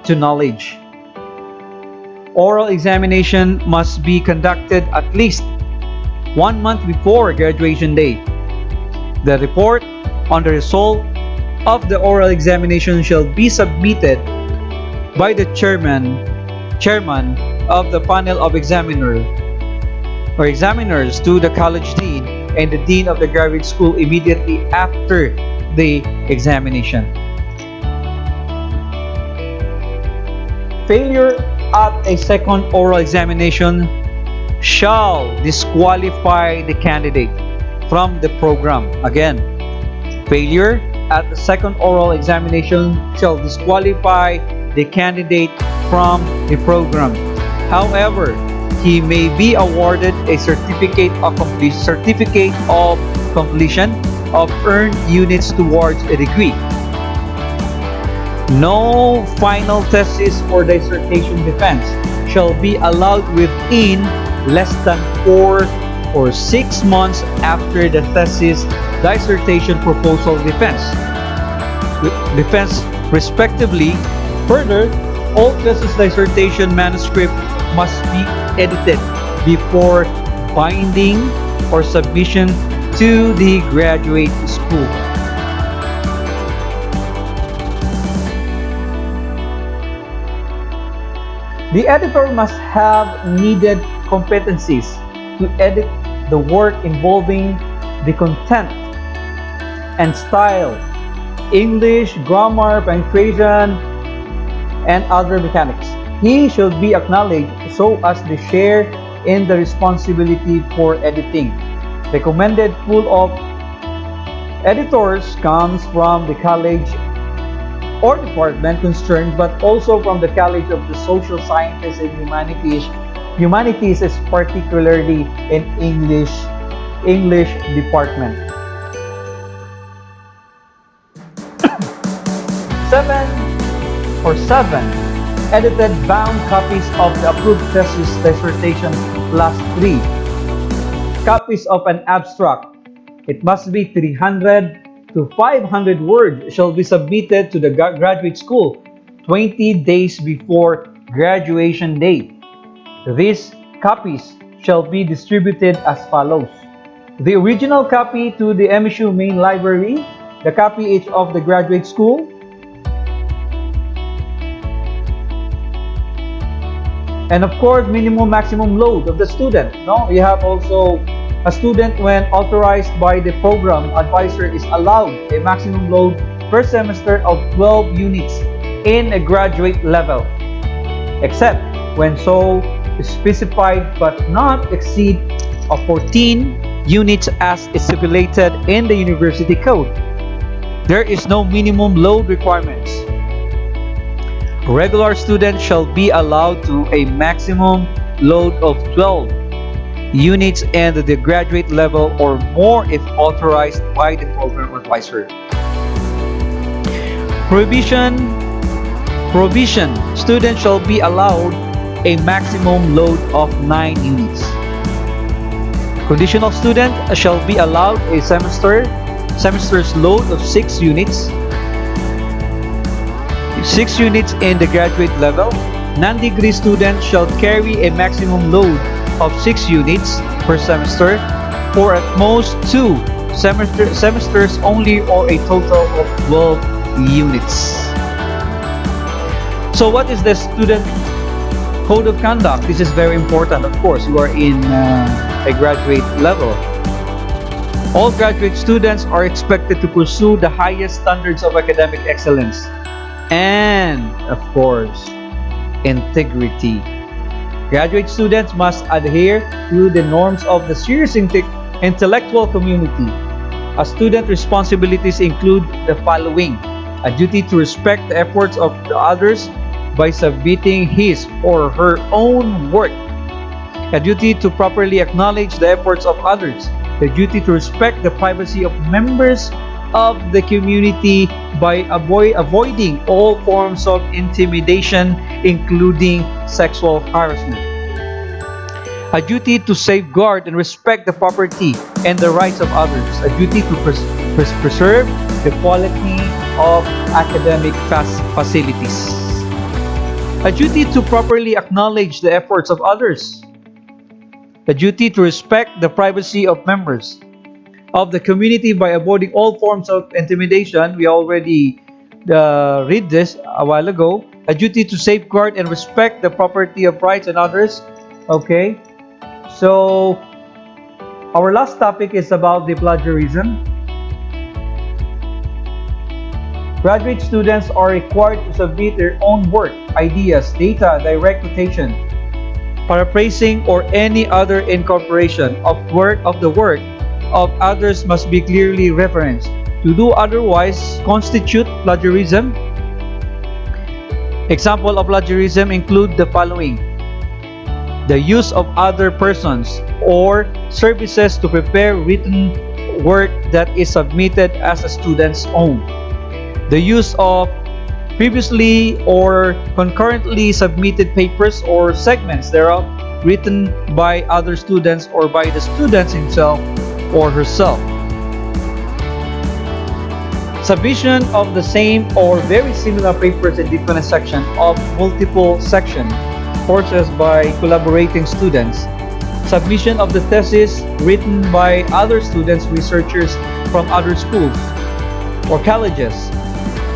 to knowledge. Oral examination must be conducted at least 1 month before graduation day. The report on the result of the oral examination shall be submitted by the chairman of the panel of examiners to the college dean and the dean of the graduate school immediately after the examination. Failure at a second oral examination shall disqualify the candidate from the program. Again, failure at the second oral examination shall disqualify the candidate from the program. However, he may be awarded a certificate of completion of earned units towards a degree. No final thesis or dissertation defense shall be allowed within less than 4 or 6 months after the thesis dissertation proposal defense respectively. Further, all thesis dissertation manuscript must be edited before binding or submission to the graduate school. The editor must have needed competencies to edit the work involving the content and style, English, grammar, punctuation, and other mechanics. He should be acknowledged so as to share in the responsibility for editing. Recommended pool of editors comes from the college or department concerned, but also from the College of the Social Sciences and Humanities is particularly in English department. 7 edited bound copies of the approved thesis dissertation plus 3 copies of an abstract. It must be 300 to 500 words shall be submitted to the graduate school 20 days before graduation date. These copies shall be distributed as follows. The original copy to the MSU main library, the copy each of the graduate school, and of course minimum maximum load of the student. No, we have also a student when authorized by the program advisor is allowed a maximum load per semester of 12 units in a graduate level, except when so specified but not exceed of 14 units as stipulated in the university code. There is no minimum load requirements. Regular students shall be allowed to a maximum load of 12 units and the graduate level or more if authorized by the program advisor. Provision. Students shall be allowed a maximum load of 9 units. Conditional student shall be allowed a semester's load of 6 units. 6 units in the graduate level. Non-degree students shall carry a maximum load of 6 units per semester for at most 2 semesters only, or a total of 12 units. So what is the student code of conduct? This is very important. Of course, you are in a graduate level. All graduate students are expected to pursue the highest standards of academic excellence and, of course, integrity. Graduate students must adhere to the norms of the serious intellectual community. A student responsibilities include the following: a duty to respect the efforts of the others by submitting his or her own work, a duty to properly acknowledge the efforts of others, the duty to respect the privacy of members of the community by avoiding all forms of intimidation, including sexual harassment, a duty to safeguard and respect the property and the rights of others, a duty to preserve the quality of academic facilities, a duty to properly acknowledge the efforts of others, a duty to respect the privacy of members of the community by avoiding all forms of intimidation. We already read this a while ago. A duty to safeguard and respect the property of rights and others. Okay, so our last topic is about the plagiarism. Graduate students are required to submit their own work, ideas, data, direct quotation, paraphrasing, or any other incorporation of the work of others must be clearly referenced. To do otherwise constitute plagiarism. Example of plagiarism include the following: the use of other persons or services to prepare written work that is submitted as a student's own, the use of previously or concurrently submitted papers or segments thereof written by other students or by the student himself or herself, submission of the same or very similar papers in different sections of multiple section courses by collaborating students, submission of the thesis written by other students, researchers from other schools or colleges,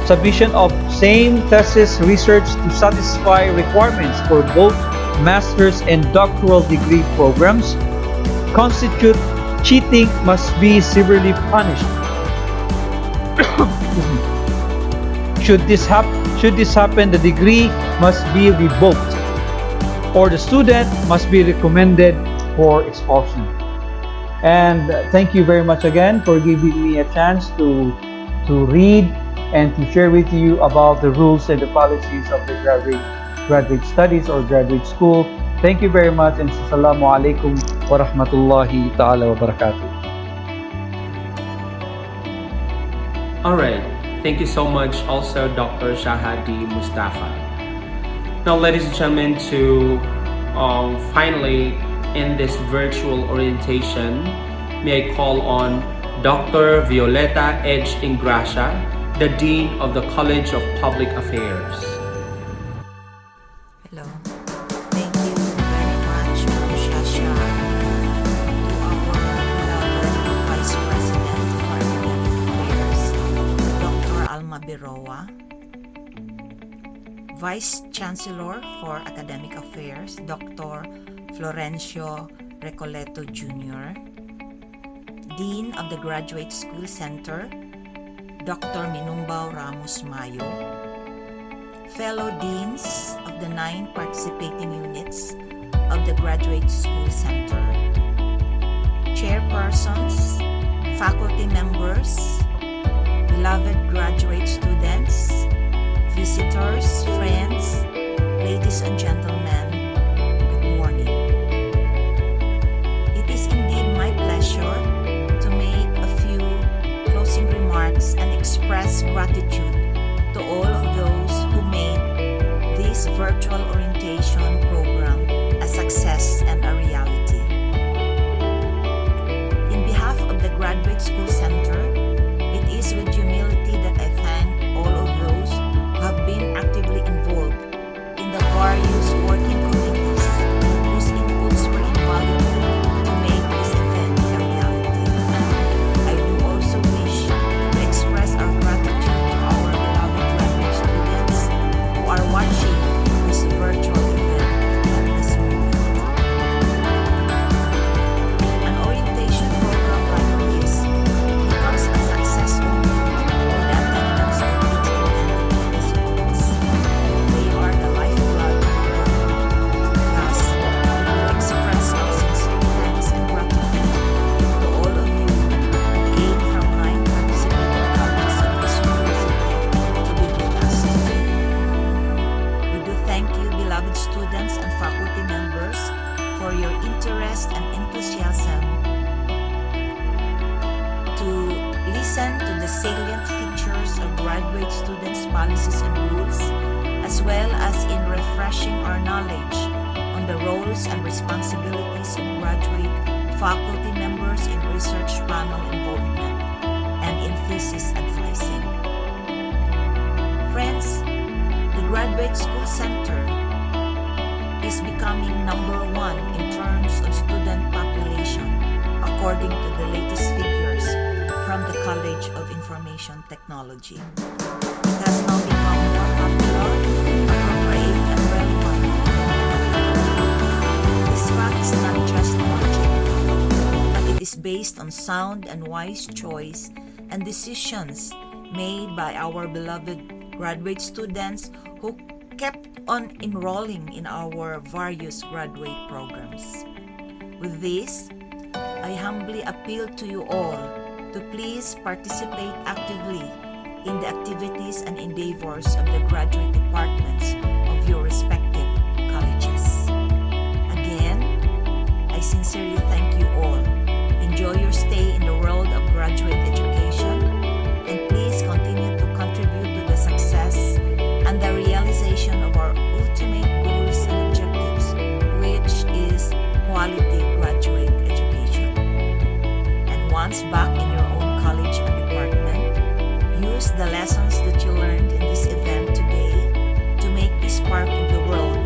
submission of same thesis research to satisfy requirements for both master's and doctoral degree programs, constitute cheating, must be severely punished. Should this happen, the degree must be revoked, or the student must be recommended for expulsion. And thank you very much again for giving me a chance to read and to share with you about the rules and the policies of the graduate studies or graduate school. Thank you very much, and assalamu alaikum wa rahmatullahi ta'ala wa barakatuh. Alright, thank you so much also Dr. Shahadi Mustafa. Now ladies and gentlemen, to finally in this virtual orientation, may I call on Dr. Violeta Edge Ingracia, the Dean of the College of Public Affairs. Hello. Thank you very much, Ma'am Shasha, to our beloved Vice President for Academic Affairs, Dr. Alma Biroa, Vice Chancellor for Academic Affairs, Dr. Florencio Recoleto Jr., Dean of the Graduate School Center, Dr. Minumbao Ramos Mayo, fellow deans of the 9 participating units of the Graduate School Center, chairpersons, faculty members, beloved graduate students, visitors, friends, ladies and gentlemen, good morning. It is indeed my pleasure to make a few closing remarks and express gratitude to all of those who made this virtual orientation program a success and a reality. In behalf of the Graduate School Center, it is with humility that I thank all of those who have been actively involved in the various working committees whose inputs were invaluable to make this event a reality. I do also wish to express our gratitude to our beloved graduate students who are watching this virtual event at this moment. An orientation program like this becomes a success only with the attendance of its demanding participants. They are the lifeblood of our program. Thus, we will express our sincere thanks and gratitude to all of you who came from 9 participating colleges of this university to be with us today. We do thank you, beloved students and faculty members, for your interest and enthusiasm to listen to the salient features of graduate students' policies and rules, as well as in refreshing our knowledge on the roles and responsibilities of graduate faculty members in research panel involvement and in thesis advising. Friends, the Graduate School Center is becoming number 1 in terms of student population, according to the latest figures from the College of Information Technology. It has now become more popular, appropriate, and relevant. This fact is not just logic, but it is based on sound and wise choice and decisions made by our beloved graduate students who kept on enrolling in our various graduate programs. With this, I humbly appeal to you all to please participate actively in the activities and endeavors of the graduate departments of your respective colleges. Again, I sincerely thank you all. Enjoy your stay in the world of graduate education, and please continue to contribute to the success and the realization of our ultimate goals and objectives, which is quality graduate education. And once back in your own college and department, use the lessons that you learned in this event today to make this part of the world